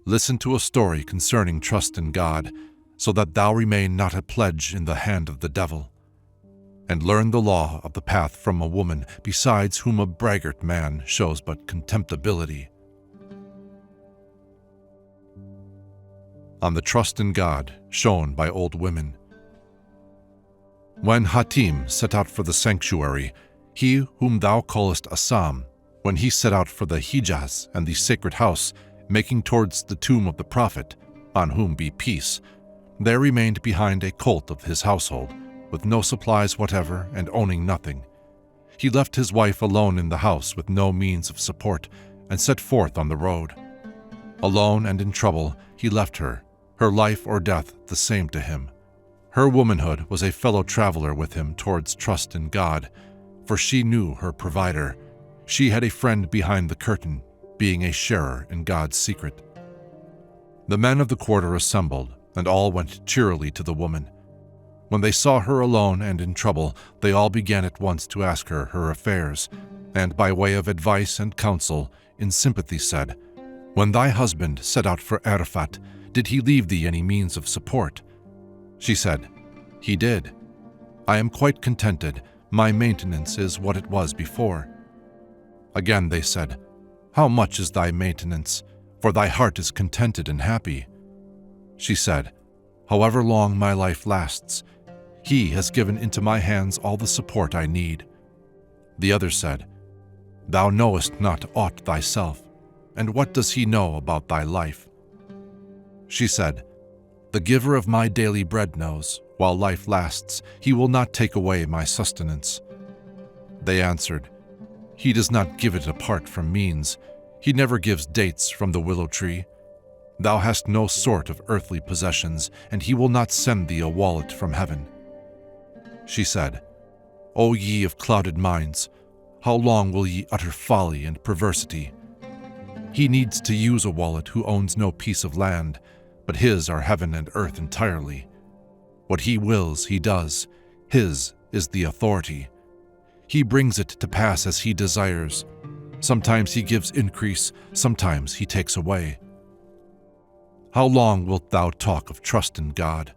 S2: Listen to a story concerning trust in God, so that thou remain not a pledge in the hand of the devil. And learn the law of the path from a woman, besides whom a braggart man shows but contemptibility. On the trust in God shown by old women. When Hatim set out for the sanctuary, he whom thou callest Assam, when he set out for the Hijaz and the sacred house, making towards the tomb of the Prophet, on whom be peace, there remained behind a colt of his household, with no supplies whatever and owning nothing. He left his wife alone in the house with no means of support, and set forth on the road. Alone and in trouble, he left her life or death the same to him. Her womanhood was a fellow traveler with him towards trust in God, for she knew her provider. She had a friend behind the curtain, being a sharer in God's secret. The men of the quarter assembled, and all went cheerily to the woman. When they saw her alone and in trouble, they all began at once to ask her affairs, and by way of advice and counsel, in sympathy said, "When thy husband set out for Arafat, did he leave thee any means of support?" She said, "He did. I am quite contented. My maintenance is what it was before." Again they said, "How much is thy maintenance? For thy heart is contented and happy." She said, "However long my life lasts, he has given into my hands all the support I need." The other said, "Thou knowest not aught thyself, and what does he know about thy life?" She said, "The giver of my daily bread knows, while life lasts, he will not take away my sustenance." They answered, "He does not give it apart from means. He never gives dates from the willow tree. Thou hast no sort of earthly possessions, and he will not send thee a wallet from heaven." She said, "O ye of clouded minds, how long will ye utter folly and perversity? He needs to use a wallet who owns no piece of land, but his are heaven and earth entirely. What he wills, he does. His is the authority. He brings it to pass as he desires. Sometimes he gives increase, sometimes he takes away. How long wilt thou talk of trust in God?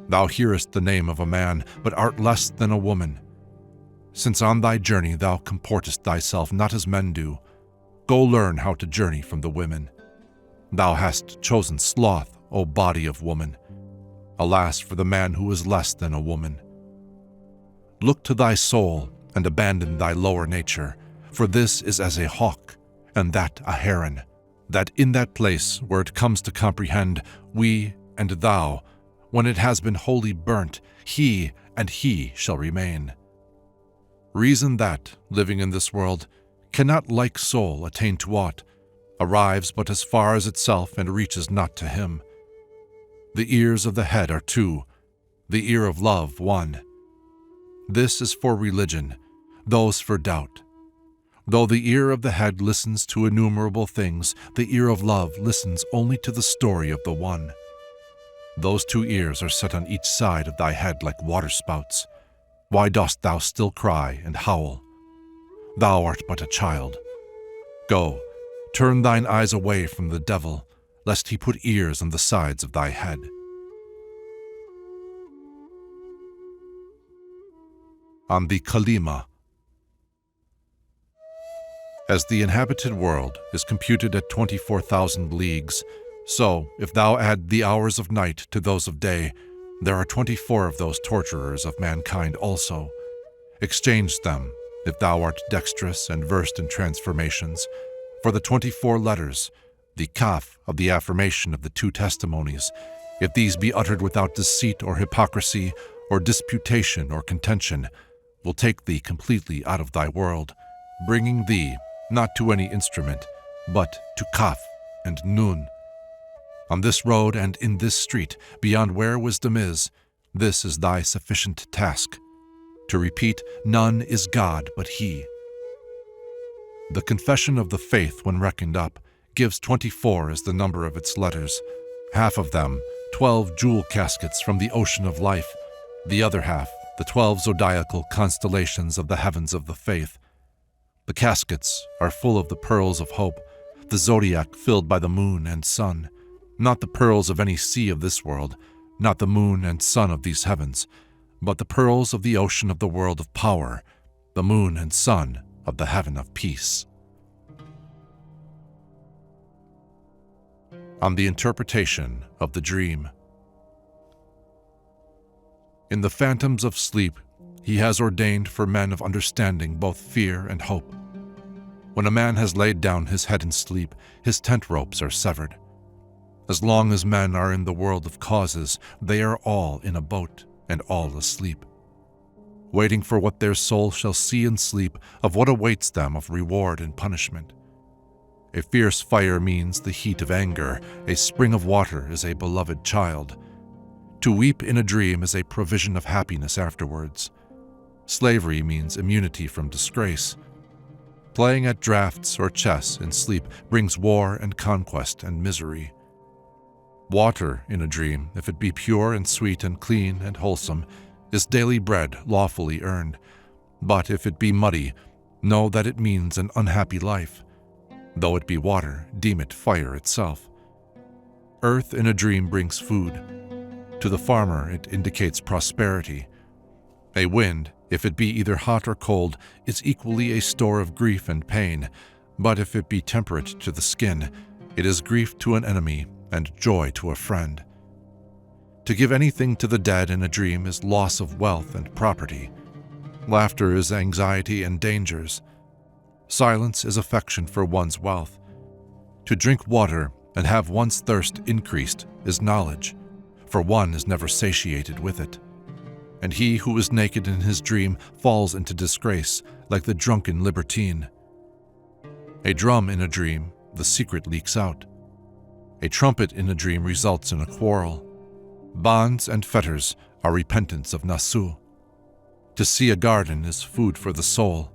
S2: Thou hearest the name of a man, but art less than a woman. Since on thy journey thou comportest thyself not as men do, go learn how to journey from the women. Thou hast chosen sloth, O body of woman. Alas for the man who is less than a woman. Look to thy soul and abandon thy lower nature, for this is as a hawk, and that a heron, that in that place where it comes to comprehend we and thou, when it has been wholly burnt, he and he shall remain. Reason that, living in this world, cannot like soul attain to aught, arrives but as far as itself and reaches not to him. The ears of the head are two, the ear of love one. This is for religion, those for doubt. Though the ear of the head listens to innumerable things, the ear of love listens only to the story of the one. Those two ears are set on each side of thy head like waterspouts. Why dost thou still cry and howl? Thou art but a child. Go, turn thine eyes away from the devil, lest he put ears on the sides of thy head. On the Kalima. As the inhabited world is computed at 24,000 leagues, so, if thou add the hours of night to those of day, there are 24 of those torturers of mankind also. Exchange them, if thou art dexterous and versed in transformations, for the 24 letters, the kaf of the affirmation of the two testimonies, if these be uttered without deceit or hypocrisy or disputation or contention, will take thee completely out of thy world, bringing thee not to any instrument, but to Kaf and Nun. On this road and in this street, beyond where wisdom is, this is thy sufficient task, to repeat, none is God but He. The confession of the faith, when reckoned up, gives 24 as the number of its letters, half of them 12 jewel caskets from the ocean of life, the other half the 12 zodiacal constellations of the heavens of the faith. The caskets are full of the pearls of hope, the zodiac filled by the moon and sun, not the pearls of any sea of this world, not the moon and sun of these heavens, but the pearls of the ocean of the world of power, the moon and sun of the heaven of peace. On the interpretation of the dream. In the phantoms of sleep, He has ordained for men of understanding both fear and hope. When a man has laid down his head in sleep, his tent ropes are severed. As long as men are in the world of causes, they are all in a boat and all asleep, waiting for what their soul shall see in sleep of what awaits them of reward and punishment. A fierce fire means the heat of anger, a spring of water is a beloved child. To weep in a dream is a provision of happiness afterwards. Slavery means immunity from disgrace. Playing at draughts or chess in sleep brings war and conquest and misery. Water in a dream, if it be pure and sweet and clean and wholesome, is daily bread lawfully earned. But if it be muddy, know that it means an unhappy life. Though it be water, deem it fire itself. Earth in a dream brings food. To the farmer it indicates prosperity. A wind, if it be either hot or cold, is equally a store of grief and pain, but if it be temperate to the skin, it is grief to an enemy and joy to a friend. To give anything to the dead in a dream is loss of wealth and property. Laughter is anxiety and dangers. Silence is affection for one's wealth. To drink water and have one's thirst increased is knowledge, for one is never satiated with it. And he who is naked in his dream falls into disgrace, like the drunken libertine. A drum in a dream, the secret leaks out. A trumpet in a dream results in a quarrel. Bonds and fetters are repentance of Nasu. To see a garden is food for the soul.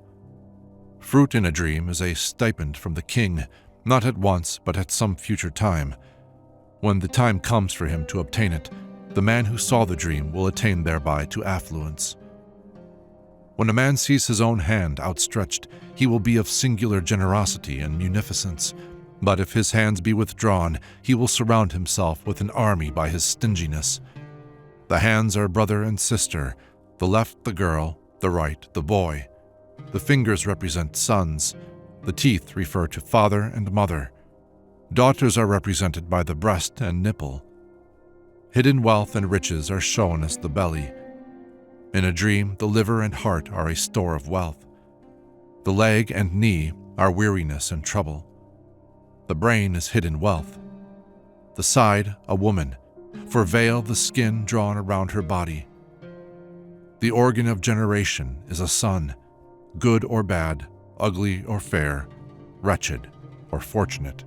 S2: Fruit in a dream is a stipend from the king, not at once but at some future time. When the time comes for him to obtain it, the man who saw the dream will attain thereby to affluence. When a man sees his own hand outstretched, he will be of singular generosity and munificence. But if his hands be withdrawn, he will surround himself with an army by his stinginess. The hands are brother and sister, the left the girl, the right the boy. The fingers represent sons, the teeth refer to father and mother. Daughters are represented by the breast and nipple. Hidden wealth and riches are shown as the belly. In a dream, the liver and heart are a store of wealth. The leg and knee are weariness and trouble. The brain is hidden wealth. The side, a woman, for veil the skin drawn around her body. The organ of generation is a son, good or bad, ugly or fair, wretched or fortunate.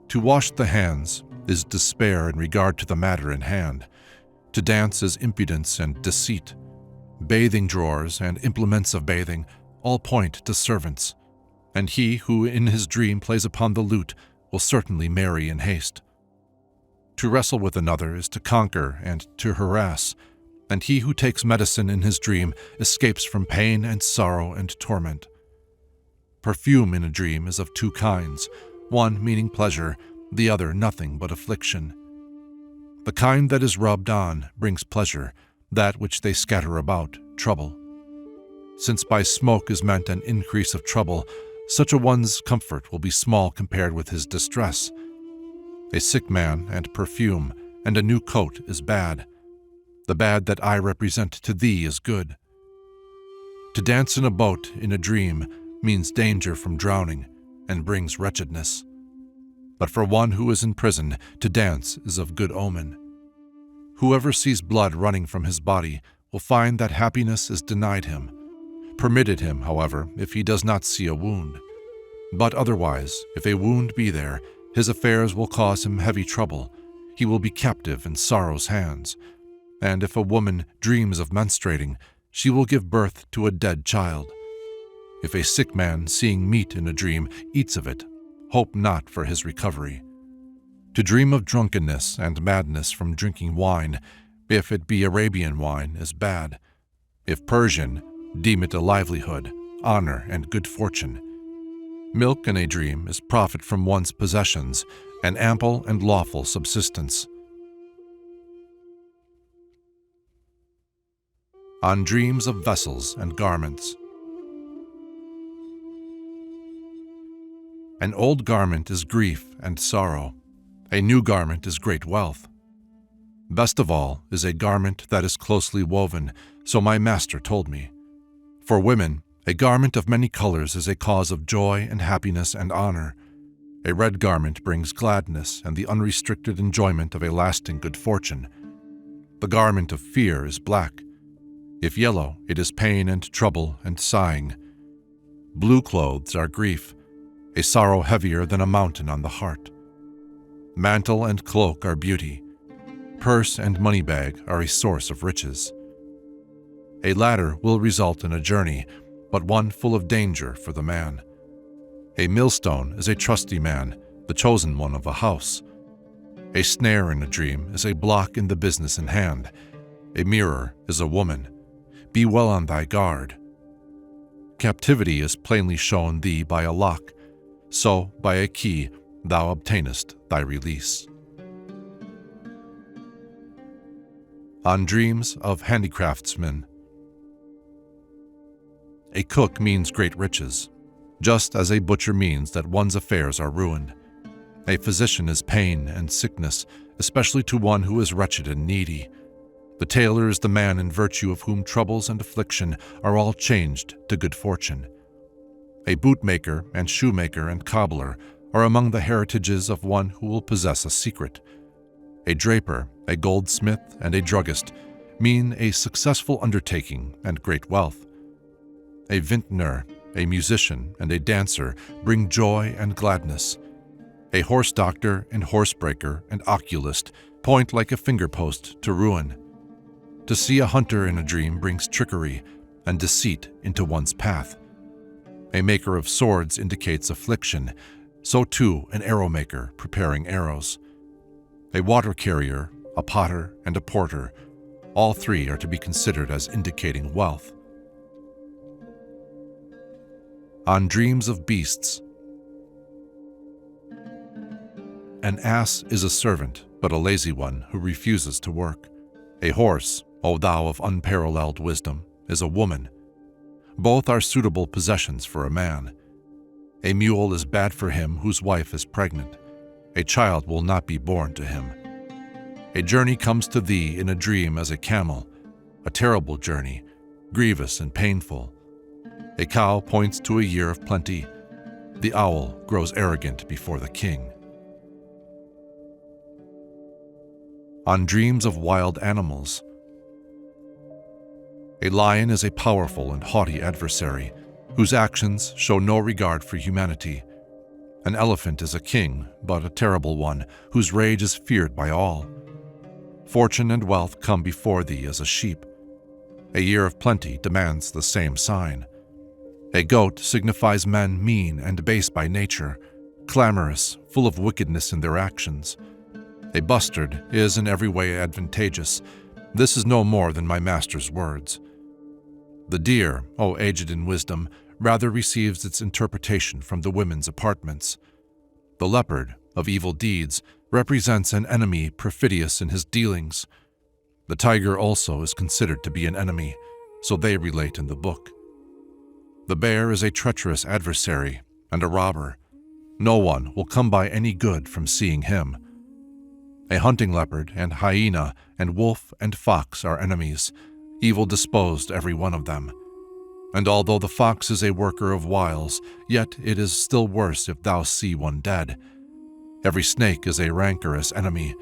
S2: To wash the hands is despair in regard to the matter in hand. To dance is impudence and deceit. Bathing drawers and implements of bathing all point to servants, and he who in his dream plays upon the lute will certainly marry in haste. To wrestle with another is to conquer and to harass, and he who takes medicine in his dream escapes from pain and sorrow and torment. Perfume in a dream is of two kinds, one meaning pleasure, the other nothing but affliction. The kind that is rubbed on brings pleasure, that which they scatter about, trouble. Since by smoke is meant an increase of trouble, such a one's comfort will be small compared with his distress. A sick man and perfume and a new coat is bad. The bad that I represent to thee is good. To dance in a boat in a dream means danger from drowning and brings wretchedness. But for one who is in prison, to dance is of good omen. Whoever sees blood running from his body will find that happiness is denied him, permitted him, however, if he does not see a wound. But otherwise, if a wound be there, his affairs will cause him heavy trouble. He will be captive in sorrow's hands. And if a woman dreams of menstruating, she will give birth to a dead child. If a sick man, seeing meat in a dream, eats of it, hope not for his recovery. To dream of drunkenness and madness from drinking wine, if it be Arabian wine, is bad. If Persian, deem it a livelihood, honor, and good fortune. Milk in a dream is profit from one's possessions, an ample and lawful subsistence. On dreams of vessels and garments. An old garment is grief and sorrow. A new garment is great wealth. Best of all is a garment that is closely woven, so my master told me. For women, a garment of many colors is a cause of joy and happiness and honor. A red garment brings gladness and the unrestricted enjoyment of a lasting good fortune. The garment of fear is black. If yellow, it is pain and trouble and sighing. Blue clothes are grief, a sorrow heavier than a mountain on the heart. Mantle and cloak are beauty. Purse and money bag are a source of riches. A ladder will result in a journey, but one full of danger for the man. A millstone is a trusty man, the chosen one of a house. A snare in a dream is a block in the business in hand. A mirror is a woman. Be well on thy guard. Captivity is plainly shown thee by a lock, so by a key thou obtainest thy release. On dreams of handicraftsmen. A cook means great riches, just as a butcher means that one's affairs are ruined. A physician is pain and sickness, especially to one who is wretched and needy. The tailor is the man in virtue of whom troubles and affliction are all changed to good fortune. A bootmaker and shoemaker and cobbler are among the heritages of one who will possess a secret. A draper, a goldsmith, and a druggist mean a successful undertaking and great wealth. A vintner, a musician, and a dancer bring joy and gladness. A horse doctor and horsebreaker and oculist point like a fingerpost to ruin. To see a hunter in a dream brings trickery and deceit into one's path. A maker of swords indicates affliction, so too an arrow maker preparing arrows. A water carrier, a potter, and a porter, all three are to be considered as indicating wealth. On dreams of beasts. An ass is a servant, but a lazy one who refuses to work. A horse, O thou of unparalleled wisdom, is a woman. Both are suitable possessions for a man. A mule is bad for him whose wife is pregnant. A child will not be born to him. A journey comes to thee in a dream as a camel, a terrible journey, grievous and painful. A cow points to a year of plenty. The owl grows arrogant before the king. On dreams of wild animals. A lion is a powerful and haughty adversary, whose actions show no regard for humanity. An elephant is a king, but a terrible one, whose rage is feared by all. Fortune and wealth come before thee as a sheep. A year of plenty demands the same sign. A goat signifies men mean and base by nature, clamorous, full of wickedness in their actions. A bustard is in every way advantageous. This is no more than my master's words. The deer, O aged in wisdom, rather receives its interpretation from the women's apartments. The leopard, of evil deeds, represents an enemy perfidious in his dealings. The tiger also is considered to be an enemy, so they relate in the book. The bear is a treacherous adversary and a robber. No one will come by any good from seeing him. A hunting leopard and hyena and wolf and fox are enemies, evil disposed every one of them. And although the fox is a worker of wiles, yet it is still worse if thou see one dead. Every snake is a rancorous enemy,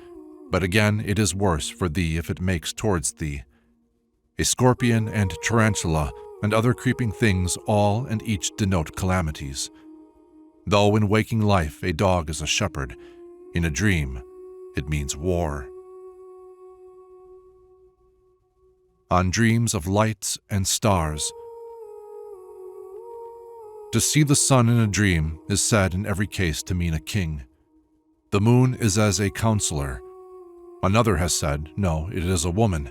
S2: but again it is worse for thee if it makes towards thee. A scorpion and tarantula and other creeping things all and each denote calamities. Though in waking life a dog is a shepherd, in a dream it means war. On dreams of lights and stars. To see the sun in a dream is said in every case to mean a king. The moon is as a counselor. Another has said, no, it is a woman.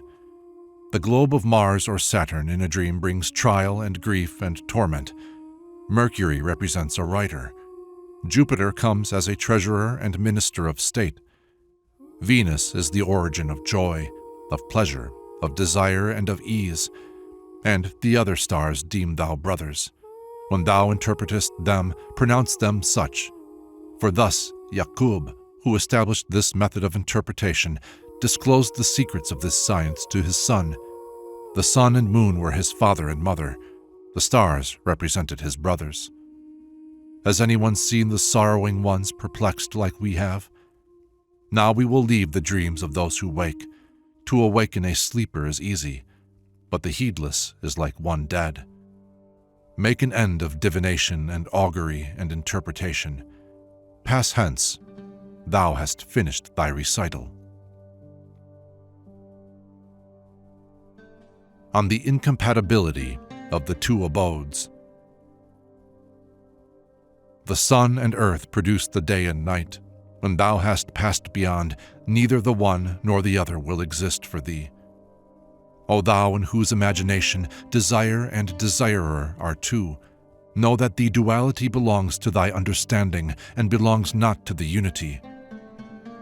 S2: The globe of Mars or Saturn in a dream brings trial and grief and torment. Mercury represents a writer. Jupiter comes as a treasurer and minister of state. Venus is the origin of joy, of pleasure, of desire, and of ease. And the other stars deem thou brothers. When thou interpretest them, pronounce them such. For thus Yaqub, who established this method of interpretation, disclosed the secrets of this science to his son. The sun and moon were his father and mother. The stars represented his brothers. Has anyone seen the sorrowing ones perplexed like we have? Now we will leave the dreams of those who wake. To awaken a sleeper is easy, but the heedless is like one dead. Make an end of divination and augury and interpretation. Pass hence, thou hast finished thy recital. On the incompatibility of the two abodes. The sun and earth produce the day and night. When thou hast passed beyond, neither the one nor the other will exist for thee. O thou in whose imagination desire and desirer are two, know that the duality belongs to thy understanding and belongs not to the unity.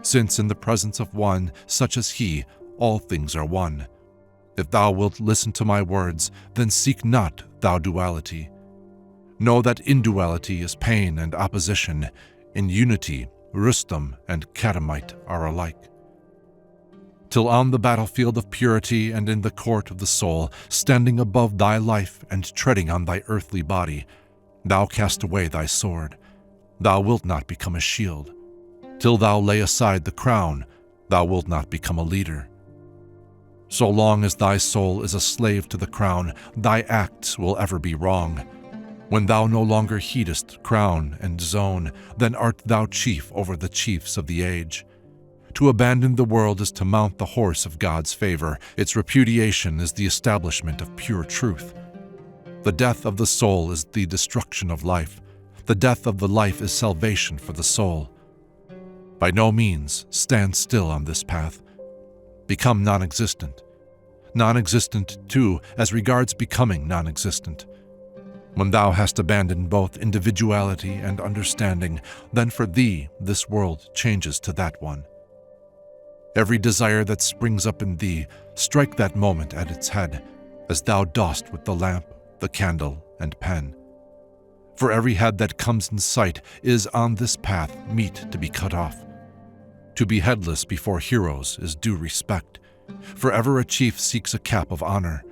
S2: Since in the presence of one, such as he, all things are one. If thou wilt listen to my words, then seek not thou duality. Know that in duality is pain and opposition. In unity, Rustum and Katamite are alike. Till on the battlefield of purity and in the court of the soul, standing above thy life and treading on thy earthly body, thou cast away thy sword. Thou wilt not become a shield. Till thou lay aside the crown, thou wilt not become a leader. So long as thy soul is a slave to the crown, thy acts will ever be wrong. When thou no longer heedest crown and zone, then art thou chief over the chiefs of the age. To abandon the world is to mount the horse of God's favor. Its repudiation is the establishment of pure truth. The death of the soul is the destruction of life. The death of the life is salvation for the soul. By no means stand still on this path. Become non-existent. Non-existent, too, as regards becoming non-existent. When thou hast abandoned both individuality and understanding, then for thee this world changes to that one. Every desire that springs up in thee, strike that moment at its head, as thou dost with the lamp, the candle, and pen. For every head that comes in sight is on this path meet to be cut off. To be headless before heroes is due respect. For ever a chief seeks a cap of honor.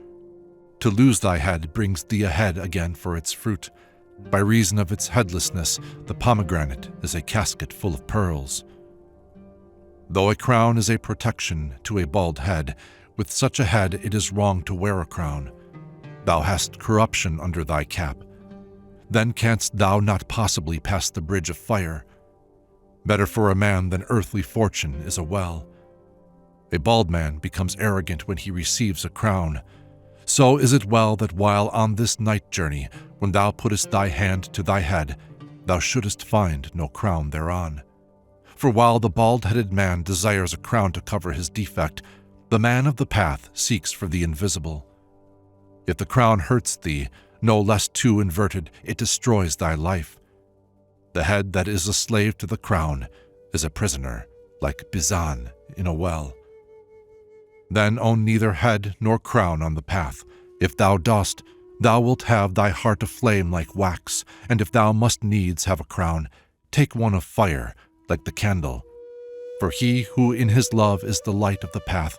S2: To lose thy head brings thee a head again for its fruit. By reason of its headlessness, the pomegranate is a casket full of pearls. Though a crown is a protection to a bald head, with such a head it is wrong to wear a crown. Thou hast corruption under thy cap. Then canst thou not possibly pass the bridge of fire. Better for a man than earthly fortune is a well. A bald man becomes arrogant when he receives a crown. So is it well that while on this night journey, when thou puttest thy hand to thy head, thou shouldest find no crown thereon. For while the bald-headed man desires a crown to cover his defect, the man of the path seeks for the invisible. If the crown hurts thee, no less too inverted, it destroys thy life. The head that is a slave to the crown is a prisoner, like Bizan in a well. Then own neither head nor crown on the path. If thou dost, thou wilt have thy heart aflame like wax, and if thou must needs have a crown, take one of fire, like the candle. For he who in his love is the light of the path,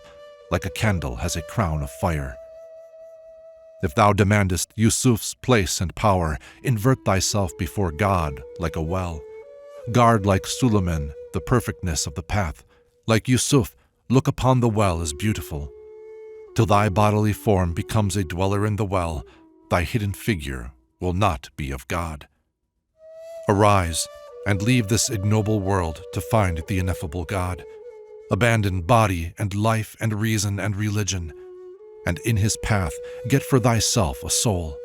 S2: like a candle has a crown of fire. If thou demandest Yusuf's place and power, invert thyself before God like a well. Guard like Suleiman the perfectness of the path. Like Yusuf, look upon the well as beautiful. Till thy bodily form becomes a dweller in the well, thy hidden figure will not be of God. Arise and leave this ignoble world to find the ineffable God. Abandon body and life and reason and religion, and in his path get for thyself a soul.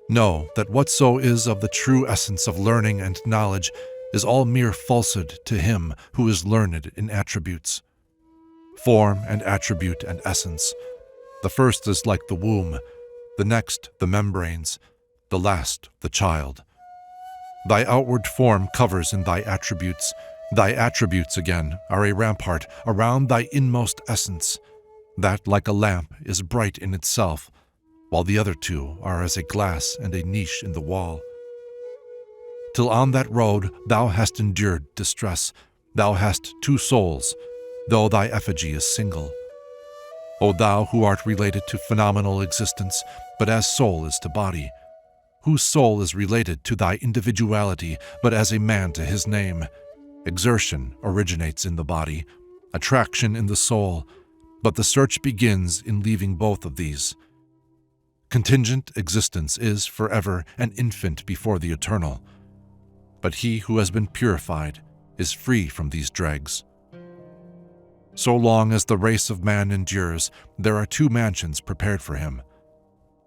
S2: Know that whatso is of the true essence of learning and knowledge is all mere falsehood to him who is learned in attributes. Form and attribute and essence. The first is like the womb, the next the membranes, the last the child. Thy outward form covers in thy attributes. Thy attributes again are a rampart around thy inmost essence, that like a lamp is bright in itself, while the other two are as a glass and a niche in the wall. Till on that road thou hast endured distress, thou hast two souls, though thy effigy is single. O thou who art related to phenomenal existence, but as soul is to body, whose soul is related to thy individuality, but as a man to his name. Exertion originates in the body, attraction in the soul, but the search begins in leaving both of these. Contingent existence is forever an infant before the eternal, but he who has been purified is free from these dregs. So long as the race of man endures, there are two mansions prepared for him,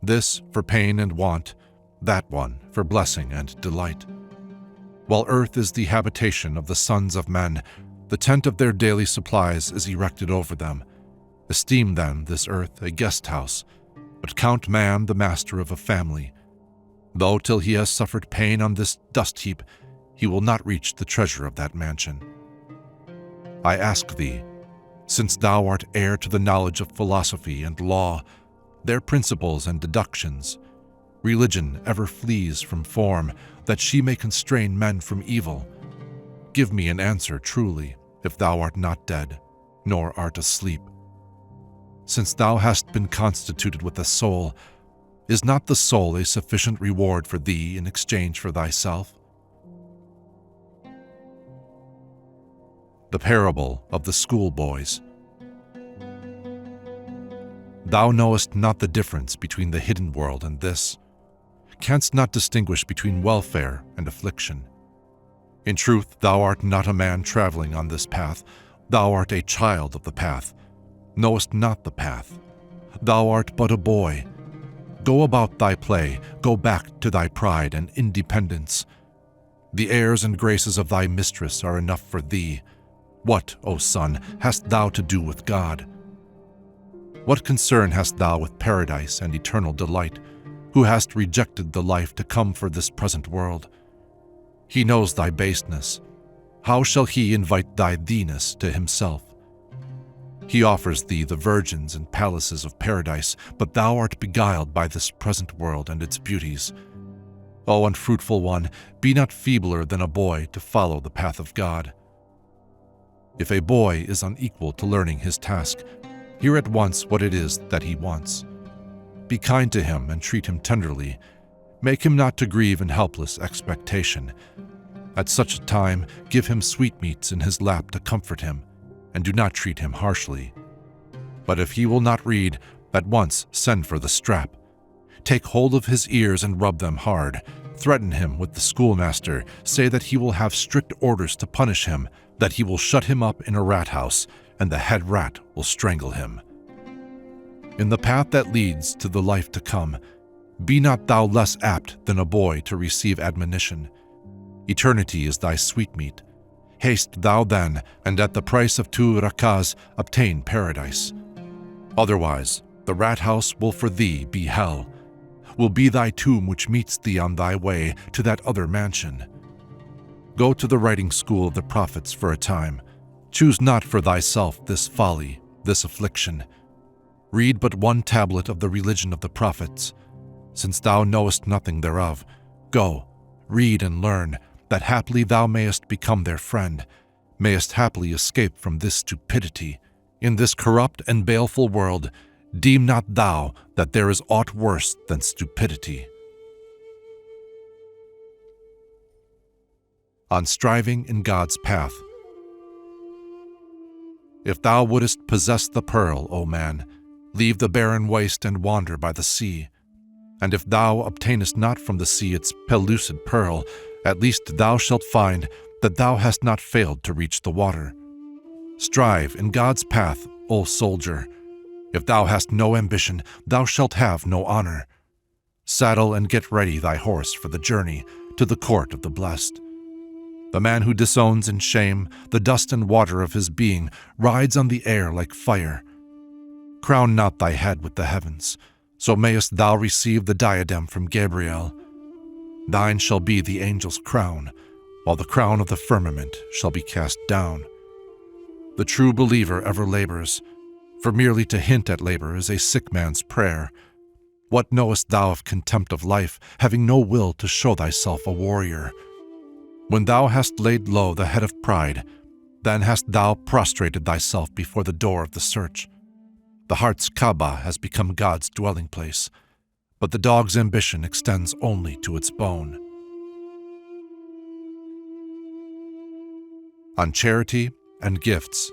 S2: this for pain and want, that one for blessing and delight. While earth is the habitation of the sons of men, the tent of their daily supplies is erected over them. Esteem then this earth a guest house, but count man the master of a family. Though till he has suffered pain on this dust heap, he will not reach the treasure of that mansion. I ask thee, since thou art heir to the knowledge of philosophy and law, their principles and deductions, religion ever flees from form, that she may constrain men from evil. Give me an answer truly, if thou art not dead, nor art asleep. Since thou hast been constituted with a soul, is not the soul a sufficient reward for thee in exchange for thyself? The parable of the schoolboys. Thou knowest not the difference between the hidden world and this, canst not distinguish between welfare and affliction. In truth, thou art not a man traveling on this path, thou art a child of the path, knowest not the path. Thou art but a boy. Go about thy play, go back to thy pride and independence. The airs and graces of thy mistress are enough for thee. What, O son, hast thou to do with God? What concern hast thou with paradise and eternal delight, who hast rejected the life to come for this present world? He knows thy baseness. How shall he invite thy theeness to himself? He offers thee the virgins and palaces of paradise, but thou art beguiled by this present world and its beauties. O unfruitful one, be not feebler than a boy to follow the path of God. If a boy is unequal to learning his task, hear at once what it is that he wants. Be kind to him and treat him tenderly. Make him not to grieve in helpless expectation. At such a time, give him sweetmeats in his lap to comfort him, and do not treat him harshly. But if he will not read, at once send for the strap. Take hold of his ears and rub them hard. Threaten him with the schoolmaster. Say that he will have strict orders to punish him, that he will shut him up in a rat house, and the head rat will strangle him. In the path that leads to the life to come, be not thou less apt than a boy to receive admonition. Eternity is thy sweetmeat. Haste thou then, and at the price of 2 rakahs obtain paradise. Otherwise, the rat house will for thee be hell, will be thy tomb which meets thee on thy way to that other mansion. Go to the writing school of the prophets for a time. Choose not for thyself this folly, this affliction. Read but one tablet of the religion of the prophets. Since thou knowest nothing thereof, go, read and learn, that haply thou mayest become their friend, mayest haply escape from this stupidity. In this corrupt and baleful world, deem not thou that there is aught worse than stupidity. On striving in God's path, If thou wouldest possess the pearl, O man, leave the barren waste and wander by the sea. And if thou obtainest not from the sea its pellucid pearl, at least thou shalt find that thou hast not failed to reach the water. Strive in God's path, O soldier. If thou hast no ambition, thou shalt have no honor. Saddle and get ready thy horse for the journey to the court of the blessed. The man who disowns in shame the dust and water of his being rides on the air like fire. Crown not thy head with the heavens, so mayest thou receive the diadem from Gabriel. Thine shall be the angel's crown, while the crown of the firmament shall be cast down. The true believer ever labors, for merely to hint at labor is a sick man's prayer. What knowest thou of contempt of life, having no will to show thyself a warrior? When thou hast laid low the head of pride, then hast thou prostrated thyself before the door of the search. The heart's Kaaba has become God's dwelling place, but the dog's ambition extends only to its bone. On charity and gifts.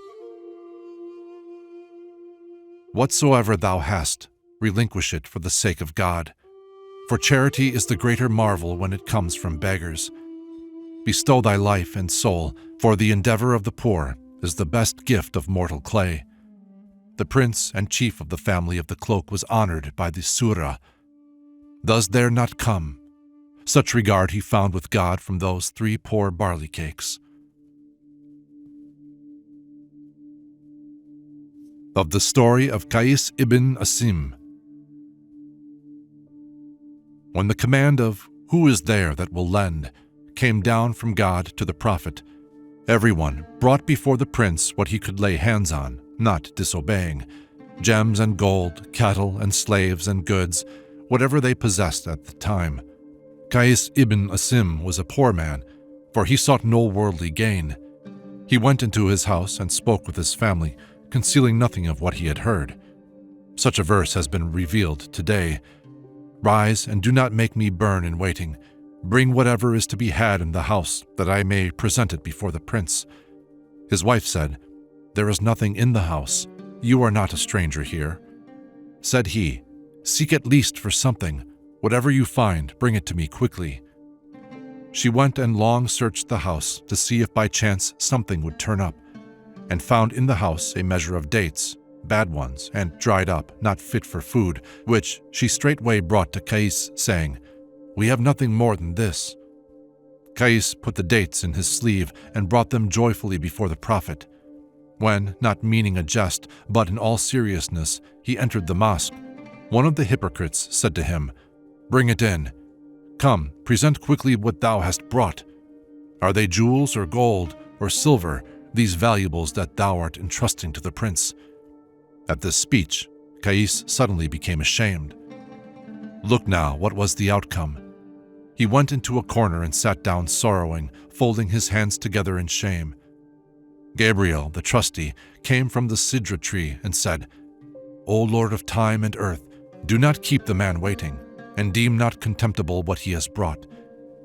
S2: Whatsoever thou hast, relinquish it for the sake of God, for charity is the greater marvel when it comes from beggars. Bestow thy life and soul, for the endeavor of the poor is the best gift of mortal clay. The prince and chief of the family of the cloak was honored by the surah. Does there not come? Such regard he found with God from those 3 poor barley cakes. Of the story of Qais ibn Asim. When the command of "Who is there that will lend?" came down from God to the prophet, everyone brought before the prince what he could lay hands on, not disobeying, gems and gold, cattle and slaves and goods, whatever they possessed at the time. Qais ibn Asim was a poor man, for he sought no worldly gain. He went into his house and spoke with his family, concealing nothing of what he had heard. Such a verse has been revealed today. Rise and do not make me burn in waiting. Bring whatever is to be had in the house, that I may present it before the prince. His wife said, There is nothing in the house. You are not a stranger here. Said he, Seek at least for something. Whatever you find, bring it to me quickly. She went and long searched the house to see if by chance something would turn up, and found in the house a measure of dates, bad ones, and dried up, not fit for food, which she straightway brought to Qais, saying, We have nothing more than this. Qais put the dates in his sleeve and brought them joyfully before the prophet. When, not meaning a jest, but in all seriousness, he entered the mosque, one of the hypocrites said to him, Bring it in. Come, present quickly what thou hast brought. Are they jewels or gold or silver, these valuables that thou art entrusting to the prince? At this speech, Qais suddenly became ashamed. Look now, what was the outcome? He went into a corner and sat down sorrowing, folding his hands together in shame. Gabriel, the trusty, came from the sidra tree and said, O Lord of time and earth, do not keep the man waiting, and deem not contemptible what he has brought.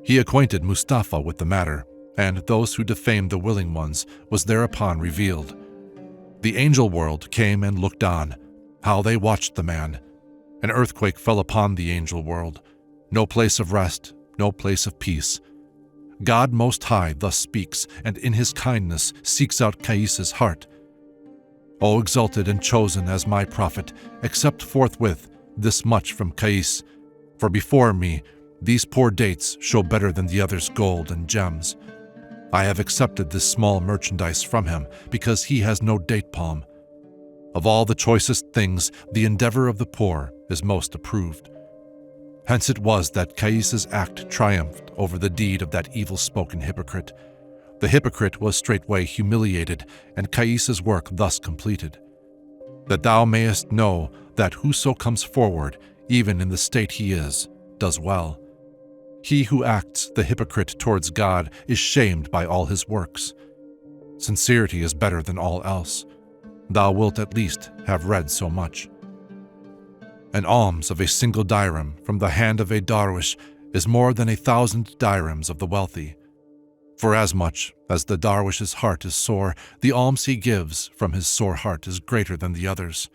S2: He acquainted Mustafa with the matter, and those who defamed the willing ones was thereupon revealed. The angel world came and looked on, how they watched the man. An earthquake fell upon the angel world. No place of rest, no place of peace. God Most High thus speaks, and in his kindness seeks out Qais's heart. O exalted and chosen as my prophet, accept forthwith this much from Qais, for before me these poor dates show better than the others' gold and gems. I have accepted this small merchandise from him because he has no date palm. Of all the choicest things, the endeavor of the poor is most approved. Hence it was that Qais's act triumphed over the deed of that evil-spoken hypocrite. The hypocrite was straightway humiliated, and Qais's work thus completed. That thou mayest know that whoso comes forward, even in the state he is, does well. He who acts the hypocrite towards God is shamed by all his works. Sincerity is better than all else. Thou wilt at least have read so much. An alms of a single dirham from the hand of a darwish is more than 1,000 dirhams of the wealthy. For as much as the darwish's heart is sore, the alms he gives from his sore heart is greater than the others.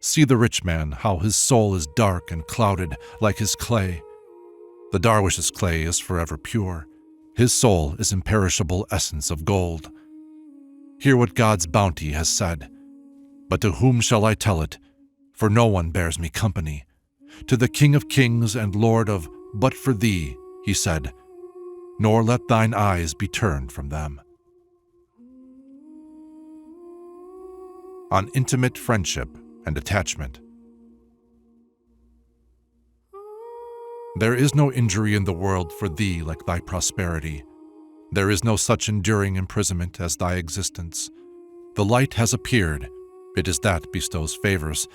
S2: See the rich man, how his soul is dark and clouded like his clay. The darwish's clay is forever pure. His soul is imperishable essence of gold. Hear what God's bounty has said. But to whom shall I tell it? For no one bears me company. To the King of kings and Lord of but for thee, he said, nor let thine eyes be turned from them. On intimate friendship and attachment. There is no injury in the world for thee like thy prosperity. There is no such enduring imprisonment as thy existence. The light has appeared, it is that bestows favors.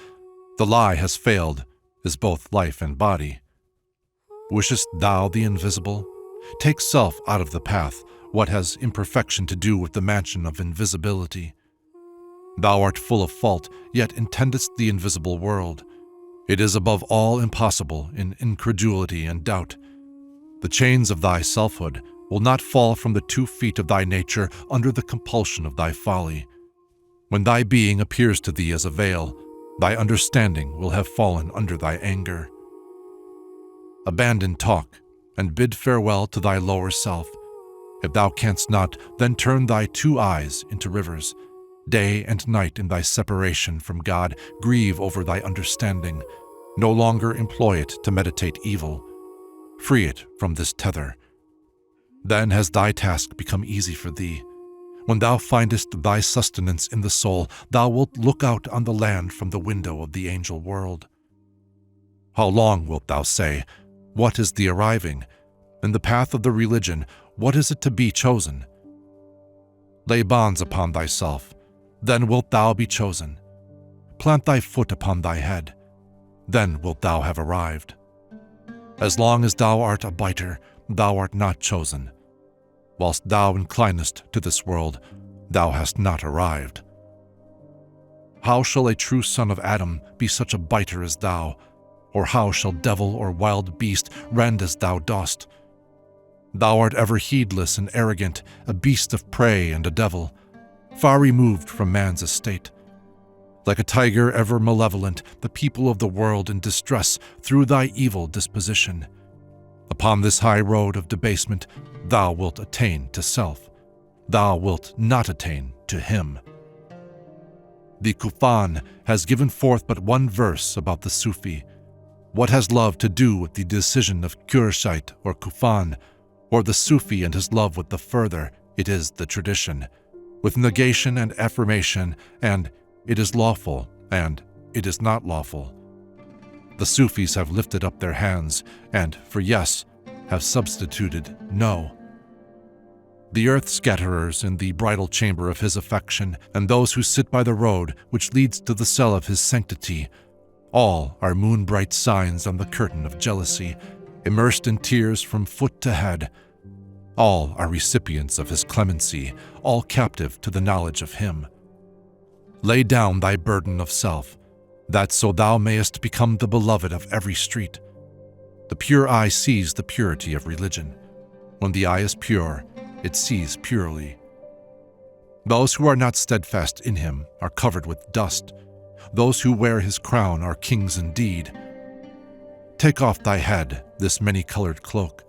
S2: The lie has failed, is both life and body. Wishest thou the invisible? Take self out of the path. What has imperfection to do with the mansion of invisibility? Thou art full of fault, yet intendest the invisible world. It is above all impossible in incredulity and doubt. The chains of thy selfhood will not fall from the 2 feet of thy nature under the compulsion of thy folly. When thy being appears to thee as a veil, thy understanding will have fallen under thy anger. Abandon talk, and bid farewell to thy lower self. If thou canst not, then turn thy 2 eyes into rivers. Day and night in thy separation from God, grieve over thy understanding. No longer employ it to meditate evil. Free it from this tether. Then has thy task become easy for thee. When thou findest thy sustenance in the soul, thou wilt look out on the land from the window of the angel world. How long wilt thou say, what is the arriving? In the path of the religion, what is it to be chosen? Lay bonds upon thyself, then wilt thou be chosen. Plant thy foot upon thy head, then wilt thou have arrived. As long as thou art a biter, thou art not chosen. Whilst thou inclinest to this world, thou hast not arrived. How shall a true son of Adam be such a biter as thou? Or how shall devil or wild beast rend as thou dost? Thou art ever heedless and arrogant, a beast of prey and a devil, far removed from man's estate. Like a tiger ever malevolent, the people of the world in distress through thy evil disposition. Upon this high road of debasement, thou wilt attain to self. Thou wilt not attain to him. The Qur'an has given forth but 1 verse about the Sufi. What has love to do with the decision of Qurayshite or Kufan, or the Sufi and his love with the further? It is the tradition, with negation and affirmation, and it is lawful, and it is not lawful. The Sufis have lifted up their hands, and for yes, have substituted no. The earth scatterers in the bridal chamber of his affection, and those who sit by the road which leads to the cell of his sanctity, all are moon-bright signs on the curtain of jealousy, immersed in tears from foot to head. All are recipients of his clemency, all captive to the knowledge of him. Lay down thy burden of self, that so thou mayest become the beloved of every street. The pure eye sees the purity of religion. When the eye is pure, it sees purely. Those who are not steadfast in him are covered with dust. Those who wear his crown are kings indeed. Take off thy head this many-colored cloak.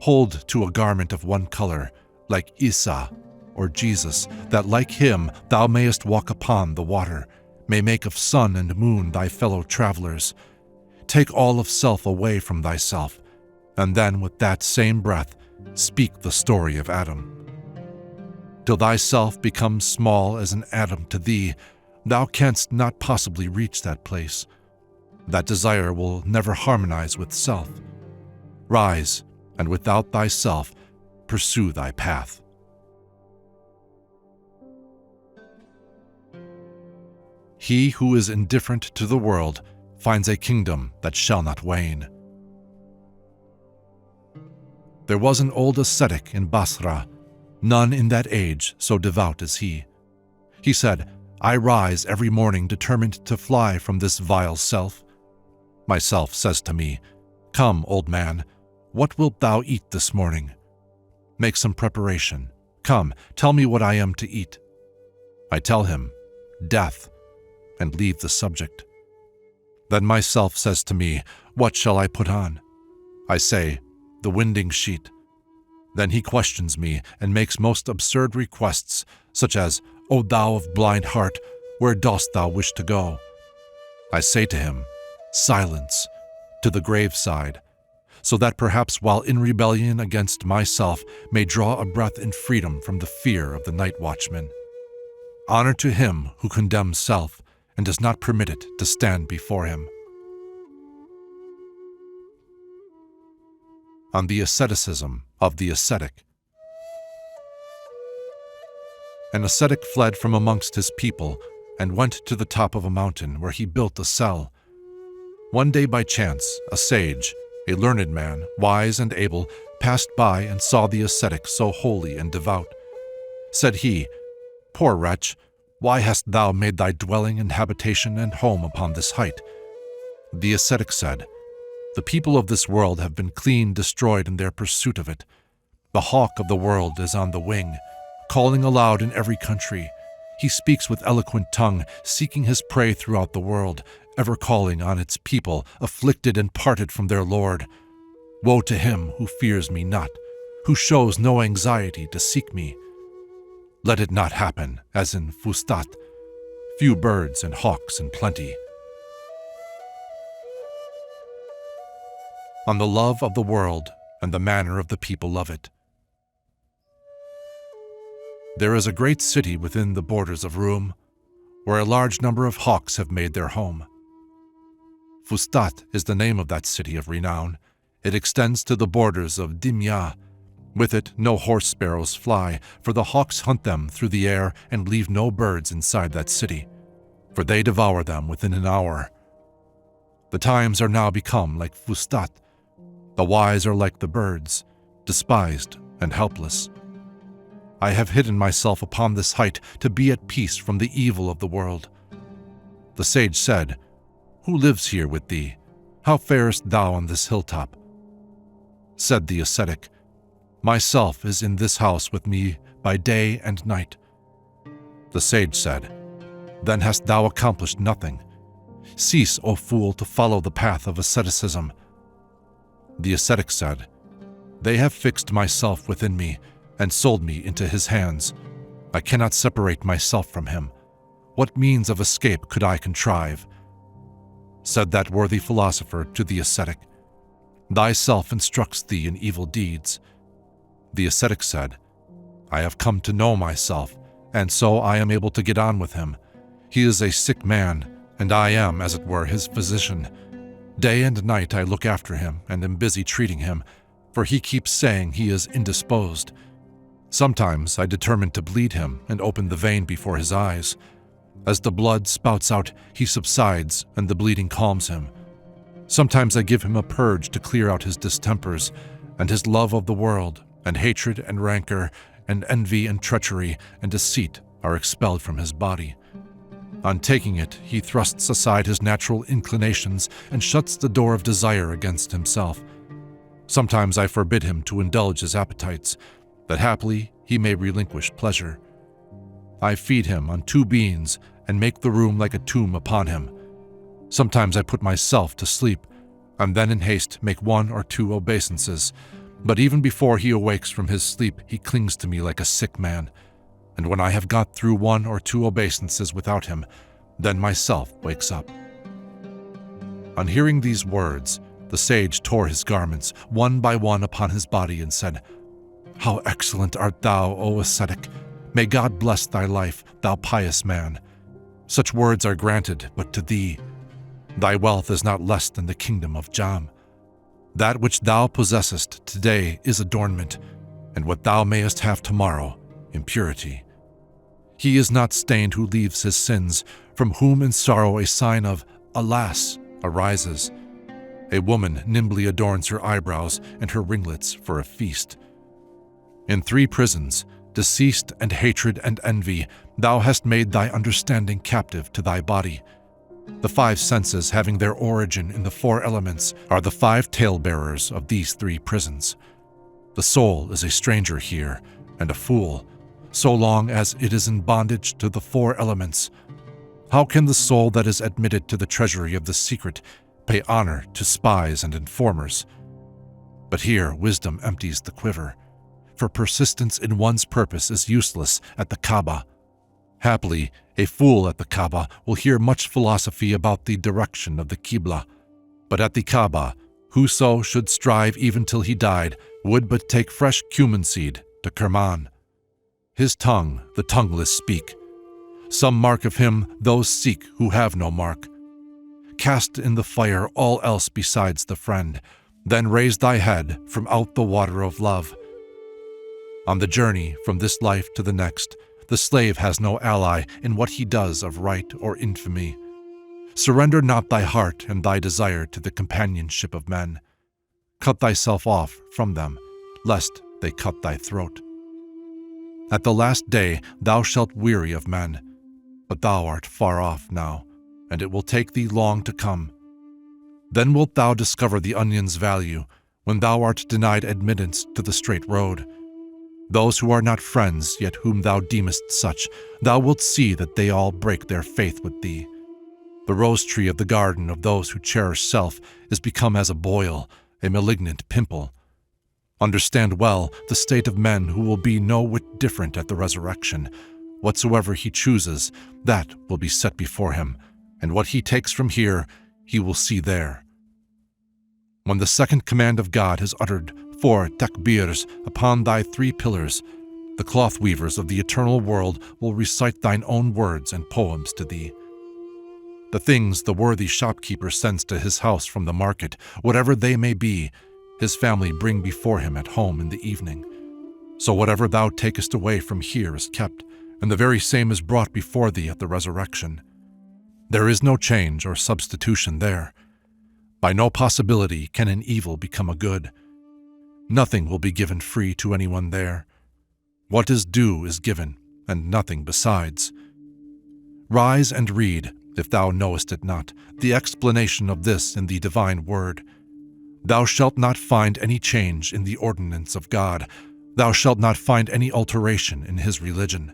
S2: Hold to a garment of 1 color, like Isa or Jesus, that like him thou mayest walk upon the water, may make of sun and moon thy fellow travelers. Take all of self away from thyself, and then with that same breath speak the story of Adam. Till thyself becomes small as an atom to thee, thou canst not possibly reach that place. That desire will never harmonize with self. Rise, and without thyself, pursue thy path. He who is indifferent to the world finds a kingdom that shall not wane. There was an old ascetic in Basra, none in that age so devout as he. He said, I rise every morning determined to fly from this vile self. My self says to me, Come, old man, what wilt thou eat this morning? Make some preparation. Come, tell me what I am to eat. I tell him, death, and leave the subject. Then myself says to me, what shall I put on? I say, the winding sheet. Then he questions me and makes most absurd requests, such as, O thou of blind heart, where dost thou wish to go? I say to him, silence, to the graveside, so that perhaps while in rebellion against myself may draw a breath in freedom from the fear of the night watchman. Honor to him who condemns self and does not permit it to stand before him. On the asceticism of the ascetic. An ascetic fled from amongst his people and went to the top of a mountain where he built a cell. One day by chance, a sage, a learned man, wise and able, passed by and saw the ascetic so holy and devout. Said he, poor wretch, why hast thou made thy dwelling and habitation and home upon this height? The ascetic said, the people of this world have been clean destroyed in their pursuit of it. The hawk of the world is on the wing, calling aloud in every country. He speaks with eloquent tongue, seeking his prey throughout the world, ever calling on its people, afflicted and parted from their Lord. Woe to him who fears me not, who shows no anxiety to seek me. Let it not happen, as in Fustat, few birds and hawks in plenty. On the love of the world and the manner of the people of it. There is a great city within the borders of Rum, where a large number of hawks have made their home. Fustat is the name of that city of renown. It extends to the borders of Dimya. With it no horse sparrows fly, for the hawks hunt them through the air and leave no birds inside that city, for they devour them within an hour. The times are now become like Fustat. The wise are like the birds, despised and helpless. I have hidden myself upon this height to be at peace from the evil of the world. The sage said, who lives here with thee? How farest thou on this hilltop? Said the ascetic, myself is in this house with me by day and night. The sage said, then hast thou accomplished nothing. Cease, O fool, to follow the path of asceticism. The ascetic said, they have fixed myself within me and sold me into his hands. I cannot separate myself from him. What means of escape could I contrive? Said that worthy philosopher to the ascetic, thyself instructs thee in evil deeds. The ascetic said, I have come to know myself, and so I am able to get on with him. He is a sick man, and I am, as it were, his physician. Day and night I look after him and am busy treating him, for he keeps saying he is indisposed. Sometimes I determine to bleed him and open the vein before his eyes. As the blood spouts out, he subsides and the bleeding calms him. Sometimes I give him a purge to clear out his distempers, and his love of the world, and hatred and rancor, and envy and treachery and deceit are expelled from his body. On taking it, he thrusts aside his natural inclinations and shuts the door of desire against himself. Sometimes I forbid him to indulge his appetites, that haply he may relinquish pleasure. I feed him on 2 beans and make the room like a tomb upon him. Sometimes I put myself to sleep, and then in haste make 1 or 2 obeisances, but even before he awakes from his sleep he clings to me like a sick man. And when I have got through 1 or 2 obeisances without him, then myself wakes up. On hearing these words, the sage tore his garments one by one upon his body and said, how excellent art thou, O ascetic! May God bless thy life, thou pious man. Such words are granted but to thee. Thy wealth is not less than the kingdom of Jam. That which thou possessest today is adornment, and what thou mayest have tomorrow, impurity. He is not stained who leaves his sins, from whom in sorrow a sign of alas arises. A woman nimbly adorns her eyebrows and her ringlets for a feast. In 3 prisons, deceased and hatred and envy, thou hast made thy understanding captive to thy body. The 5 senses, having their origin in the 4 elements, are the 5 tale-bearers of these 3 prisons. The soul is a stranger here, and a fool, so long as it is in bondage to the four elements. How can the soul that is admitted to the treasury of the secret pay honor to spies and informers? But here wisdom empties the quiver, for persistence in one's purpose is useless at the Kaaba. Happily, a fool at the Kaaba will hear much philosophy about the direction of the Qibla, but at the Kaaba, whoso should strive even till he died would but take fresh cumin seed to Kerman. His tongue the tongueless speak. Some mark of him those seek who have no mark. Cast in the fire all else besides the friend, then raise thy head from out the water of love. On the journey from this life to the next, the slave has no ally in what he does of right or infamy. Surrender not thy heart and thy desire to the companionship of men. Cut thyself off from them, lest they cut thy throat. At the last day thou shalt weary of men, but thou art far off now, and it will take thee long to come. Then wilt thou discover the onion's value, when thou art denied admittance to the straight road. Those who are not friends, yet whom thou deemest such, thou wilt see that they all break their faith with thee. The rose tree of the garden of those who cherish self is become as a boil, a malignant pimple. Understand well the state of men who will be no whit different at the resurrection. Whatsoever he chooses, that will be set before him, and what he takes from here, he will see there. When the second command of God has uttered 4 takbirs upon thy 3 pillars, the cloth weavers of the eternal world will recite thine own words and poems to thee. The things the worthy shopkeeper sends to his house from the market, whatever they may be, his family bring before him at home in the evening. So whatever thou takest away from here is kept, and the very same is brought before thee at the resurrection. There is no change or substitution there. By no possibility can an evil become a good. Nothing will be given free to anyone there. What is due is given, and nothing besides. Rise and read, if thou knowest it not, the explanation of this in the divine word. Thou shalt not find any change in the ordinance of God. Thou shalt not find any alteration in his religion.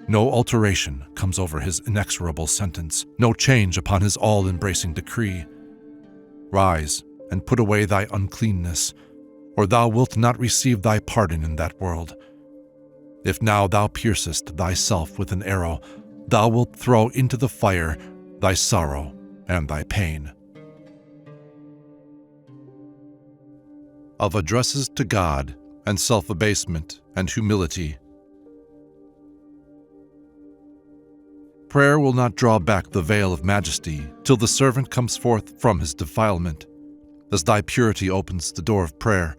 S2: No alteration comes over his inexorable sentence, no change upon his all-embracing decree. Rise and put away thy uncleanness, or thou wilt not receive thy pardon in that world. If now thou piercest thyself with an arrow, thou wilt throw into the fire thy sorrow and thy pain. Of addresses to God and self-abasement and humility. Prayer will not draw back the veil of majesty till the servant comes forth from his defilement. As thy purity opens the door of prayer,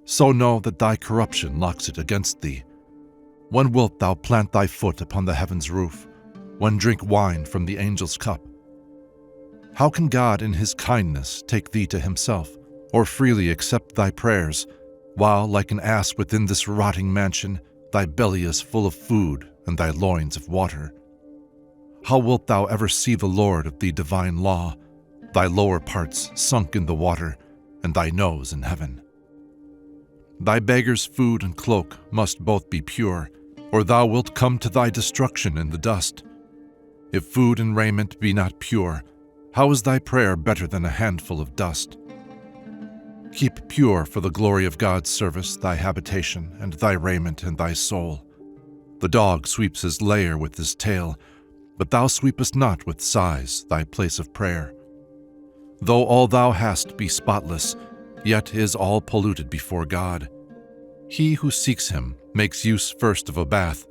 S2: so know that thy corruption locks it against thee. When wilt thou plant thy foot upon the heaven's roof? When drink wine from the angel's cup? How can God in his kindness take thee to himself, or freely accept thy prayers, while, like an ass within this rotting mansion, thy belly is full of food and thy loins of water? How wilt thou ever see the Lord of the divine law, thy lower parts sunk in the water, and thy nose in heaven? Thy beggar's food and cloak must both be pure, or thou wilt come to thy destruction in the dust. If food and raiment be not pure, how is thy prayer better than a handful of dust? Keep pure for the glory of God's service thy habitation and thy raiment and thy soul. The dog sweeps his lair with his tail, but thou sweepest not with sighs thy place of prayer. Though all thou hast be spotless, yet is all polluted before God. He who seeks him makes use first of a bath,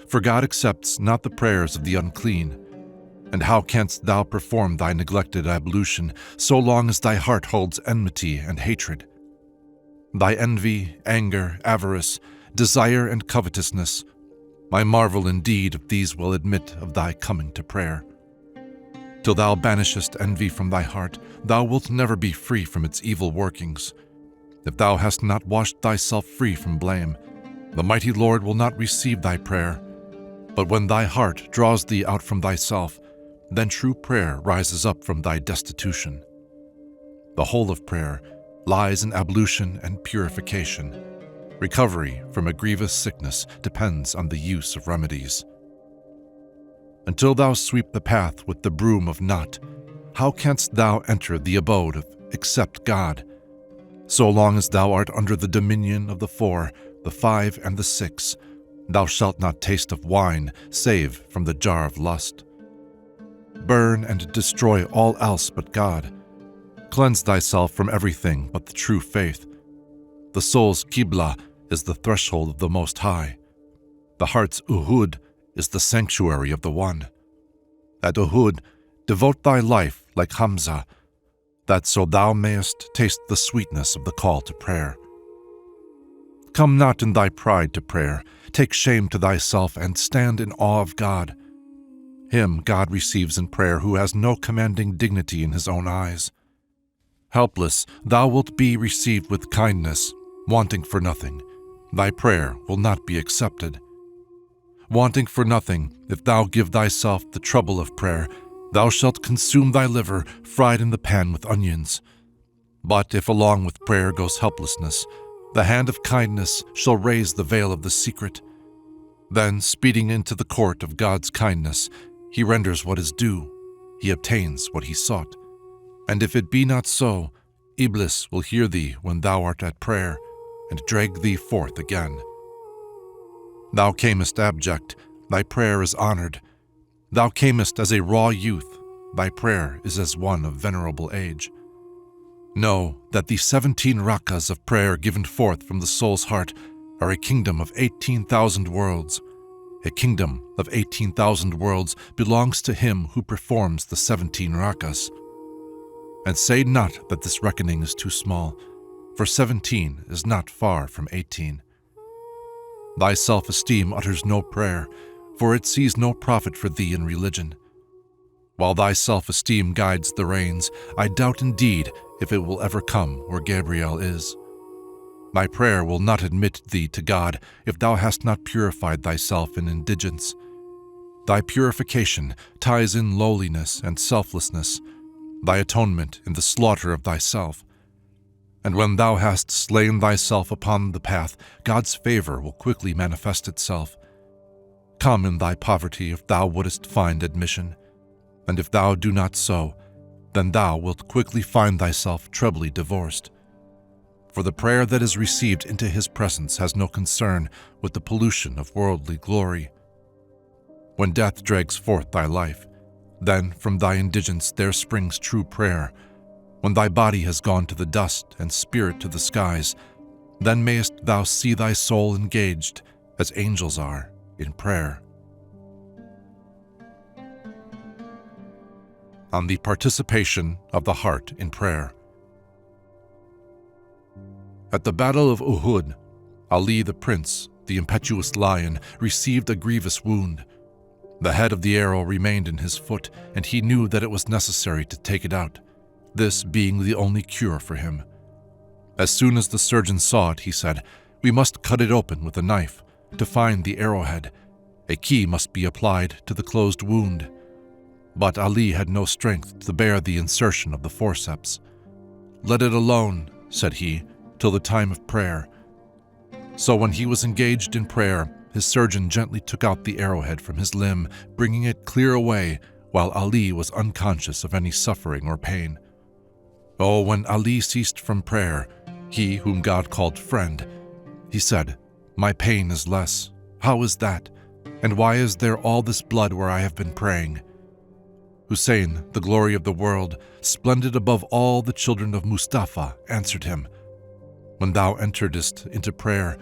S2: for God accepts not the prayers of the unclean. And how canst thou perform thy neglected ablution so long as thy heart holds enmity and hatred? Thy envy, anger, avarice, desire, and covetousness, I marvel indeed if these will admit of thy coming to prayer. Till thou banishest envy from thy heart, thou wilt never be free from its evil workings. If thou hast not washed thyself free from blame, the mighty Lord will not receive thy prayer. But when thy heart draws thee out from thyself, then true prayer rises up from thy destitution. The whole of prayer, lies in ablution and purification. Recovery from a grievous sickness depends on the use of remedies. Until thou sweep the path with the broom of naught, how canst thou enter the abode of except God? So long as thou art under the dominion of the 4, the 5, and the 6, thou shalt not taste of wine save from the jar of lust. Burn and destroy all else but God. Cleanse thyself from everything but the true faith. The soul's Qibla is the threshold of the Most High. The heart's Uhud is the sanctuary of the One. At Uhud, devote thy life like Hamza, that so thou mayest taste the sweetness of the call to prayer. Come not in thy pride to prayer, take shame to thyself and stand in awe of God. Him God receives in prayer who has no commanding dignity in his own eyes. Helpless, thou wilt be received with kindness, wanting for nothing. Thy prayer will not be accepted. Wanting for nothing, if thou give thyself the trouble of prayer, thou shalt consume thy liver fried in the pan with onions. But if along with prayer goes helplessness, the hand of kindness shall raise the veil of the secret. Then, speeding into the court of God's kindness, he renders what is due, he obtains what he sought. And if it be not so, Iblis will hear thee when thou art at prayer, and drag thee forth again. Thou camest abject, thy prayer is honored. Thou camest as a raw youth, thy prayer is as one of venerable age. Know that the 17 rakas of prayer given forth from the soul's heart are a kingdom of 18,000 worlds. A kingdom of 18,000 worlds belongs to him who performs the 17 rakas. And say not that this reckoning is too small, for 17 is not far from 18. Thy self-esteem utters no prayer, for it sees no profit for thee in religion. While thy self-esteem guides the reins, I doubt indeed if it will ever come where Gabriel is. Thy prayer will not admit thee to God if thou hast not purified thyself in indigence. Thy purification ties in lowliness and selflessness, thy atonement in the slaughter of thyself. And when thou hast slain thyself upon the path, God's favor will quickly manifest itself. Come in thy poverty if thou wouldest find admission, and if thou do not so, then thou wilt quickly find thyself trebly divorced. For the prayer that is received into his presence has no concern with the pollution of worldly glory. When death drags forth thy life, then from thy indigence there springs true prayer. When thy body has gone to the dust and spirit to the skies, then mayest thou see thy soul engaged, as angels are, in prayer. On the participation of the heart in prayer. At the battle of Uhud, Ali the prince, the impetuous lion, received a grievous wound. The head of the arrow remained in his foot, and he knew that it was necessary to take it out, this being the only cure for him. As soon as the surgeon saw it, he said, "We must cut it open with a knife. To find the arrowhead, a key must be applied to the closed wound." But Ali had no strength to bear the insertion of the forceps. "Let it alone," said he, "till the time of prayer." So when he was engaged in prayer, his surgeon gently took out the arrowhead from his limb, bringing it clear away, while Ali was unconscious of any suffering or pain. Oh, when Ali ceased from prayer, he whom God called friend, he said, "My pain is less. How is that? And why is there all this blood where I have been praying?" Hussein, the glory of the world, splendid above all the children of Mustafa, answered him, "When thou enteredst into prayer,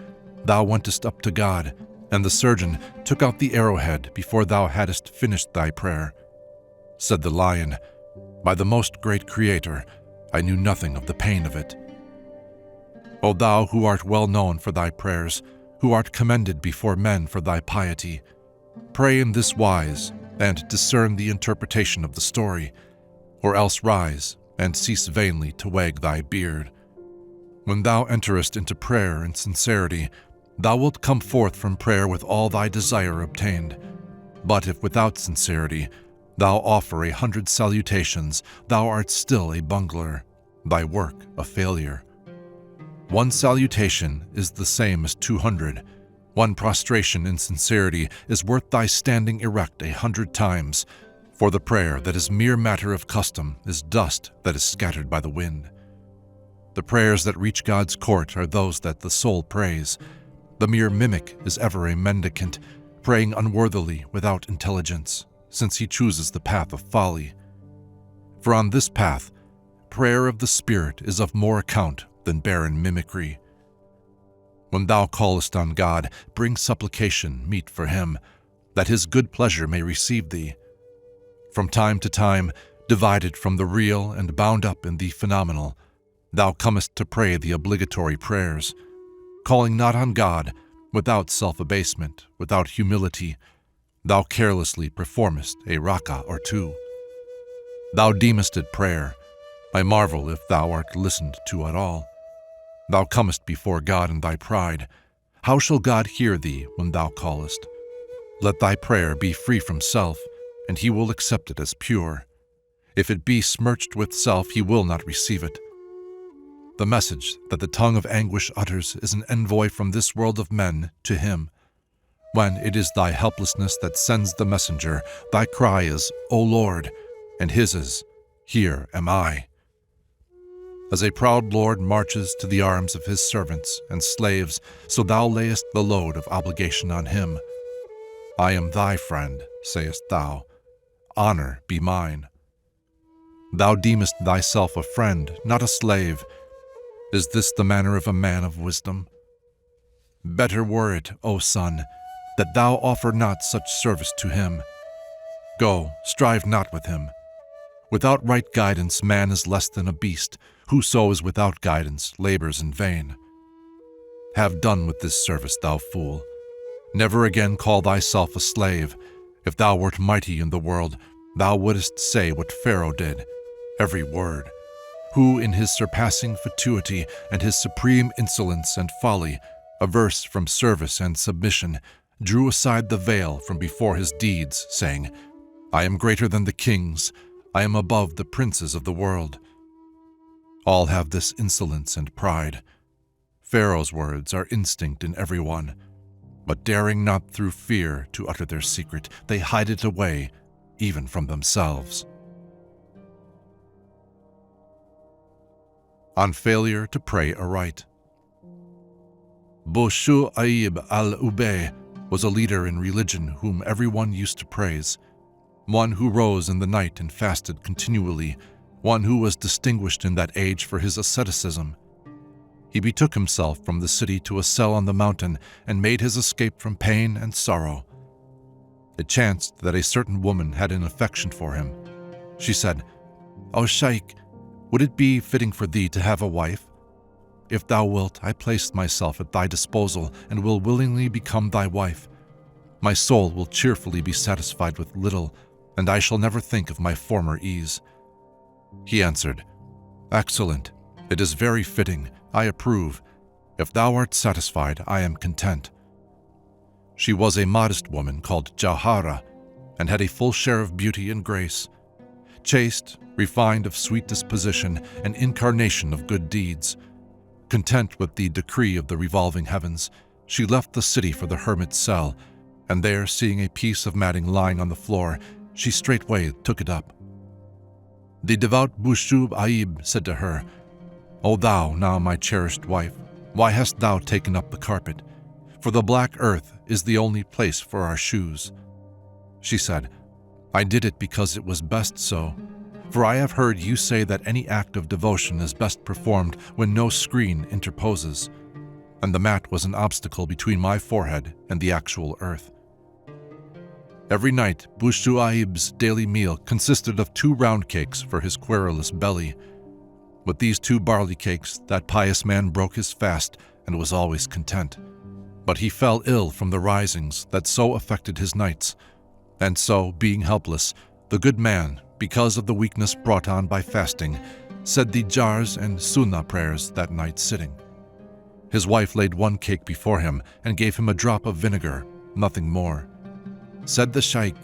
S2: thou wentest up to God, and the surgeon took out the arrowhead before thou hadst finished thy prayer." Said the lion, "By the most great Creator, I knew nothing of the pain of it." O thou who art well known for thy prayers, who art commended before men for thy piety, pray in this wise, and discern the interpretation of the story, or else rise and cease vainly to wag thy beard. When thou enterest into prayer in sincerity, thou wilt come forth from prayer with all thy desire obtained. But if without sincerity thou offer 100 salutations, thou art still a bungler, thy work a failure. One salutation is the same as 200. One prostration in sincerity is worth thy standing erect 100 times, for the prayer that is mere matter of custom is dust that is scattered by the wind. The prayers that reach God's court are those that the soul prays. The mere mimic is ever a mendicant, praying unworthily without intelligence, since he chooses the path of folly. For on this path, prayer of the Spirit is of more account than barren mimicry. When thou callest on God, bring supplication meet for him, that his good pleasure may receive thee. From time to time, divided from the real and bound up in the phenomenal, thou comest to pray the obligatory prayers, calling not on God, without self-abasement, without humility. Thou carelessly performest a rakah or two. Thou deemest it prayer. I marvel if thou art listened to at all. Thou comest before God in thy pride. How shall God hear thee when thou callest? Let thy prayer be free from self, and he will accept it as pure. If it be smirched with self, he will not receive it. The message that the tongue of anguish utters is an envoy from this world of men to him. When it is thy helplessness that sends the messenger, thy cry is, O Lord, and his is, Here am I. As a proud lord marches to the arms of his servants and slaves, so thou layest the load of obligation on him. I am thy friend, sayest thou. Honor be mine. Thou deemest thyself a friend, not a slave. Is this the manner of a man of wisdom? Better were it, O son, that thou offer not such service to him. Go, strive not with him. Without right guidance, man is less than a beast. Whoso is without guidance labors in vain. Have done with this service, thou fool. Never again call thyself a slave. If thou wert mighty in the world, thou wouldest say what Pharaoh did, every word, who in his surpassing fatuity and his supreme insolence and folly, averse from service and submission, drew aside the veil from before his deeds, saying, I am greater than the kings, I am above the princes of the world. All have this insolence and pride. Pharaoh's words are instinct in everyone, but daring not through fear to utter their secret, they hide it away, even from themselves. On failure to pray aright. Bushu'aib al-Ubay was a leader in religion whom everyone used to praise, one who rose in the night and fasted continually, one who was distinguished in that age for his asceticism. He betook himself from the city to a cell on the mountain and made his escape from pain and sorrow. It chanced that a certain woman had an affection for him. She said, O Shaykh, would it be fitting for thee to have a wife? If thou wilt, I place myself at thy disposal and will willingly become thy wife. My soul will cheerfully be satisfied with little, and I shall never think of my former ease. He answered, Excellent, it is very fitting, I approve. If thou art satisfied, I am content. She was a modest woman called Jawhara, and had a full share of beauty and grace. Chaste, refined, of sweet disposition, an incarnation of good deeds. Content with the decree of the revolving heavens, she left the city for the hermit's cell, and there, seeing a piece of matting lying on the floor, she straightway took it up. The devout Bushu'aib said to her, O thou, now my cherished wife, why hast thou taken up the carpet? For the black earth is the only place for our shoes. She said, I did it because it was best so, for I have heard you say that any act of devotion is best performed when no screen interposes, and the mat was an obstacle between my forehead and the actual earth. Every night, Bushu'aib's daily meal consisted of 2 round cakes for his querulous belly. With these 2 barley cakes, that pious man broke his fast and was always content. But he fell ill from the risings that so affected his nights, and so, being helpless, the good man, because of the weakness brought on by fasting, said the jars and sunnah prayers that night sitting. His wife laid 1 cake before him and gave him a drop of vinegar, nothing more. Said the Shaykh,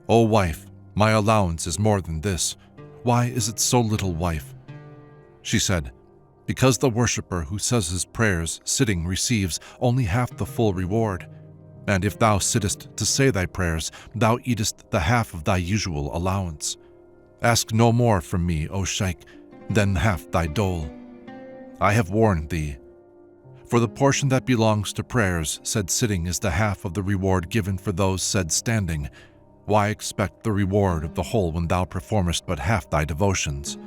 S2: O wife, my allowance is more than this. Why is it so little, wife? She said, because the worshipper who says his prayers sitting receives only half the full reward. And if thou sittest to say thy prayers, thou eatest the half of thy usual allowance. Ask no more from me, O Shaykh, than half thy dole. I have warned thee. For the portion that belongs to prayers said sitting is the half of the reward given for those said standing. Why expect the reward of the whole when thou performest but half thy devotions?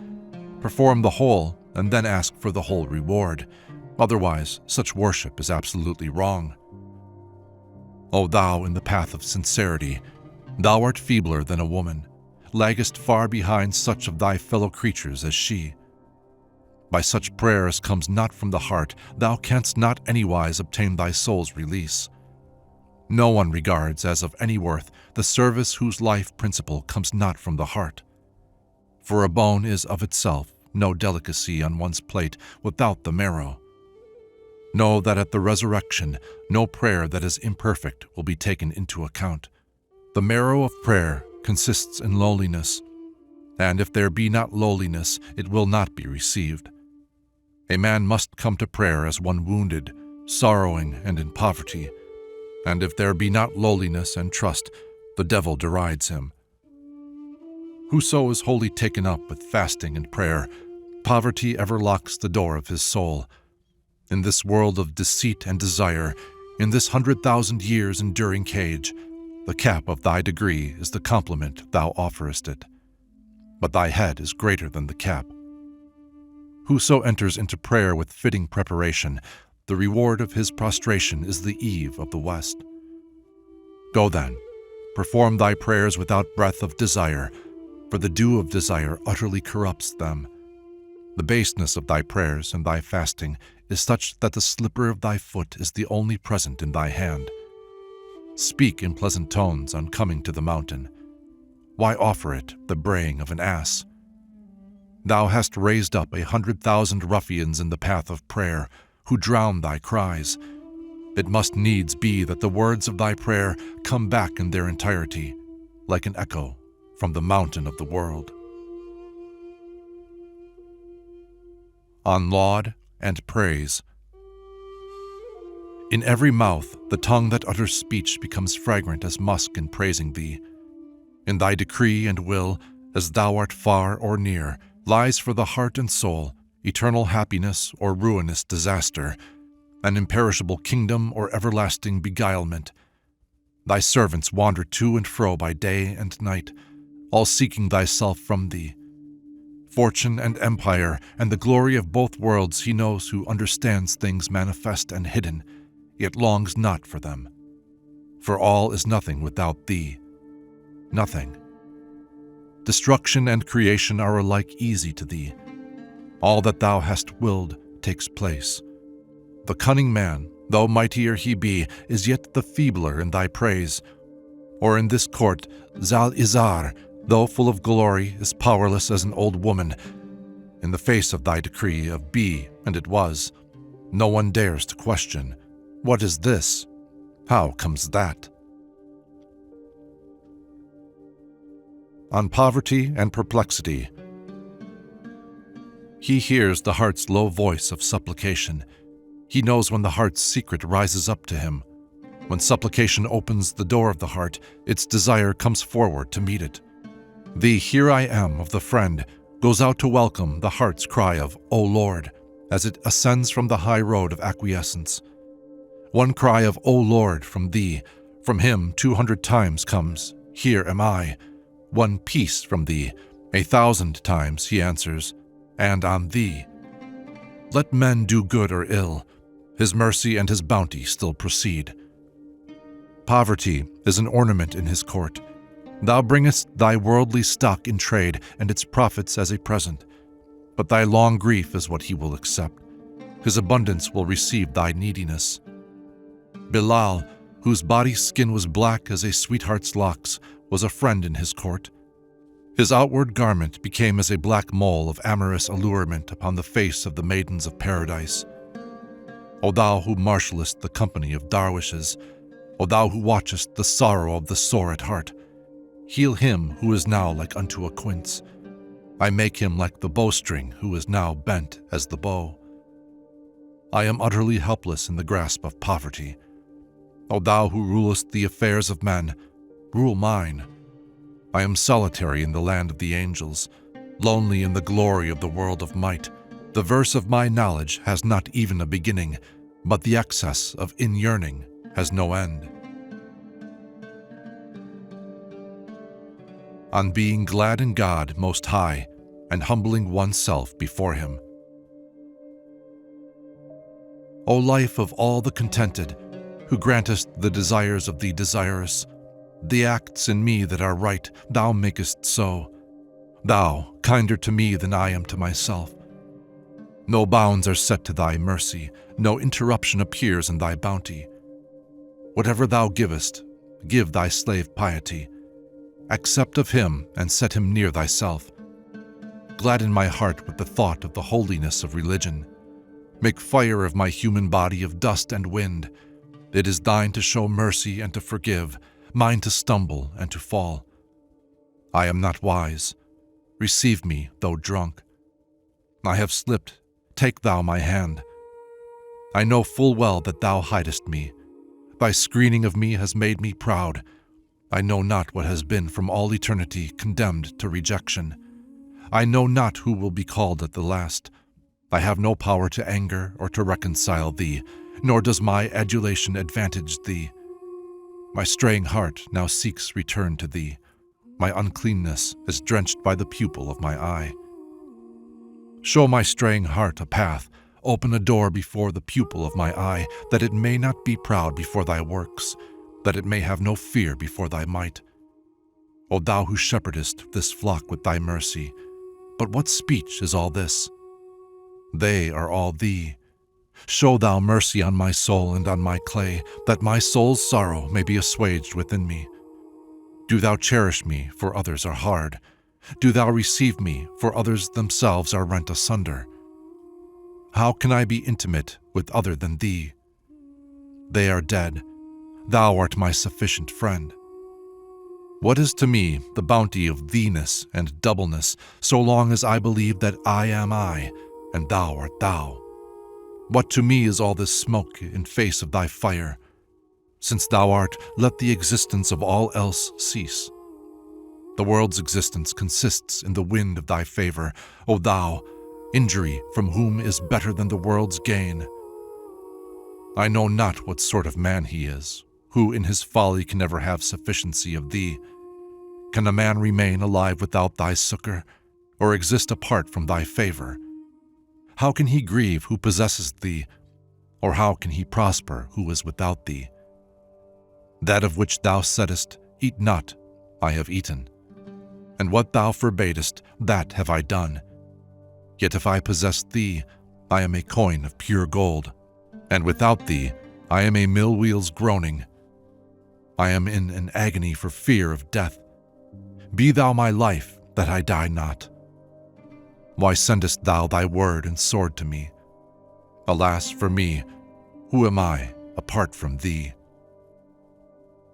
S2: Perform the whole, and then ask for the whole reward. Otherwise, such worship is absolutely wrong. O thou in the path of sincerity, thou art feebler than a woman, laggest far behind such of thy fellow creatures as she. By such prayer as comes not from the heart, thou canst not anywise obtain thy soul's release. No one regards as of any worth the service whose life principle comes not from the heart. For a bone is of itself no delicacy on one's plate without the marrow. Know that at the resurrection, no prayer that is imperfect will be taken into account. The marrow of prayer consists in lowliness, and if there be not lowliness, it will not be received. A man must come to prayer as one wounded, sorrowing, and in poverty, and if there be not lowliness and trust, the devil derides him. Whoso is wholly taken up with fasting and prayer, poverty ever locks the door of his soul. In this world of deceit and desire, in this 100,000 years enduring cage, the cap of thy degree is the compliment thou offerest it. But thy head is greater than the cap. Whoso enters into prayer with fitting preparation, the reward of his prostration is the eve of the west. Go then, perform thy prayers without breath of desire, for the dew of desire utterly corrupts them. The baseness of thy prayers and thy fasting is such that the slipper of thy foot is the only present in thy hand. Speak in pleasant tones on coming to the mountain. Why offer it the braying of an ass? Thou hast raised up 100,000 ruffians in the path of prayer, who drown thy cries. It must needs be that the words of thy prayer come back in their entirety, like an echo from the mountain of the world. On laud and praise. In every mouth the tongue that utters speech becomes fragrant as musk in praising thee. In thy decree and will, as thou art far or near, lies for the heart and soul eternal happiness or ruinous disaster, an imperishable kingdom or everlasting beguilement. Thy servants wander to and fro by day and night, all seeking thyself from thee. Fortune and empire and the glory of both worlds he knows who understands things manifest and hidden, yet longs not for them. For all is nothing without thee. Nothing. Destruction and creation are alike easy to thee. All that thou hast willed takes place. The cunning man, though mightier he be, is yet the feebler in thy praise. Or in this court, Zal-Izar, though full of glory, is powerless as an old woman. In the face of thy decree of be, and it was, no one dares to question, what is this? How comes that? On poverty and perplexity. He hears the heart's low voice of supplication. He knows when the heart's secret rises up to him. When supplication opens the door of the heart, its desire comes forward to meet it. The "Here I am" of the friend goes out to welcome the heart's cry of "O Lord" as it ascends from the high road of acquiescence. One cry of "O Lord" from thee, from him 200 times comes, "Here am I." One peace from thee, 1,000 times he answers, "And on thee." Let men do good or ill, his mercy and his bounty still proceed. Poverty is an ornament in his court. Thou bringest thy worldly stock in trade and its profits as a present, but thy long grief is what he will accept. His abundance will receive thy neediness. Bilal, whose body skin was black as a sweetheart's locks, was a friend in his court. His outward garment became as a black mole of amorous allurement upon the face of the maidens of paradise. O thou who marshallest the company of darwishes, O thou who watchest the sorrow of the sore at heart, heal him who is now like unto a quince. I make him like the bowstring who is now bent as the bow. I am utterly helpless in the grasp of poverty. O thou who rulest the affairs of men, rule mine. I am solitary in the land of the angels, lonely in the glory of the world of might. The verse of my knowledge has not even a beginning, but the excess of in-yearning has no end. On being glad in God Most High and humbling oneself before Him. O life of all the contented, who grantest the desires of the desirous, the acts in me that are right, thou makest so. Thou, kinder to me than I am to myself. No bounds are set to thy mercy, no interruption appears in thy bounty. Whatever thou givest, give thy slave piety. Accept of him and set him near thyself. Gladden my heart with the thought of the holiness of religion. Make fire of my human body of dust and wind. It is thine to show mercy and to forgive, mine to stumble and to fall. I am not wise. Receive me, though drunk. I have slipped. Take thou my hand. I know full well that thou hidest me. Thy screening of me has made me proud. I know not what has been from all eternity condemned to rejection. I know not who will be called at the last. I have no power to anger or to reconcile thee, nor does my adulation advantage thee. My straying heart now seeks return to thee. My uncleanness is drenched by the pupil of my eye. Show my straying heart a path, open a door before the pupil of my eye, that it may not be proud before thy works, that it may have no fear before thy might. O thou who shepherdest this flock with thy mercy, but what speech is all this? They are all thee. Show thou mercy on my soul and on my clay, that my soul's sorrow may be assuaged within me. Do thou cherish me, for others are hard. Do thou receive me, for others themselves are rent asunder. How can I be intimate with other than thee? They are dead. Thou art my sufficient friend. What is to me the bounty of theeness and doubleness, so long as I believe that I am I, and thou art thou? What to me is all this smoke in face of thy fire? Since thou art, let the existence of all else cease. The world's existence consists in the wind of thy favor, O thou, injury from whom is better than the world's gain. I know not what sort of man he is, who in his folly can never have sufficiency of thee. Can a man remain alive without thy succor, or exist apart from thy favor? How can he grieve who possesses thee, or how can he prosper who is without thee? That of which thou saidest, eat not, I have eaten, and what thou forbadest, that have I done. Yet if I possess thee, I am a coin of pure gold, and without thee, I am a mill-wheel's groaning. I am in an agony for fear of death. Be thou my life, that I die not. Why sendest thou thy word and sword to me? Alas for me, who am I apart from thee?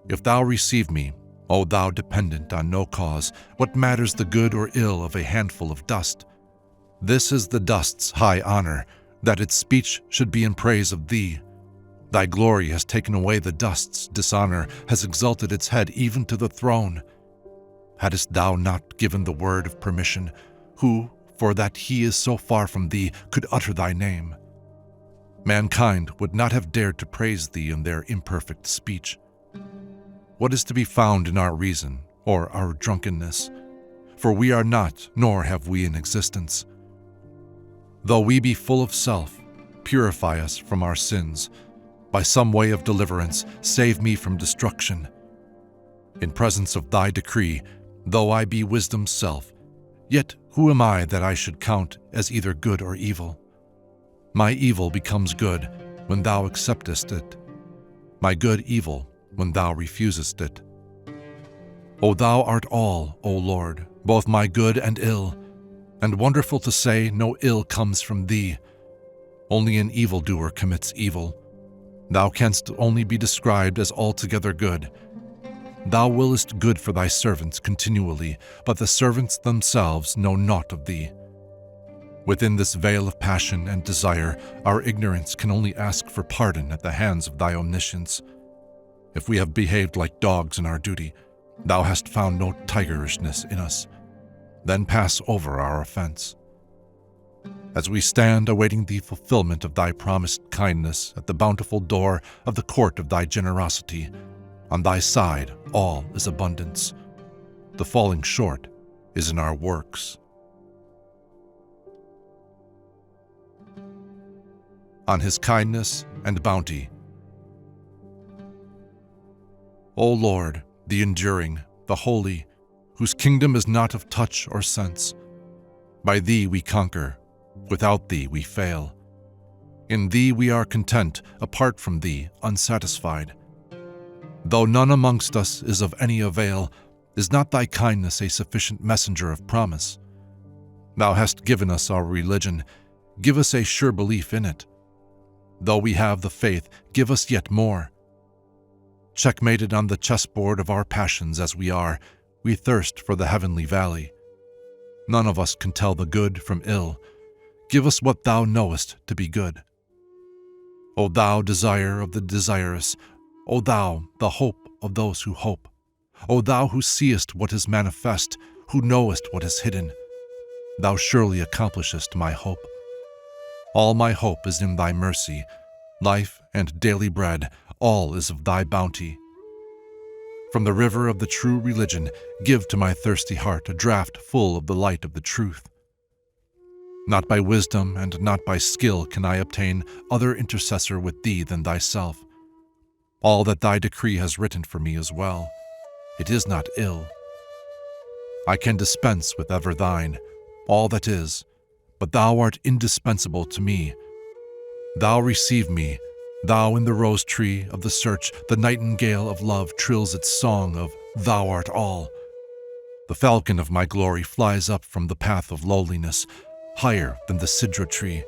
S2: If thou receive me, O thou dependent on no cause, what matters the good or ill of a handful of dust? This is the dust's high honor, that its speech should be in praise of thee. Thy glory has taken away the dust's dishonor, has exalted its head even to the throne. Hadst thou not given the word of permission, who, for that he is so far from thee, could utter thy name? Mankind would not have dared to praise thee in their imperfect speech. What is to be found in our reason, or our drunkenness? For we are not, nor have we an existence. Though we be full of self, purify us from our sins. By some way of deliverance, save me from destruction. In presence of thy decree, though I be wisdom's self, yet who am I that I should count as either good or evil? My evil becomes good when thou acceptest it, my good evil when thou refusest it. O thou art all, O Lord, both my good and ill, and wonderful to say, no ill comes from thee. Only an evildoer commits evil. Thou canst only be described as altogether good. Thou willest good for thy servants continually, but the servants themselves know naught of thee. Within this veil of passion and desire, our ignorance can only ask for pardon at the hands of thy omniscience. If we have behaved like dogs in our duty, thou hast found no tigerishness in us. Then pass over our offense. As we stand awaiting the fulfillment of thy promised kindness at the bountiful door of the court of thy generosity, on thy side all is abundance. The falling short is in our works. On his kindness and bounty. O Lord, the enduring, the holy, whose kingdom is not of touch or sense. By thee we conquer, without thee we fail. In thee we are content, apart from thee unsatisfied. Though none amongst us is of any avail, is not thy kindness a sufficient messenger of promise? Thou hast given us our religion, give us a sure belief in it. Though we have the faith, give us yet more. Checkmated on the chessboard of our passions as we are, we thirst for the heavenly valley. None of us can tell the good from ill. Give us what thou knowest to be good. O thou desire of the desirous, O thou the hope of those who hope, O thou who seest what is manifest, who knowest what is hidden, thou surely accomplishest my hope. All my hope is in thy mercy, life and daily bread, all is of thy bounty. From the river of the true religion, give to my thirsty heart a draught full of the light of the truth. Not by wisdom and not by skill can I obtain other intercessor with thee than thyself. All that thy decree has written for me is well. It is not ill. I can dispense with ever thine, all that is, but thou art indispensable to me. Thou receive me, thou in the rose tree of the search, the nightingale of love trills its song of thou art all. The falcon of my glory flies up from the path of lowliness, higher than the cedar tree.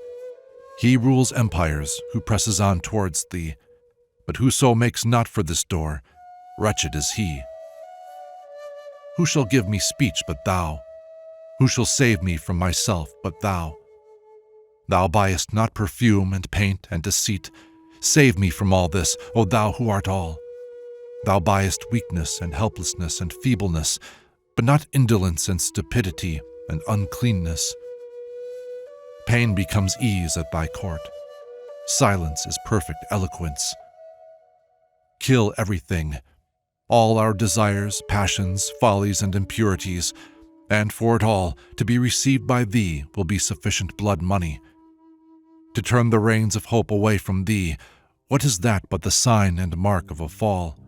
S2: He rules empires who presses on towards thee, but whoso makes not for this door, wretched is he. Who shall give me speech but thou? Who shall save me from myself but thou? Thou buyest not perfume and paint and deceit. Save me from all this, O thou who art all. Thou buyest weakness and helplessness and feebleness, but not indolence and stupidity and uncleanness. Pain becomes ease at thy court. Silence is perfect eloquence. Kill everything, all our desires, passions, follies, and impurities, and for it all, to be received by thee will be sufficient blood money. To turn the reins of hope away from thee, what is that but the sign and mark of a fall?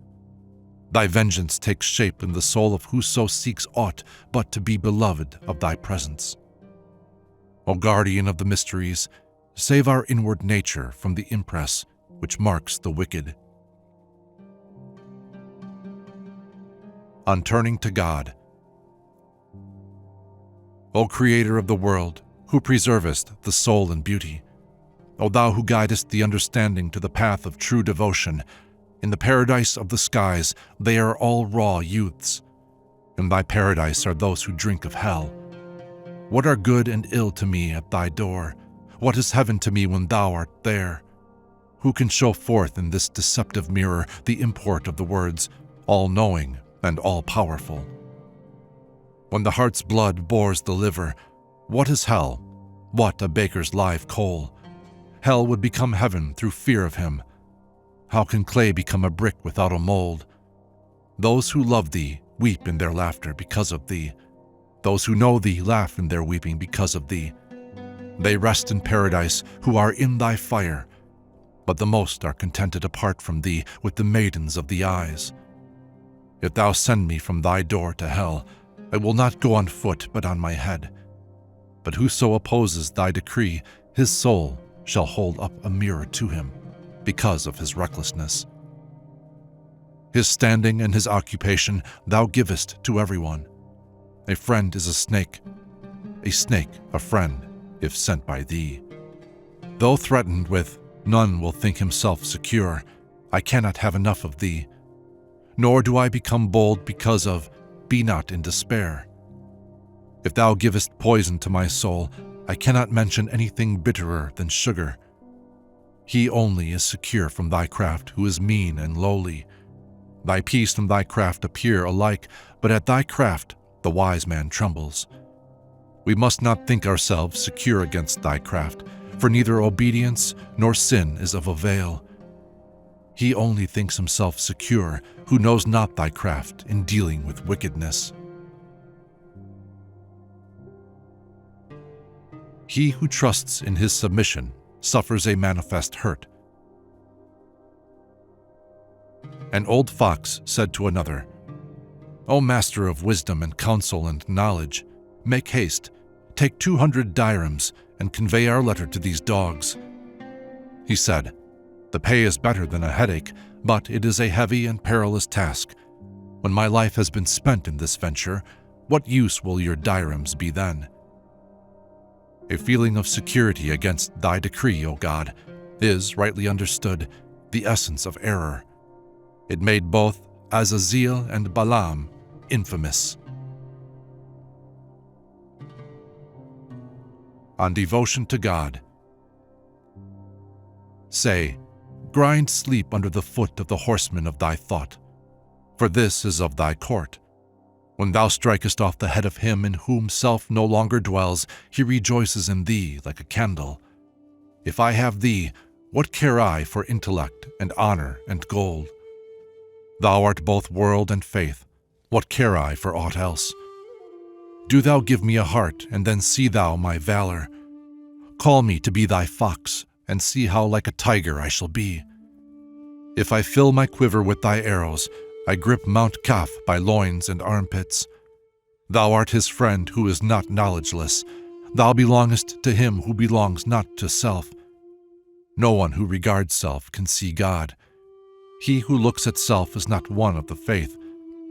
S2: Thy vengeance takes shape in the soul of whoso seeks aught but to be beloved of thy presence. O guardian of the mysteries, save our inward nature from the impress which marks the wicked. On turning to God. O Creator of the world, who preservest the soul in beauty, O thou who guidest the understanding to the path of true devotion, in the paradise of the skies they are all raw youths. In thy paradise are those who drink of hell. What are good and ill to me at thy door? What is heaven to me when thou art there? Who can show forth in this deceptive mirror the import of the words, all-knowing and all-powerful? When the heart's blood bores the liver, what is hell? What a baker's live coal? Hell would become heaven through fear of him. How can clay become a brick without a mold? Those who love thee weep in their laughter because of thee. Those who know thee laugh in their weeping because of thee. They rest in paradise who are in thy fire, but the most are contented apart from thee with the maidens of the eyes. If thou send me from thy door to hell, I will not go on foot but on my head. But whoso opposes thy decree, his soul shall hold up a mirror to him because of his recklessness. His standing and his occupation thou givest to everyone. A friend is a snake a friend, if sent by thee. Though threatened with, none will think himself secure, I cannot have enough of thee. Nor do I become bold because of, be not in despair. If thou givest poison to my soul, I cannot mention anything bitterer than sugar. He only is secure from thy craft who is mean and lowly. Thy peace and thy craft appear alike, but at thy craft the wise man trembles. We must not think ourselves secure against thy craft, for neither obedience nor sin is of avail. He only thinks himself secure who knows not thy craft in dealing with wickedness. He who trusts in his submission suffers a manifest hurt. An old fox said to another, O master of wisdom and counsel and knowledge, make haste, take 200 dirhams and convey our letter to these dogs. He said, The pay is better than a headache, but it is a heavy and perilous task. When my life has been spent in this venture, what use will your dirhams be then? A feeling of security against thy decree, O God, is, rightly understood, the essence of error. It made both Azazel and Balaam infamous. On devotion to God. Say, grind sleep under the foot of the horseman of thy thought, for this is of thy court. When thou strikest off the head of him in whom self no longer dwells, he rejoices in thee like a candle. If I have thee, what care I for intellect and honor and gold? Thou art both world and faith, what care I for aught else? Do thou give me a heart, and then see thou my valor. Call me to be thy fox, and see how like a tiger I shall be. If I fill my quiver with thy arrows, I grip Mount Kaf by loins and armpits. Thou art his friend who is not knowledgeless. Thou belongest to him who belongs not to self. No one who regards self can see God. He who looks at self is not one of the faith.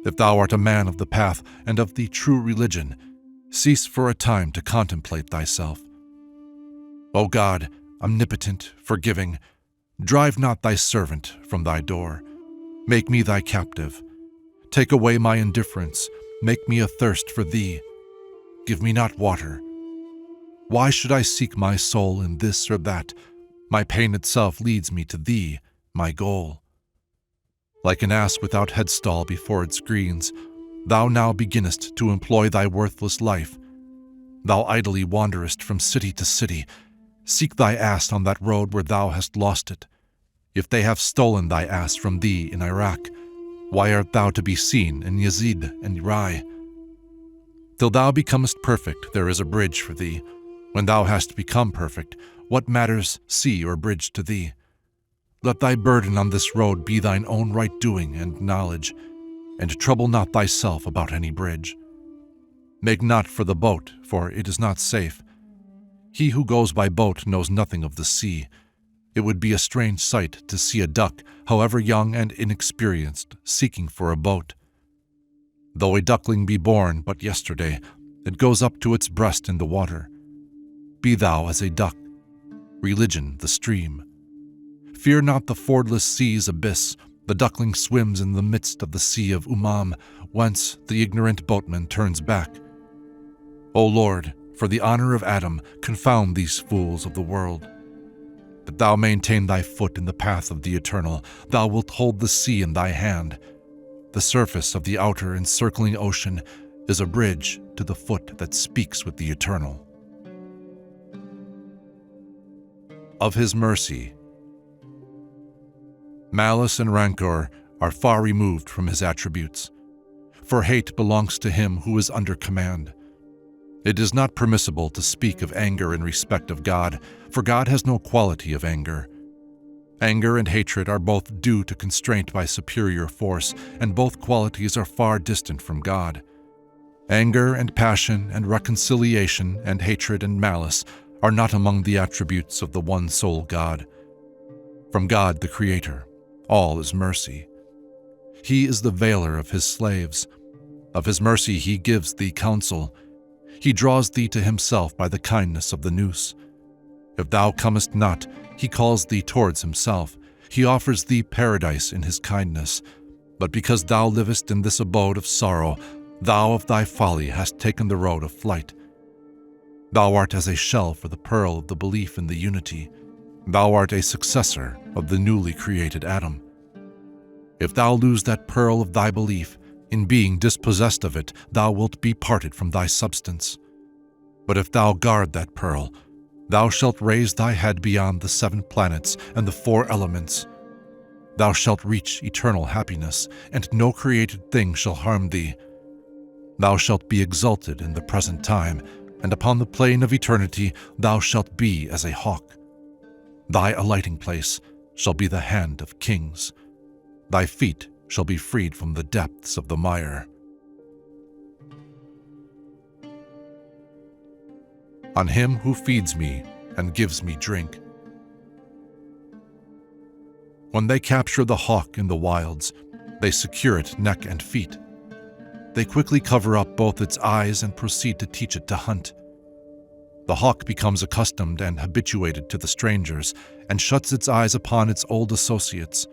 S2: If thou art a man of the path and of the true religion, cease for a time to contemplate thyself. O God, omnipotent, forgiving, drive not thy servant from thy door. Make me thy captive. Take away my indifference. Make me athirst for thee. Give me not water. Why should I seek my soul in this or that? My pain itself leads me to thee, my goal. Like an ass without headstall before its greens, thou now beginnest to employ thy worthless life. Thou idly wanderest from city to city. Seek thy ass on that road where thou hast lost it. If they have stolen thy ass from thee in Iraq, why art thou to be seen in Yazid and Rai? Till thou becomest perfect, there is a bridge for thee. When thou hast become perfect, what matters sea or bridge to thee? Let thy burden on this road be thine own right doing and knowledge, and trouble not thyself about any bridge. Make not for the boat, for it is not safe. He who goes by boat knows nothing of the sea. It would be a strange sight to see a duck, however young and inexperienced, seeking for a boat. Though a duckling be born but yesterday, it goes up to its breast in the water. Be thou as a duck, religion the stream. Fear not the fordless sea's abyss. The duckling swims in the midst of the sea of Umam, whence the ignorant boatman turns back. O Lord, for the honor of Adam, confound these fools of the world. That thou maintain thy foot in the path of the eternal, thou wilt hold the sea in thy hand. The surface of the outer encircling ocean is a bridge to the foot that speaks with the eternal. Of his mercy. Malice and rancor are far removed from his attributes, for hate belongs to him who is under command. It is not permissible to speak of anger in respect of God, for God has no quality of anger. Anger and hatred are both due to constraint by superior force, and both qualities are far distant from God. Anger and passion and reconciliation and hatred and malice are not among the attributes of the one sole God. From God the Creator, all is mercy. He is the veiler of his slaves. Of his mercy he gives thee counsel. He draws thee to himself by the kindness of the noose. If thou comest not, he calls thee towards himself. He offers thee paradise in his kindness. But because thou livest in this abode of sorrow, thou of thy folly hast taken the road of flight. Thou art as a shell for the pearl of the belief in the unity. Thou art a successor of the newly created Adam. If thou lose that pearl of thy belief, in being dispossessed of it, thou wilt be parted from thy substance. But if thou guard that pearl, thou shalt raise thy head beyond the 7 planets and the 4 elements. Thou shalt reach eternal happiness, and no created thing shall harm thee. Thou shalt be exalted in the present time, and upon the plane of eternity thou shalt be as a hawk. Thy alighting place shall be the hand of kings. Thy feet shall be freed from the depths of the mire. On him who feeds me and gives me drink. When they capture the hawk in the wilds, they secure it neck and feet. They quickly cover up both its eyes and proceed to teach it to hunt. The hawk becomes accustomed and habituated to the strangers and shuts its eyes upon its old associates.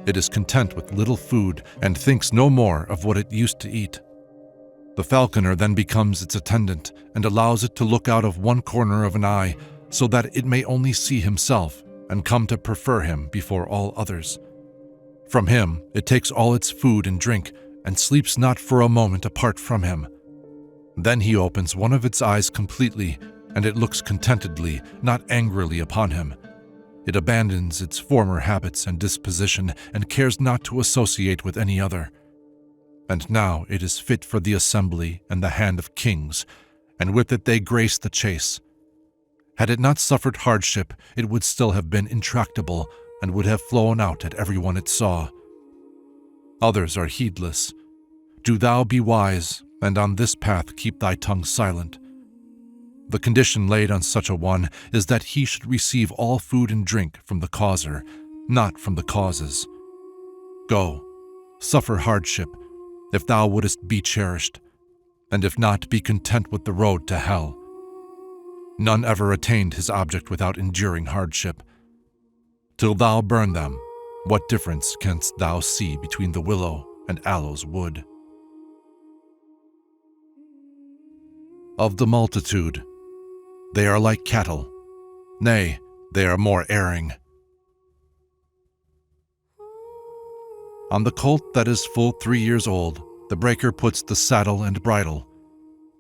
S2: It is content with little food and thinks no more of what it used to eat. The falconer then becomes its attendant and allows it to look out of one corner of an eye so that it may only see himself and come to prefer him before all others. From him it takes all its food and drink and sleeps not for a moment apart from him. Then he opens one of its eyes completely, and it looks contentedly, not angrily, upon him. It abandons its former habits and disposition and cares not to associate with any other. And now it is fit for the assembly and the hand of kings, and with it they grace the chase. Had it not suffered hardship, it would still have been intractable and would have flown out at everyone it saw. Others are heedless. Do thou be wise, and on this path keep thy tongue silent. The condition laid on such a one is that he should receive all food and drink from the causer, not from the causes. Go, suffer hardship, if thou wouldest be cherished, and if not, be content with the road to hell. None ever attained his object without enduring hardship. Till thou burn them, what difference canst thou see between the willow and aloes wood? Of the multitude, they are like cattle, nay, they are more erring. On the colt that is full 3 years old, the breaker puts the saddle and bridle.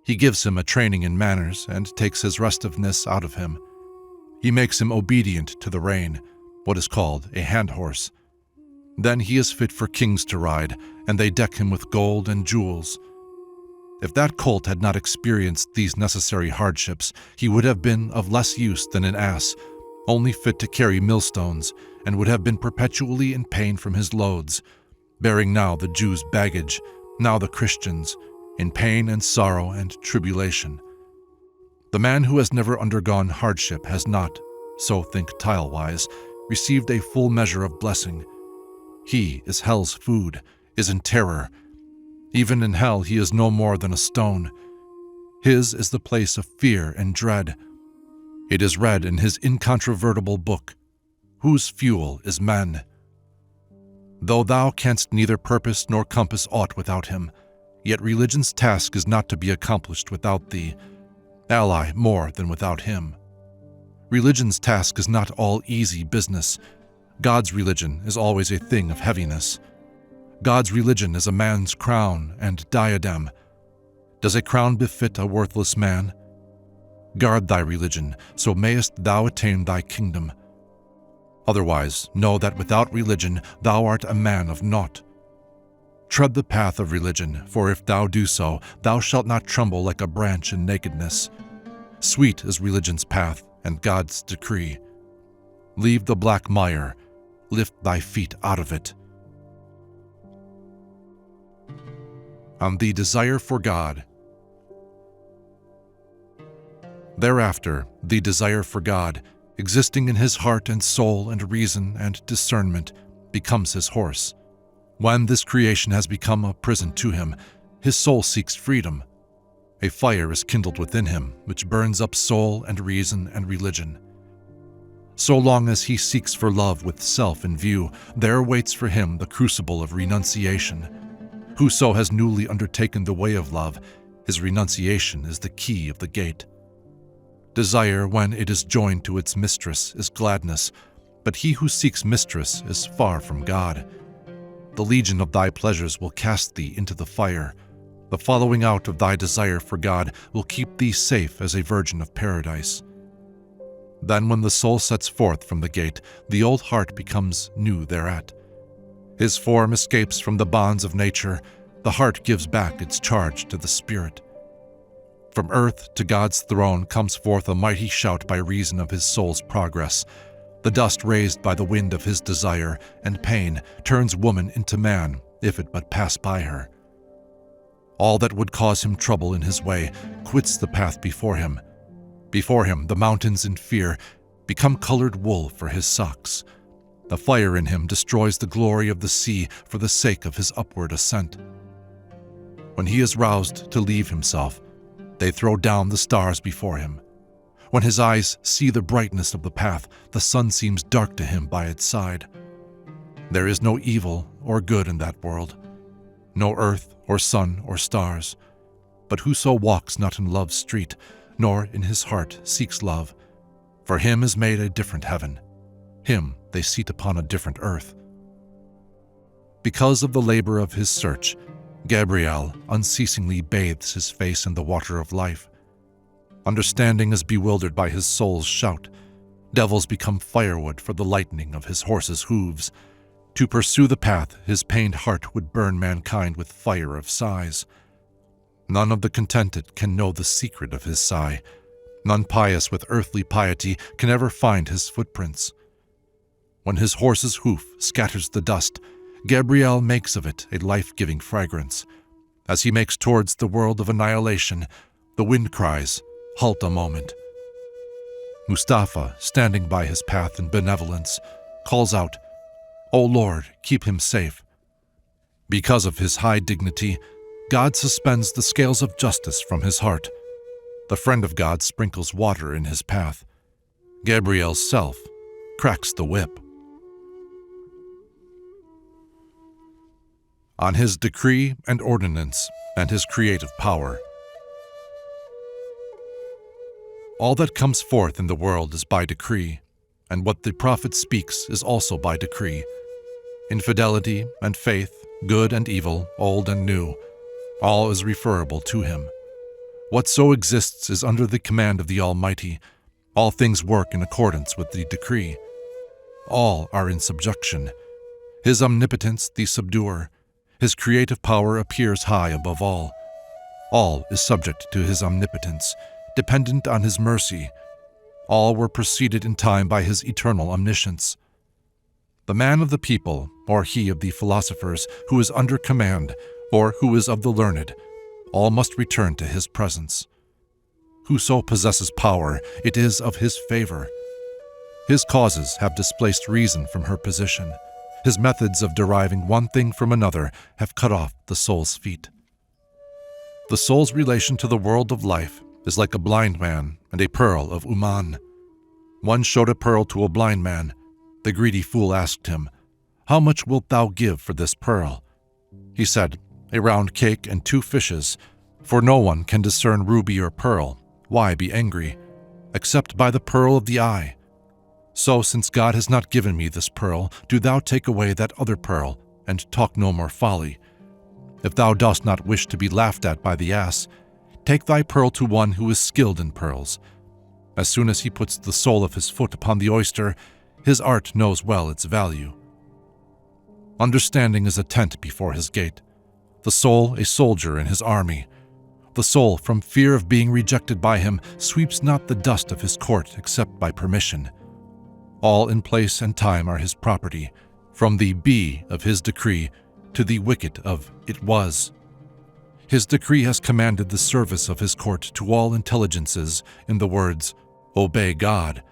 S2: He gives him a training in manners and takes his restiveness out of him. He makes him obedient to the rein, what is called a hand horse. Then he is fit for kings to ride, and they deck him with gold and jewels. If that colt had not experienced these necessary hardships, he would have been of less use than an ass, only fit to carry millstones, and would have been perpetually in pain from his loads, bearing now the Jews' baggage, now the Christians', in pain and sorrow and tribulation. The man who has never undergone hardship has not, so think tile-wise, received a full measure of blessing. He is hell's food, is in terror. Even in hell he is no more than a stone. His is the place of fear and dread. It is read in his incontrovertible book, whose fuel is men. Though thou canst neither purpose nor compass aught without him, yet religion's task is not to be accomplished without thee, ally more than without him. Religion's task is not all easy business. God's religion is always a thing of heaviness. God's religion is a man's crown and diadem. Does a crown befit a worthless man? Guard thy religion, so mayest thou attain thy kingdom. Otherwise, know that without religion thou art a man of naught. Tread the path of religion, for if thou do so, thou shalt not tremble like a branch in nakedness. Sweet is religion's path and God's decree. Leave the black mire, lift thy feet out of it. On the desire for God. Thereafter, the desire for God, existing in his heart and soul and reason and discernment, becomes his horse. When this creation has become a prison to him, his soul seeks freedom. A fire is kindled within him, which burns up soul and reason and religion. So long as he seeks for love with self in view, there waits for him the crucible of renunciation. Whoso has newly undertaken the way of love, his renunciation is the key of the gate. Desire, when it is joined to its mistress, is gladness, but he who seeks mistress is far from God. The legion of thy pleasures will cast thee into the fire. The following out of thy desire for God will keep thee safe as a virgin of paradise. Then when the soul sets forth from the gate, the old heart becomes new thereat. His form escapes from the bonds of nature. The heart gives back its charge to the spirit. From earth to God's throne comes forth a mighty shout by reason of his soul's progress. The dust raised by the wind of his desire and pain turns woman into man, if it but pass by her. All that would cause him trouble in his way quits the path before him. Before him, the mountains in fear become colored wool for his socks. The fire in him destroys the glory of the sea for the sake of his upward ascent. When he is roused to leave himself, they throw down the stars before him. When his eyes see the brightness of the path, the sun seems dark to him by its side. There is no evil or good in that world, no earth or sun or stars. But whoso walks not in love's street, nor in his heart seeks love, for him is made a different heaven. Him they seat upon a different earth. Because of the labor of his search, Gabriel unceasingly bathes his face in the water of life. Understanding is bewildered by his soul's shout. Devils become firewood for the lightning of his horse's hooves. To pursue the path, his pained heart would burn mankind with fire of sighs. None of the contented can know the secret of his sigh. None pious with earthly piety can ever find his footprints. When his horse's hoof scatters the dust, Gabriel makes of it a life-giving fragrance. As he makes towards the world of annihilation, the wind cries, "Halt a moment." Mustafa, standing by his path in benevolence, calls out, "O Lord, keep him safe." Because of his high dignity, God suspends the scales of justice from his heart. The friend of God sprinkles water in his path. Gabriel's self cracks the whip. On his decree and ordinance and his creative power. All that comes forth in the world is by decree, and what the prophet speaks is also by decree. Infidelity and faith, good and evil, old and new, all is referable to him. Whatso exists is under the command of the Almighty. All things work in accordance with the decree. All are in subjection. His omnipotence the subduer. His creative power appears high above all. All is subject to his omnipotence, dependent on his mercy. All were preceded in time by his eternal omniscience. The man of the people, or he of the philosophers, who is under command, or who is of the learned, all must return to his presence. Whoso possesses power, it is of his favor. His causes have displaced reason from her position. His methods of deriving one thing from another have cut off the soul's feet. The soul's relation to the world of life is like a blind man and a pearl of Uman. One showed a pearl to a blind man. The greedy fool asked him, "How much wilt thou give for this pearl?" He said, "A round cake and 2 fishes, for no one can discern ruby or pearl. Why be angry? Except by the pearl of the eye. So, since God has not given me this pearl, do thou take away that other pearl, and talk no more folly. If thou dost not wish to be laughed at by the ass, take thy pearl to one who is skilled in pearls. As soon as he puts the sole of his foot upon the oyster, his art knows well its value. Understanding is a tent before his gate, the soul a soldier in his army. The soul, from fear of being rejected by him, sweeps not the dust of his court except by permission. All in place and time are his property, from the be of his decree to the wicket of it was. His decree has commanded the service of his court to all intelligences in the words, "Obey God."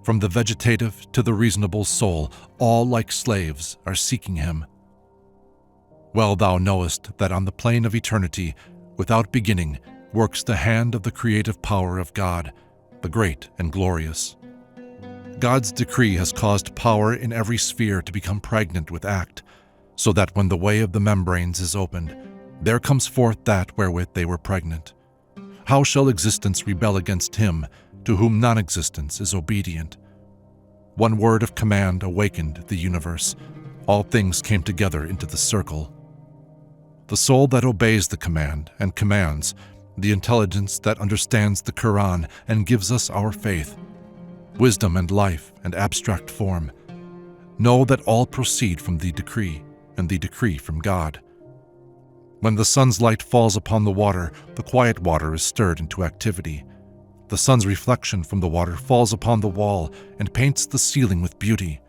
S2: From the vegetative to the reasonable soul, all like slaves are seeking him. Well thou knowest that on the plane of eternity, without beginning, works the hand of the creative power of God, the great and glorious. God's decree has caused power in every sphere to become pregnant with act, so that when the way of the membranes is opened, there comes forth that wherewith they were pregnant. How shall existence rebel against him, to whom non-existence is obedient. One word of command awakened the universe. All things came together into the circle. The soul that obeys the command and commands, the intelligence that understands the Qur'an and gives us our faith, wisdom and life and abstract form, know that all proceed from the decree, and the decree from God. When the sun's light falls upon the water, the quiet water is stirred into activity. The sun's reflection from the water falls upon the wall and paints the ceiling with beauty.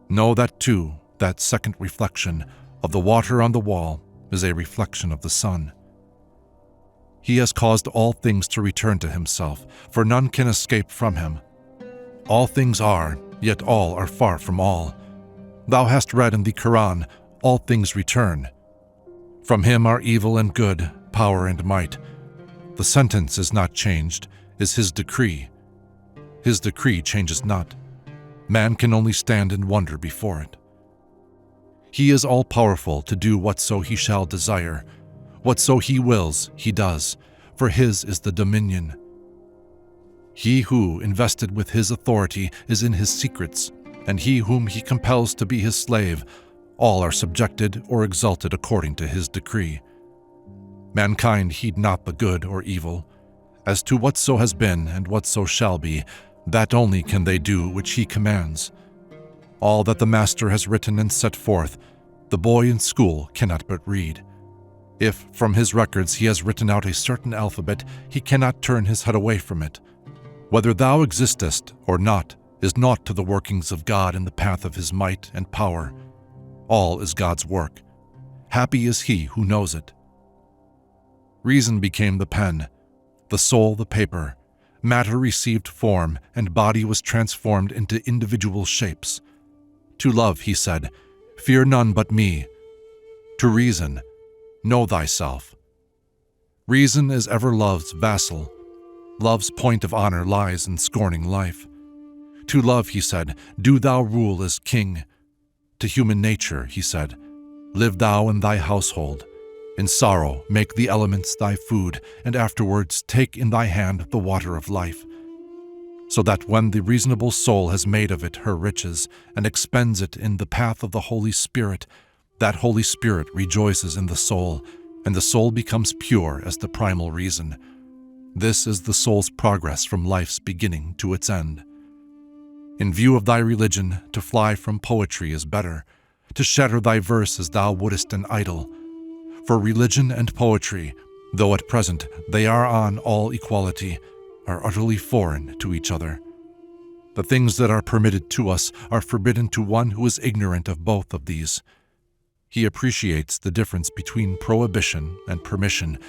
S2: Know that too, that second reflection of the water on the wall is a reflection of the sun. He has caused all things to return to himself, for none can escape from him. All things are, yet all are far from all. Thou hast read in the Qur'an, all things return. From him are evil and good, power and might. The sentence is not changed, is his decree. His decree changes not. Man can only stand in wonder before it. He is all-powerful to do whatso he shall desire. Whatso he wills, he does, for his is the dominion. He who, invested with his authority, is in his secrets, and he whom he compels to be his slave, all are subjected or exalted according to his decree. Mankind heed not the good or evil. As to whatso has been and whatso shall be, that only can they do which he commands. All that the master has written and set forth, the boy in school cannot but read. If from his records he has written out a certain alphabet, he cannot turn his head away from it. Whether thou existest or not is naught to the workings of God in the path of his might and power. All is God's work. Happy is he who knows it. Reason became the pen, the soul the paper, matter received form, and body was transformed into individual shapes. To love, he said, fear none but me. To reason, know thyself. Reason is ever love's vassal. Love's point of honor lies in scorning life. To love, he said, do thou rule as king. To human nature, he said, live thou in thy household. In sorrow, make the elements thy food, and afterwards take in thy hand the water of life. So that when the reasonable soul has made of it her riches, and expends it in the path of the Holy Spirit, that Holy Spirit rejoices in the soul, and the soul becomes pure as the primal reason. This is the soul's progress from life's beginning to its end. In view of thy religion, to fly from poetry is better, to shatter thy verse as thou wouldest an idol. For religion and poetry, though at present they are on all equality, are utterly foreign to each other. The things that are permitted to us are forbidden to one who is ignorant of both of these. He appreciates the difference between prohibition and permission,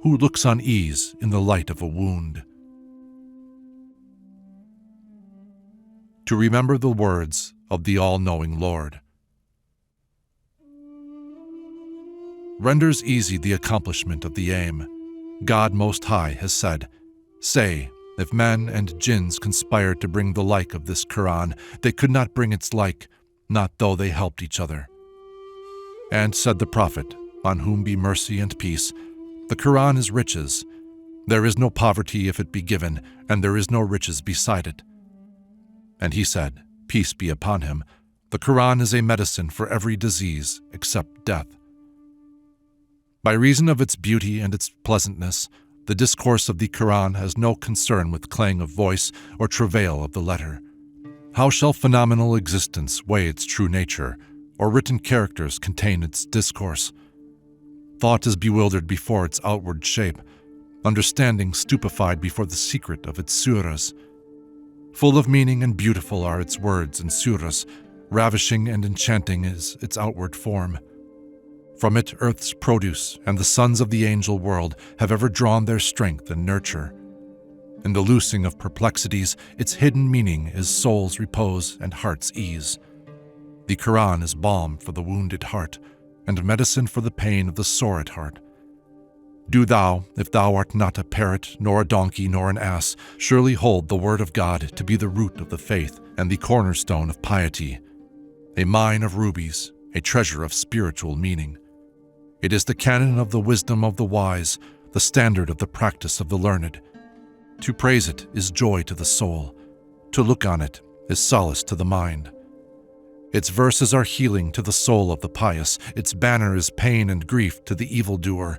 S2: who looks on ease in the light of a wound. To remember the words of the all-knowing Lord. Renders easy the accomplishment of the aim. God Most High has said, say, if men and jinns conspired to bring the like of this Qur'an, they could not bring its like, not though they helped each other. And said the Prophet, on whom be mercy and peace, the Qur'an is riches. There is no poverty if it be given, and there is no riches beside it. And he said, peace be upon him, the Qur'an is a medicine for every disease except death. By reason of its beauty and its pleasantness, the discourse of the Qur'an has no concern with clang of voice or travail of the letter. How shall phenomenal existence weigh its true nature, or written characters contain its discourse? Thought is bewildered before its outward shape, understanding stupefied before the secret of its surahs. Full of meaning and beautiful are its words and surahs, ravishing and enchanting is its outward form. From it earth's produce and the sons of the angel world have ever drawn their strength and nurture. In the loosing of perplexities, its hidden meaning is soul's repose and heart's ease. The Qur'an is balm for the wounded heart, and medicine for the pain of the sore at heart. Do thou, if thou art not a parrot, nor a donkey, nor an ass, surely hold the word of God to be the root of the faith and the cornerstone of piety, a mine of rubies, a treasure of spiritual meaning. It is the canon of the wisdom of the wise, the standard of the practice of the learned. to praise it is joy to the soul. To look on it is solace to the mind. Its verses are healing to the soul of the pious. Its banner is pain and grief to the evildoer.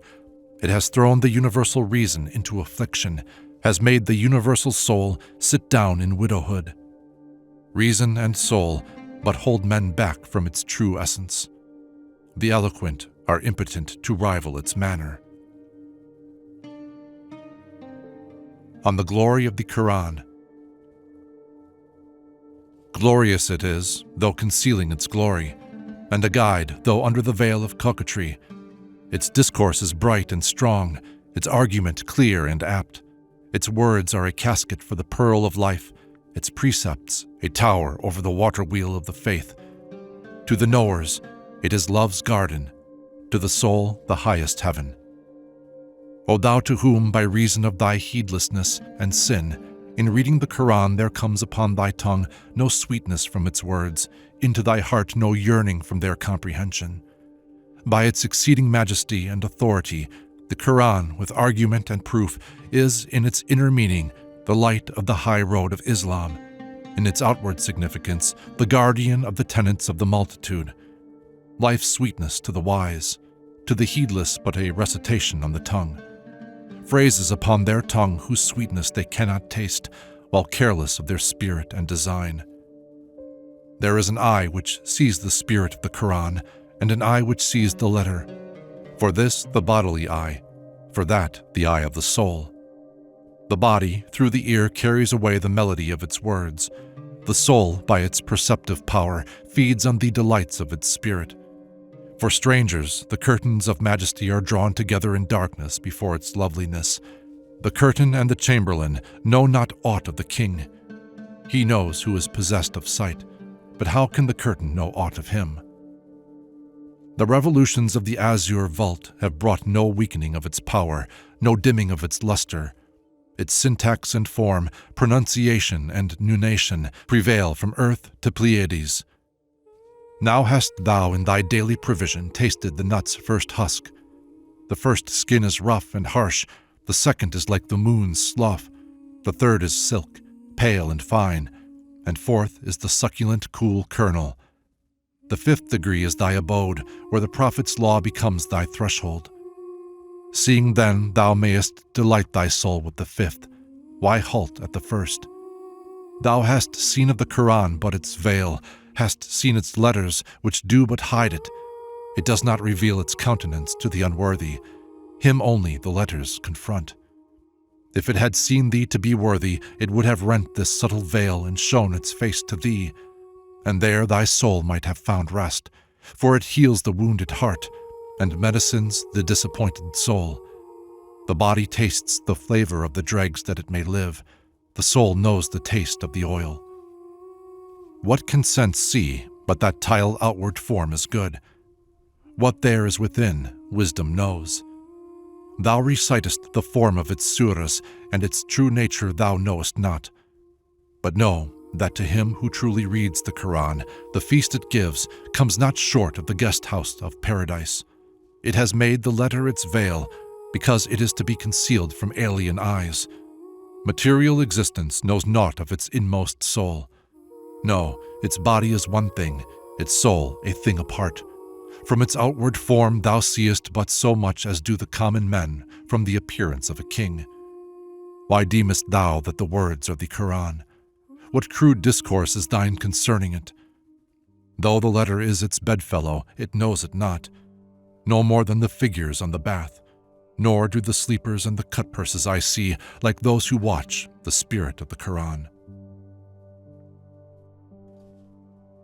S2: It has thrown the universal reason into affliction, has made the universal soul sit down in widowhood. Reason and soul but hold men back from its true essence. The eloquent are impotent to rival its manner. On the glory of the Qur'an. Glorious it is, though concealing its glory, and a guide, though under the veil of coquetry. Its discourse is bright and strong, its argument clear and apt. Its words are a casket for the pearl of life, its precepts a tower over the water wheel of the faith. To the knowers, it is love's garden, to the soul the highest heaven. O thou to whom, by reason of thy heedlessness and sin, in reading the Qur'an there comes upon thy tongue no sweetness from its words, into thy heart no yearning from their comprehension. By its exceeding majesty and authority, the Qur'an, with argument and proof, is, in its inner meaning, the light of the high road of Islam, in its outward significance, the guardian of the tenets of the multitude. Life's sweetness to the wise, to the heedless but a recitation on the tongue. Phrases upon their tongue whose sweetness they cannot taste, while careless of their spirit and design. There is an eye which sees the spirit of the Qur'an, and an eye which sees the letter. For this the bodily eye, for that the eye of the soul. The body, through the ear, carries away the melody of its words. The soul, by its perceptive power, feeds on the delights of its spirit. For strangers, the curtains of majesty are drawn together in darkness before its loveliness. The curtain and the chamberlain know not aught of the king. He knows who is possessed of sight, but how can the curtain know aught of him? The revolutions of the azure vault have brought no weakening of its power, no dimming of its luster. Its syntax and form, pronunciation and nunation prevail from earth to Pleiades. Now hast thou in thy daily provision tasted the nut's first husk. The first skin is rough and harsh, the second is like the moon's slough, the third is silk, pale and fine, and fourth is the succulent cool kernel. The fifth degree is thy abode, where the prophet's law becomes thy threshold. Seeing then thou mayest delight thy soul with the fifth, why halt at the first? Thou hast seen of the Qur'an but its veil, hast seen its letters, which do but hide it. It does not reveal its countenance to the unworthy. Him only the letters confront. If it had seen thee to be worthy, it would have rent this subtle veil and shown its face to thee, and there thy soul might have found rest, for it heals the wounded heart, and medicines the disappointed soul. The body tastes the flavor of the dregs that it may live. The soul knows the taste of the oil. What can sense see but that tile outward form is good? What there is within, wisdom knows. Thou recitest the form of its surahs, and its true nature thou knowest not. But know that to him who truly reads the Qur'an, the feast it gives comes not short of the guest house of paradise. It has made the letter its veil, because it is to be concealed from alien eyes. Material existence knows naught of its inmost soul. No, its body is one thing, its soul a thing apart. From its outward form thou seest but so much as do the common men from the appearance of a king. Why deemest thou that the words are the Qur'an? What crude discourse is thine concerning it? Though the letter is its bedfellow, it knows it not, no more than the figures on the bath, nor do the sleepers and the cut-purses I see, like those who watch the spirit of the Qur'an.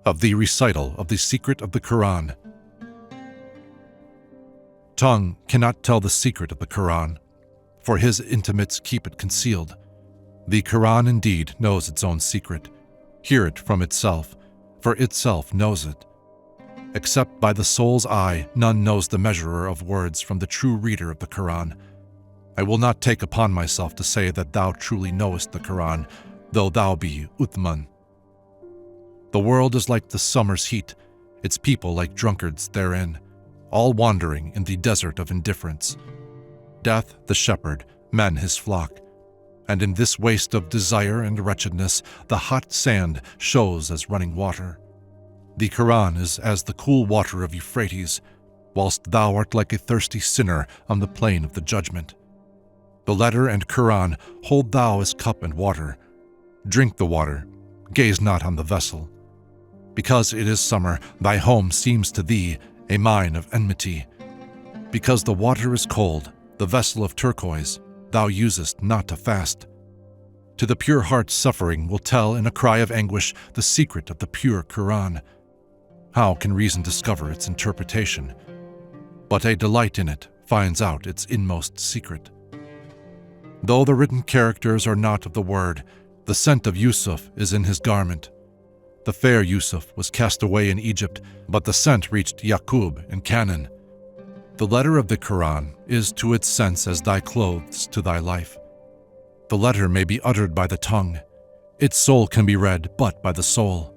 S2: Of the recital of the secret of the Qur'an. Tongue cannot tell the secret of the Qur'an, for his intimates keep it concealed. The Qur'an indeed knows its own secret. Hear it from itself, for itself knows it. Except by the soul's eye, none knows the measurer of words from the true reader of the Qur'an. I will not take upon myself to say that thou truly knowest the Qur'an, though thou be Uthman. The world is like the summer's heat, its people like drunkards therein, all wandering in the desert of indifference. Death the shepherd, men his flock, and in this waste of desire and wretchedness, the hot sand shows as running water. The Qur'an is as the cool water of Euphrates, whilst thou art like a thirsty sinner on the plain of the judgment. The letter and Qur'an hold thou as cup and water. Drink the water, gaze not on the vessel. Because it is summer, thy home seems to thee a mine of enmity. Because the water is cold, the vessel of turquoise, thou usest not to fast. To the pure heart suffering will tell in a cry of anguish the secret of the pure Qur'an. How can reason discover its interpretation? But a delight in it finds out its inmost secret. Though the written characters are not of the word, the scent of Yusuf is in his garment. The fair Yusuf was cast away in Egypt, but the scent reached Yaqub in Canaan. The letter of the Qur'an is to its sense as thy clothes to thy life. The letter may be uttered by the tongue. Its soul can be read but by the soul.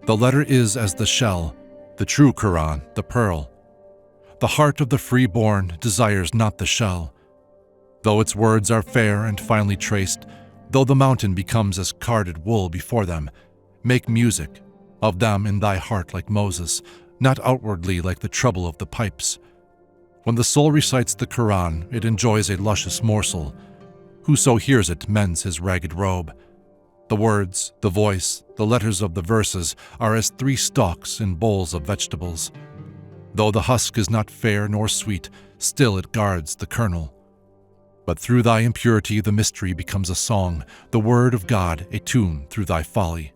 S2: The letter is as the shell, the true Qur'an, the pearl. The heart of the freeborn desires not the shell. Though its words are fair and finely traced, though the mountain becomes as carded wool before them, make music of them in thy heart like Moses, not outwardly like the treble of the pipes. When the soul recites the Qur'an, it enjoys a luscious morsel. Whoso hears it mends his ragged robe. The words, the voice, the letters of the verses are as 3 stalks in bowls of vegetables. Though the husk is not fair nor sweet, still it guards the kernel. But through thy impurity the mystery becomes a song, the word of God a tune through thy folly.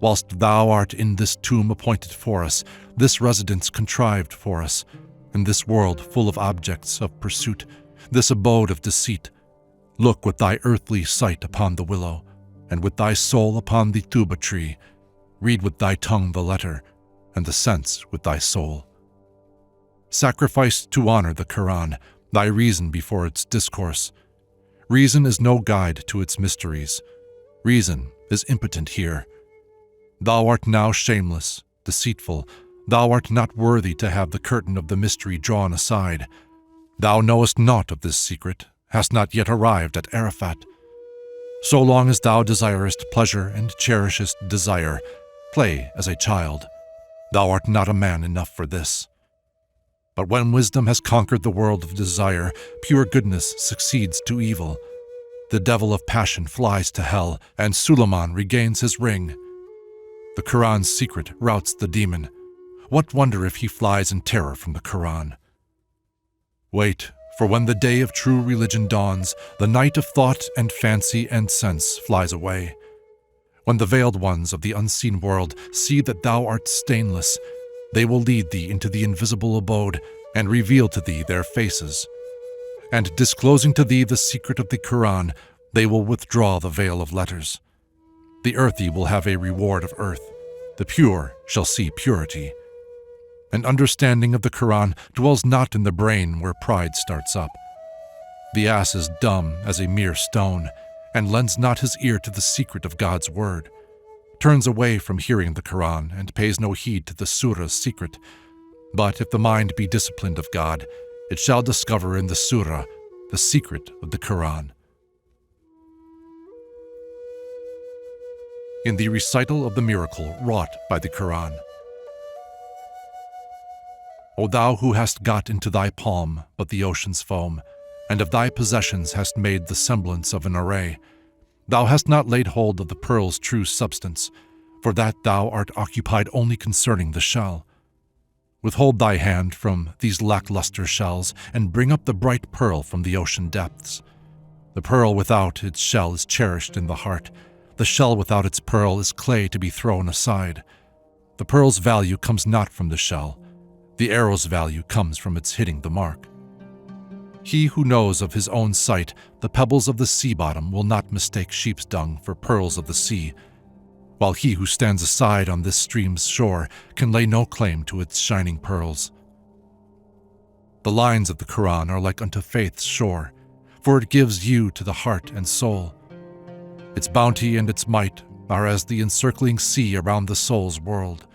S2: Whilst thou art in this tomb appointed for us, this residence contrived for us, in this world full of objects of pursuit, this abode of deceit, look with thy earthly sight upon the willow, and with thy soul upon the tuba tree. Read with thy tongue the letter, and the sense with thy soul. Sacrifice to honor the Qur'an, thy reason before its discourse. Reason is no guide to its mysteries. Reason is impotent here. Thou art now shameless, deceitful. Thou art not worthy to have the curtain of the mystery drawn aside. Thou knowest naught of this secret, hast not yet arrived at Arafat. So long as thou desirest pleasure and cherishest desire, play as a child. Thou art not a man enough for this. But when wisdom has conquered the world of desire, pure goodness succeeds to evil. The devil of passion flies to hell, and Suleiman regains his ring. The Qur'an's secret routs the demon. What wonder if he flies in terror from the Qur'an? Wait, for when the day of true religion dawns, the night of thought and fancy and sense flies away. When the veiled ones of the unseen world see that thou art stainless, they will lead thee into the invisible abode and reveal to thee their faces. And disclosing to thee the secret of the Qur'an, they will withdraw the veil of letters. The earthy will have a reward of earth. The pure shall see purity. An understanding of the Qur'an dwells not in the brain where pride starts up. The ass is dumb as a mere stone, and lends not his ear to the secret of God's word, turns away from hearing the Qur'an and pays no heed to the surah's secret. But if the mind be disciplined of God, it shall discover in the surah the secret of the Qur'an. In the recital of the miracle wrought by the Qur'an. O thou who hast got into thy palm but the ocean's foam, and of thy possessions hast made the semblance of an array, thou hast not laid hold of the pearl's true substance, for that thou art occupied only concerning the shell. Withhold thy hand from these lackluster shells, and bring up the bright pearl from the ocean depths. The pearl without its shell is cherished in the heart. The shell without its pearl is clay to be thrown aside. The pearl's value comes not from the shell. The arrow's value comes from its hitting the mark. He who knows of his own sight the pebbles of the sea bottom will not mistake sheep's dung for pearls of the sea, while he who stands aside on this stream's shore can lay no claim to its shining pearls. The lines of the Qur'an are like unto faith's shore, for it gives you to the heart and soul. Its bounty and its might are as the encircling sea around the soul's world.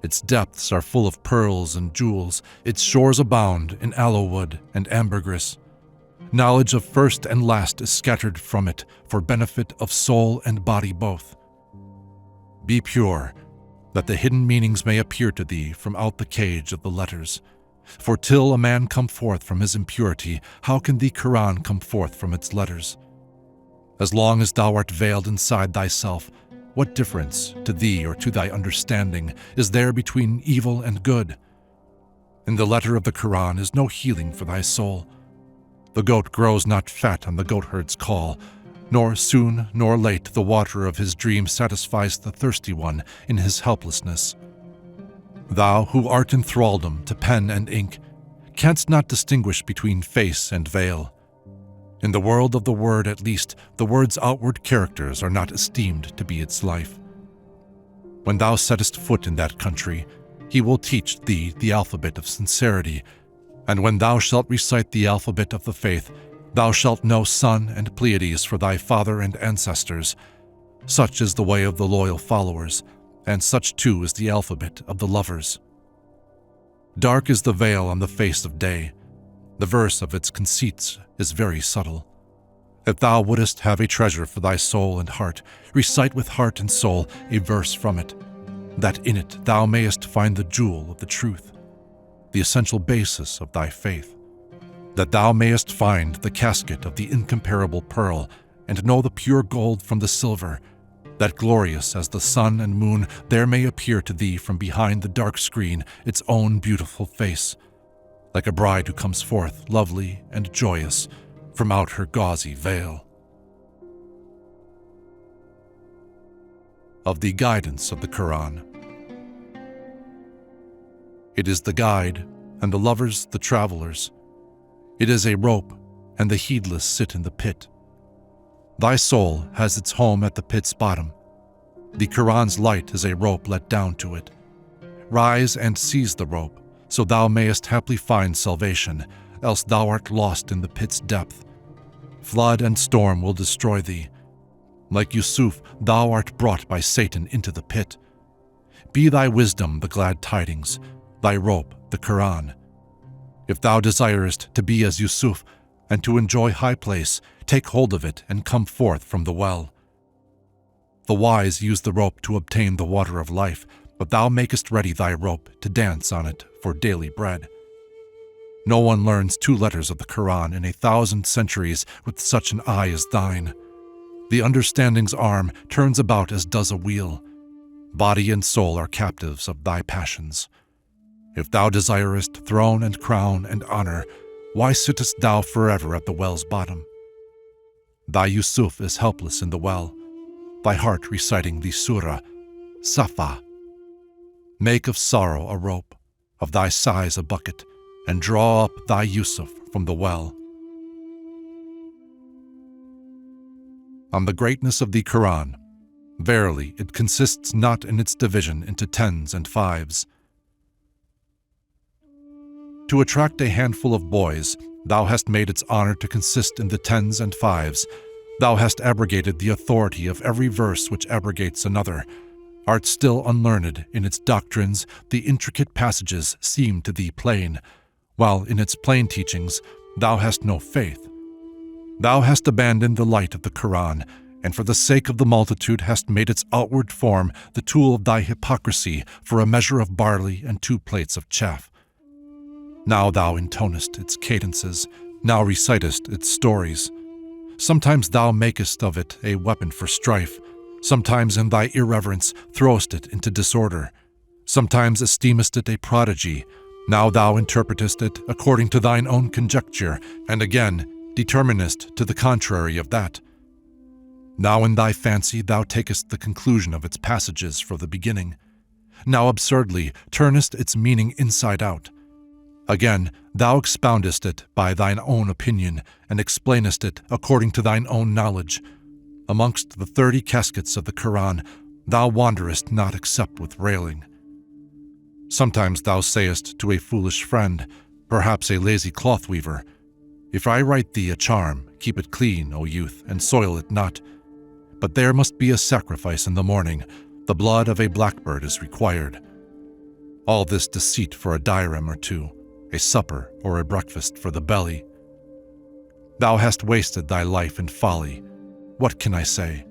S2: Its depths are full of pearls and jewels. Its shores abound in aloe wood and ambergris. Knowledge of first and last is scattered from it for benefit of soul and body both. Be pure, that the hidden meanings may appear to thee from out the cage of the letters. For till a man come forth from his impurity, how can the Qur'an come forth from its letters? As long as thou art veiled inside thyself, what difference to thee or to thy understanding is there between evil and good? In the letter of the Qur'an is no healing for thy soul. The goat grows not fat on the goatherd's call, nor soon nor late the water of his dream satisfies the thirsty one in his helplessness. Thou who art in thraldom to pen and ink, canst not distinguish between face and veil. In the world of the word at least, the word's outward characters are not esteemed to be its life. When thou settest foot in that country, he will teach thee the alphabet of sincerity, and when thou shalt recite the alphabet of the faith, thou shalt know Sun and Pleiades for thy father and ancestors. Such is the way of the loyal followers, and such too is the alphabet of the lovers. Dark is the veil on the face of day. The verse of its conceits is very subtle. If thou wouldest have a treasure for thy soul and heart, recite with heart and soul a verse from it, that in it thou mayest find the jewel of the truth, the essential basis of thy faith, that thou mayest find the casket of the incomparable pearl, and know the pure gold from the silver, that glorious as the sun and moon there may appear to thee from behind the dark screen its own beautiful face, like a bride who comes forth lovely and joyous from out her gauzy veil. Of the guidance of the Qur'an. It is the guide, and the lovers the travelers. It is a rope, and the heedless sit in the pit. Thy soul has its home at the pit's bottom. The Qur'an's light is a rope let down to it. Rise and seize the rope, so thou mayest haply find salvation, else thou art lost in the pit's depth. Flood and storm will destroy thee. Like Yusuf, thou art brought by Satan into the pit. Be thy wisdom the glad tidings, thy rope the Qur'an. If thou desirest to be as Yusuf, and to enjoy high place, take hold of it and come forth from the well. The wise use the rope to obtain the water of life, but thou makest ready thy rope to dance on it for daily bread. No one learns 2 letters of the Qur'an in 1,000 centuries with such an eye as thine. The understanding's arm turns about as does a wheel. Body and soul are captives of thy passions. If thou desirest throne and crown and honor, why sittest thou forever at the well's bottom? Thy Yusuf is helpless in the well, thy heart reciting the surah, Safa. Make of sorrow a rope, of thy sighs a bucket, and draw up thy Yusuf from the well. On the greatness of the Qur'an, verily it consists not in its division into 10s and 5s. To attract a handful of boys, thou hast made its honor to consist in the 10s and 5s. Thou hast abrogated the authority of every verse which abrogates another. Art still unlearned in its doctrines, the intricate passages seem to thee plain, while in its plain teachings thou hast no faith. Thou hast abandoned the light of the Qur'an, and for the sake of the multitude hast made its outward form the tool of thy hypocrisy for a measure of barley and 2 plates of chaff. Now thou intonest its cadences, now recitest its stories. Sometimes thou makest of it a weapon for strife, sometimes in thy irreverence throwest it into disorder, sometimes esteemest it a prodigy, now thou interpretest it according to thine own conjecture, and again determinest to the contrary of that. Now in thy fancy thou takest the conclusion of its passages for the beginning, now absurdly turnest its meaning inside out. Again, thou expoundest it by thine own opinion, and explainest it according to thine own knowledge. Amongst the 30 caskets of the Qur'an, thou wanderest not except with railing. Sometimes thou sayest to a foolish friend, perhaps a lazy cloth weaver, if I write thee a charm, keep it clean, O youth, and soil it not. But there must be a sacrifice in the morning, the blood of a blackbird is required. All this deceit for a dirham or 2, a supper or a breakfast for the belly. Thou hast wasted thy life in folly. What can I say?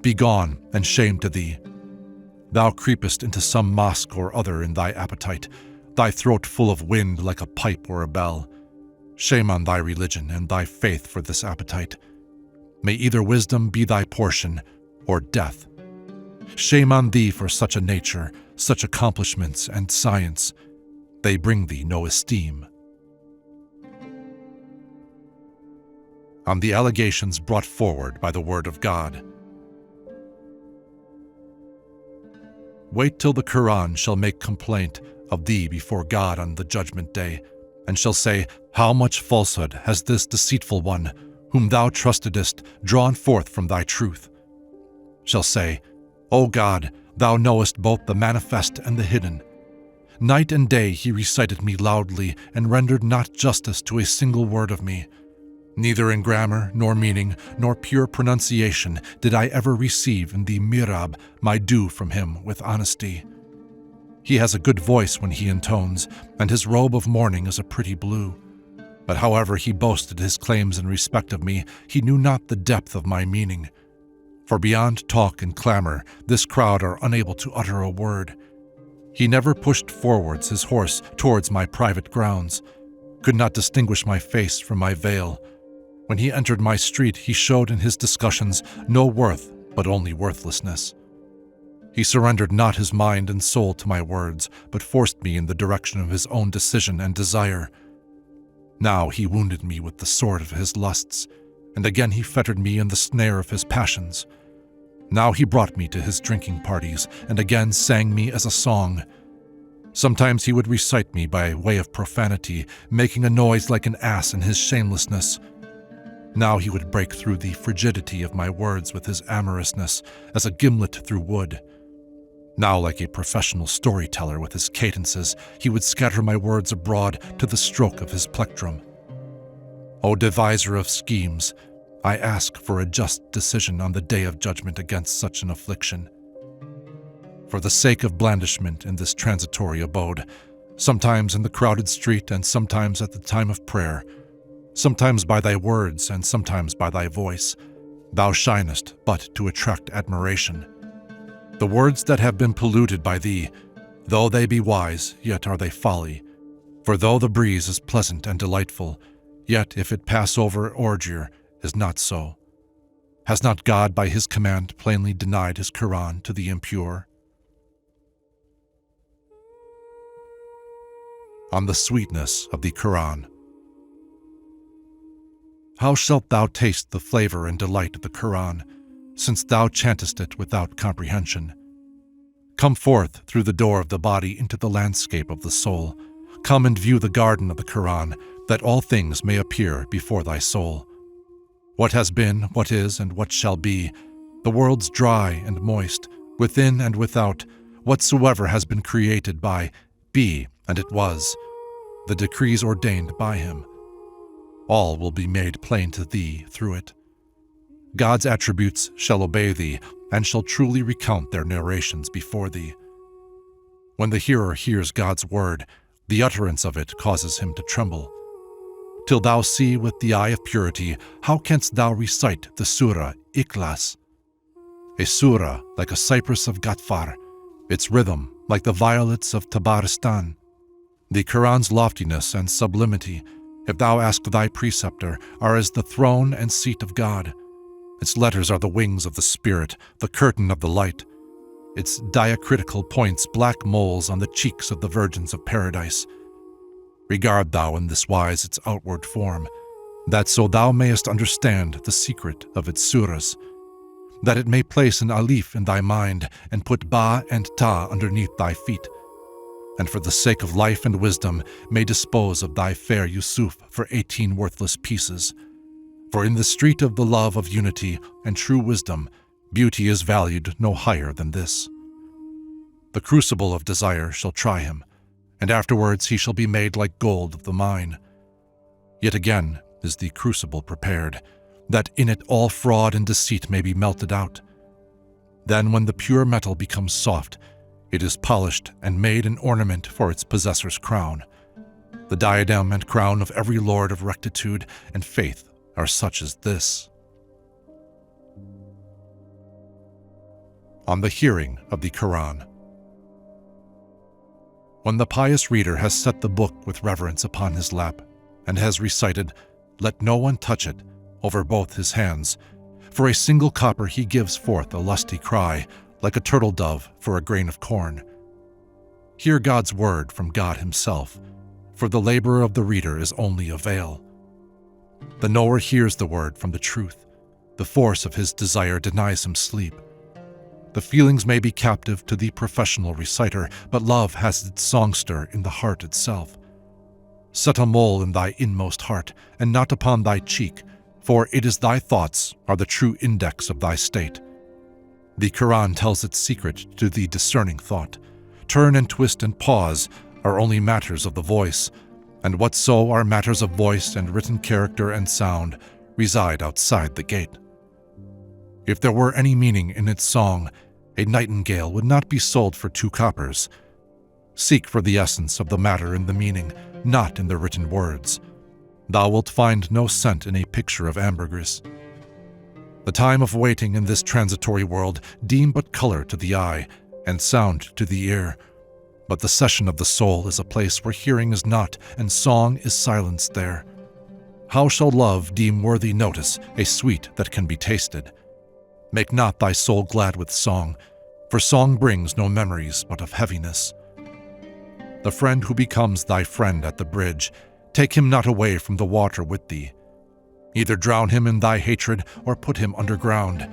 S2: Begone, and shame to thee. Thou creepest into some mosque or other in thy appetite, thy throat full of wind like a pipe or a bell. Shame on thy religion and thy faith for this appetite. May either wisdom be thy portion, or death. Shame on thee for such a nature, such accomplishments and science. They bring thee no esteem. On the allegations brought forward by the word of God. Wait till the Qur'an shall make complaint of thee before God on the judgment day, and shall say, How much falsehood has this deceitful one, whom thou trustedest, drawn forth from thy truth? Shall say, O God, thou knowest both the manifest and the hidden. Night and day he recited me loudly, and rendered not justice to a single word of me. Neither in grammar, nor meaning, nor pure pronunciation did I ever receive in the mirab my due from him with honesty. He has a good voice when he intones, and his robe of mourning is a pretty blue. But however he boasted his claims in respect of me, he knew not the depth of my meaning. For beyond talk and clamor, this crowd are unable to utter a word. He never pushed forwards his horse towards my private grounds, could not distinguish my face from my veil. When he entered my street, he showed in his discussions no worth, but only worthlessness. He surrendered not his mind and soul to my words, but forced me in the direction of his own decision and desire. Now he wounded me with the sword of his lusts, and again he fettered me in the snare of his passions. Now he brought me to his drinking parties, and again sang me as a song. Sometimes he would recite me by way of profanity, making a noise like an ass in his shamelessness. Now he would break through the frigidity of my words with his amorousness, as a gimlet through wood. Now, like a professional storyteller with his cadences, he would scatter my words abroad to the stroke of his plectrum. O deviser of schemes, I ask for a just decision on the day of judgment against such an affliction. For the sake of blandishment in this transitory abode, sometimes in the crowded street and sometimes at the time of prayer, sometimes by thy words and sometimes by thy voice, thou shinest but to attract admiration. The words that have been polluted by thee, though they be wise, yet are they folly. For though the breeze is pleasant and delightful, yet if it pass over ordure, is not so. Has not God by his command plainly denied his Qur'an to the impure? On the sweetness of the Qur'an. How shalt thou taste the flavor and delight of the Qur'an, since thou chantest it without comprehension? Come forth through the door of the body into the landscape of the soul. Come and view the garden of the Qur'an, that all things may appear before thy soul. What has been, what is, and what shall be, the worlds dry and moist, within and without, whatsoever has been created by Be, and it was, the decrees ordained by him. All will be made plain to thee through it. God's attributes shall obey thee, and shall truly recount their narrations before thee. When the hearer hears God's word, the utterance of it causes him to tremble. Till thou see with the eye of purity, how canst thou recite the surah Ikhlas? A surah like a cypress of Ghatfar, its rhythm like the violets of Tabaristan. The Qur'an's loftiness and sublimity, if thou ask thy preceptor, are as the throne and seat of God. Its letters are the wings of the Spirit, the curtain of the light. Its diacritical points black moles on the cheeks of the virgins of paradise. Regard thou in this wise its outward form, that so thou mayest understand the secret of its surahs, that it may place an alif in thy mind and put ba and ta underneath thy feet, and for the sake of life and wisdom may dispose of thy fair Yusuf for 18 worthless pieces. For in the street of the love of unity and true wisdom, beauty is valued no higher than this. The crucible of desire shall try him, and afterwards he shall be made like gold of the mine. Yet again is the crucible prepared, that in it all fraud and deceit may be melted out. Then when the pure metal becomes soft, it is polished and made an ornament for its possessor's crown, the diadem and crown of every lord of rectitude and faith are such as this. On the hearing of the Qur'an. When the pious reader has set the book with reverence upon his lap, and has recited, "Let no one touch it," over both his hands, for a single copper he gives forth a lusty cry, like a turtle dove for a grain of corn. Hear God's word from God himself, for the labor of the reader is only a veil. The knower hears the word from the truth. The force of his desire denies him sleep. The feelings may be captive to the professional reciter, but love has its songster in the heart itself. Set a mole in thy inmost heart, and not upon thy cheek, for it is thy thoughts are the true index of thy state. The Qur'an tells its secret to the discerning thought. Turn and twist and pause are only matters of the voice, and whatso are matters of voice and written character and sound reside outside the gate. If there were any meaning in its song, a nightingale would not be sold for 2 coppers. Seek for the essence of the matter in the meaning, not in the written words. Thou wilt find no scent in a picture of ambergris. The time of waiting in this transitory world deem but color to the eye and sound to the ear, but the session of the soul is a place where hearing is not and song is silenced there. How shall love deem worthy notice a sweet that can be tasted? Make not thy soul glad with song, for song brings no memories but of heaviness. The friend who becomes thy friend at the bridge, take him not away from the water with thee. Either drown him in thy hatred or put him underground,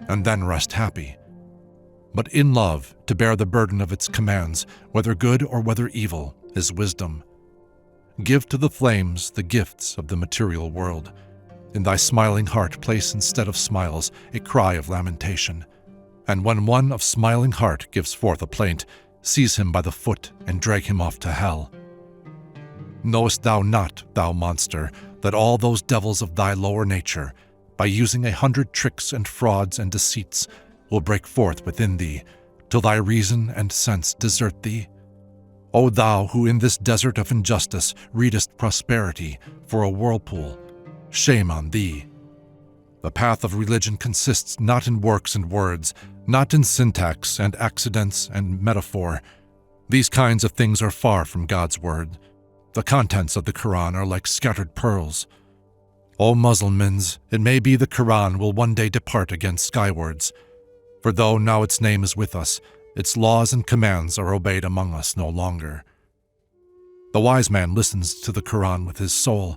S2: and then rest happy. But in love, to bear the burden of its commands, whether good or whether evil, is wisdom. Give to the flames the gifts of the material world. In thy smiling heart place instead of smiles a cry of lamentation. And when one of smiling heart gives forth a plaint, seize him by the foot and drag him off to hell. Knowest thou not, thou monster, that all those devils of thy lower nature, by using 100 tricks and frauds and deceits, will break forth within thee, till thy reason and sense desert thee? O thou who in this desert of injustice readest prosperity for a whirlpool, shame on thee. The path of religion consists not in works and words, not in syntax and accidents and metaphor. These kinds of things are far from God's word. The contents of the Qur'an are like scattered pearls. O Muslimans, it may be the Qur'an will one day depart again skywards, for though now its name is with us, its laws and commands are obeyed among us no longer. The wise man listens to the Qur'an with his soul,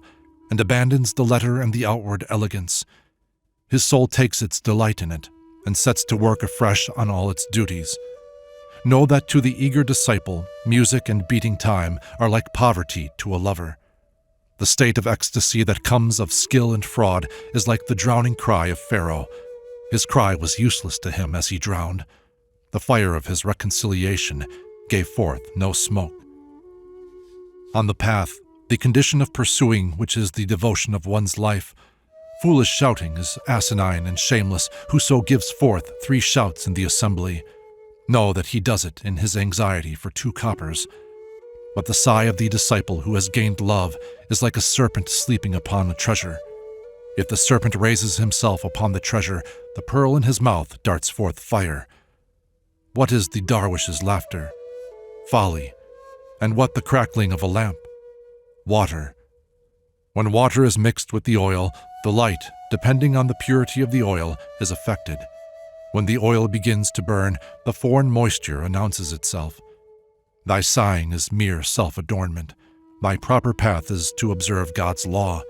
S2: and abandons the letter and the outward elegance. His soul takes its delight in it, and sets to work afresh on all its duties. Know that to the eager disciple, music and beating time are like poverty to a lover. The state of ecstasy that comes of skill and fraud is like the drowning cry of Pharaoh. His cry was useless to him as he drowned. The fire of his reconciliation gave forth no smoke. On the path, the condition of pursuing which is the devotion of one's life, foolish shouting is asinine and shameless. Whoso gives forth 3 shouts in the assembly, know that he does it in his anxiety for 2 coppers. But the sigh of the disciple who has gained love is like a serpent sleeping upon a treasure. If the serpent raises himself upon the treasure, the pearl in his mouth darts forth fire. What is the darwish's laughter? Folly. And what the crackling of a lamp? Water. When water is mixed with the oil, the light, depending on the purity of the oil, is affected. When the oil begins to burn, the foreign moisture announces itself. Thy sighing is mere self-adornment. Thy proper path is to observe God's law.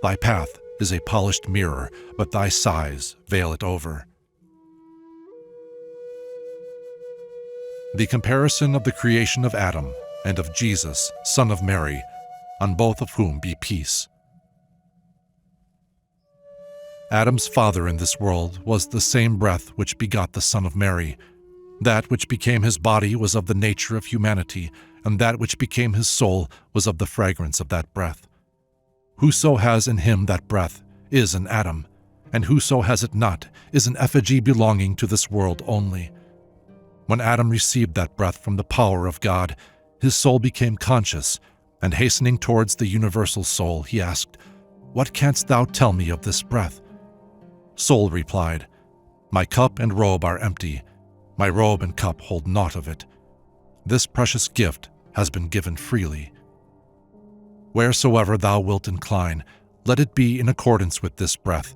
S2: Thy path is a polished mirror, but thy sighs veil it over. The comparison of the creation of Adam and of Jesus, son of Mary, on both of whom be peace. Adam's father in this world was the same breath which begot the Son of Mary. That which became his body was of the nature of humanity, and that which became his soul was of the fragrance of that breath. Whoso has in him that breath is an Adam, and whoso has it not is an effigy belonging to this world only. When Adam received that breath from the power of God, his soul became conscious, and hastening towards the universal soul, he asked, what canst thou tell me of this breath? Soul replied, My cup and robe are empty. My robe and cup hold naught of it. This precious gift has been given freely. Wheresoever thou wilt incline, let it be in accordance with this breath.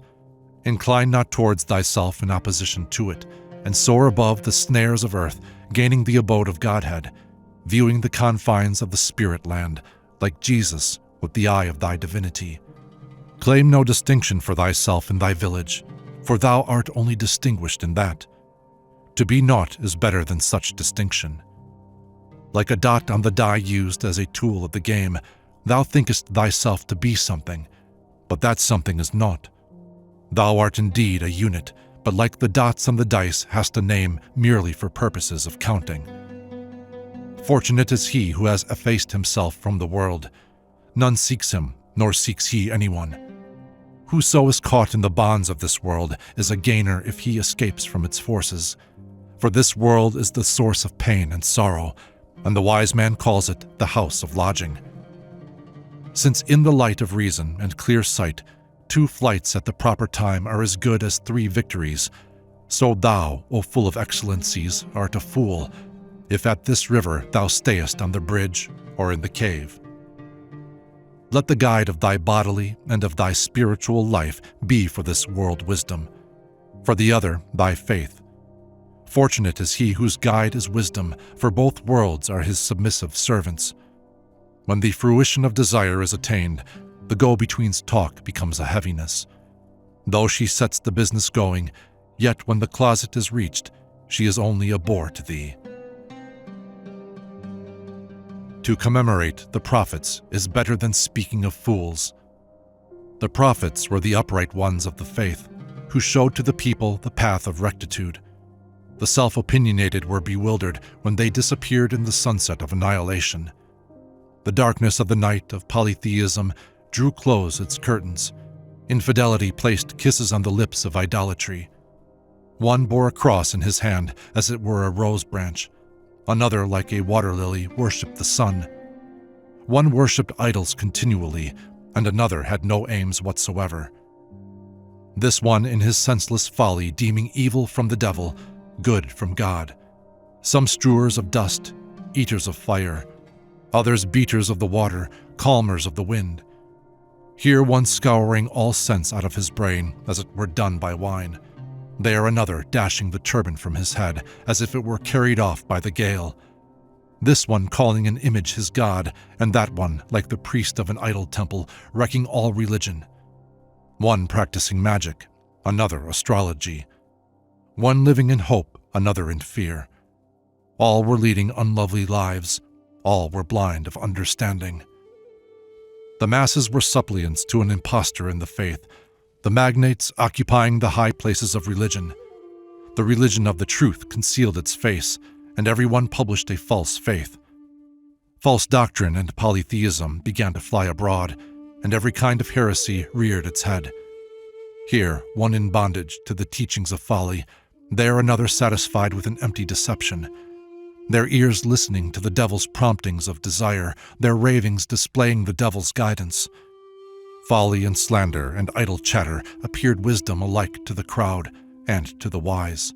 S2: Incline not towards thyself in opposition to it, and soar above the snares of earth, gaining the abode of Godhead, viewing the confines of the spirit land, like Jesus with the eye of thy divinity. Claim no distinction for thyself in thy village, for thou art only distinguished in that. To be naught is better than such distinction. Like a dot on the die used as a tool of the game, thou thinkest thyself to be something, but that something is naught. Thou art indeed a unit, but like the dots on the dice hast a name merely for purposes of counting. Fortunate is he who has effaced himself from the world. None seeks him, nor seeks he anyone. Whoso is caught in the bonds of this world is a gainer if he escapes from its forces. For this world is the source of pain and sorrow, and the wise man calls it the house of lodging. Since in the light of reason and clear sight, 2 flights at the proper time are as good as 3 victories, so thou, O full of excellencies, art a fool, if at this river thou stayest on the bridge or in the cave. Let the guide of thy bodily and of thy spiritual life be for this world wisdom, for the other thy faith. Fortunate is he whose guide is wisdom, for both worlds are his submissive servants. When the fruition of desire is attained, the go-between's talk becomes a heaviness. Though she sets the business going, yet when the closet is reached, she is only a bore to thee. To commemorate the prophets is better than speaking of fools. The prophets were the upright ones of the faith, who showed to the people the path of rectitude. The self-opinionated were bewildered when they disappeared in the sunset of annihilation. The darkness of the night of polytheism drew close its curtains. Infidelity placed kisses on the lips of idolatry. One bore a cross in his hand as it were a rose branch. Another, like a water lily, worshipped the sun. One worshipped idols continually, and another had no aims whatsoever. This one in his senseless folly deeming evil from the devil, good from God. Some strewers of dust, eaters of fire. Others beaters of the water, calmers of the wind. Here one scouring all sense out of his brain, as it were done by wine. There another dashing the turban from his head, as if it were carried off by the gale. This one calling an image his god, and that one, like the priest of an idol temple, wrecking all religion. One practicing magic, another astrology. One living in hope, another in fear. All were leading unlovely lives. All were blind of understanding. The masses were suppliants to an impostor in the faith, the magnates occupying the high places of religion. The religion of the truth concealed its face, and everyone published a false faith. False doctrine and polytheism began to fly abroad, and every kind of heresy reared its head. Here, one in bondage to the teachings of folly, there another satisfied with an empty deception. Their ears listening to the devil's promptings of desire, their ravings displaying the devil's guidance. Folly and slander and idle chatter appeared wisdom alike to the crowd and to the wise.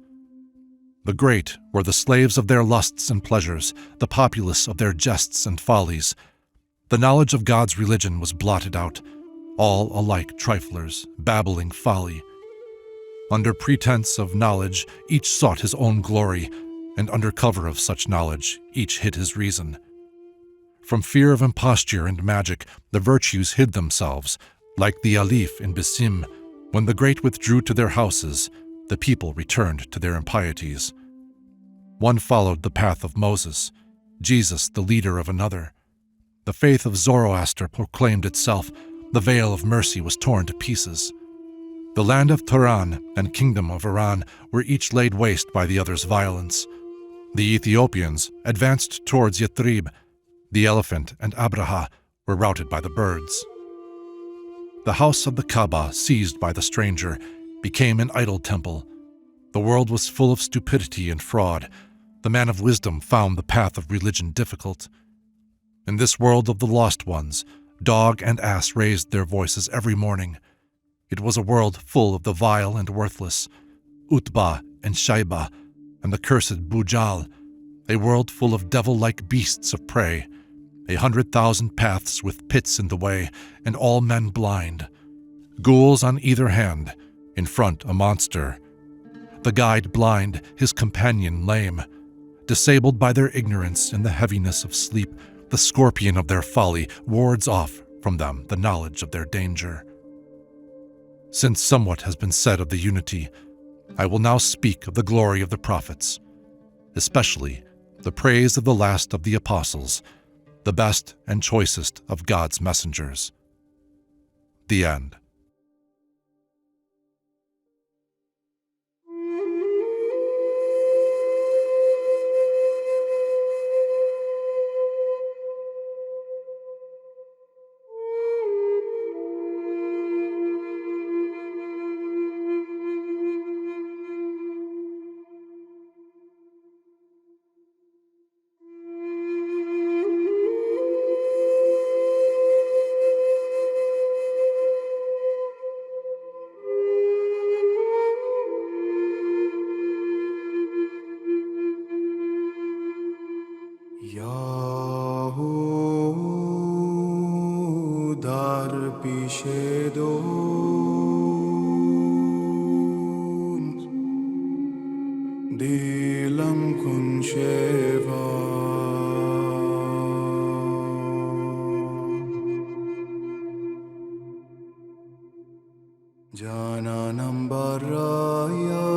S2: The great were the slaves of their lusts and pleasures, the populace of their jests and follies. The knowledge of God's religion was blotted out, all alike triflers, babbling folly. Under pretense of knowledge, each sought his own glory, and under cover of such knowledge, each hid his reason. From fear of imposture and magic, the virtues hid themselves, like the Alif in Bisim. When the great withdrew to their houses, the people returned to their impieties. One followed the path of Moses, Jesus the leader of another. The faith of Zoroaster proclaimed itself, the veil of mercy was torn to pieces. The land of Turan and kingdom of Iran were each laid waste by the other's violence. The Ethiopians advanced towards Yathrib. The elephant and Abraha were routed by the birds. The house of the Kaaba, seized by the stranger, became an idol temple. The world was full of stupidity and fraud. The man of wisdom found the path of religion difficult. In this world of the lost ones, Dog and ass raised their voices every morning. It was a world full of the vile and worthless, Utbah and Shaiba, and the cursed Bujal, a world full of devil-like beasts of prey, 100,000 paths with pits in the way, and all men blind. Ghouls on either hand, in front a monster. The guide blind, his companion lame. Disabled by their ignorance and the heaviness of sleep, the scorpion of their folly wards off from them the knowledge of their danger. Since somewhat has been said of the unity, I will now speak of the glory of the prophets, especially the praise of the last of the apostles, the best and choicest of God's messengers. The end.
S1: Yahu dar pishe dond dilam kun sheva jananam baraya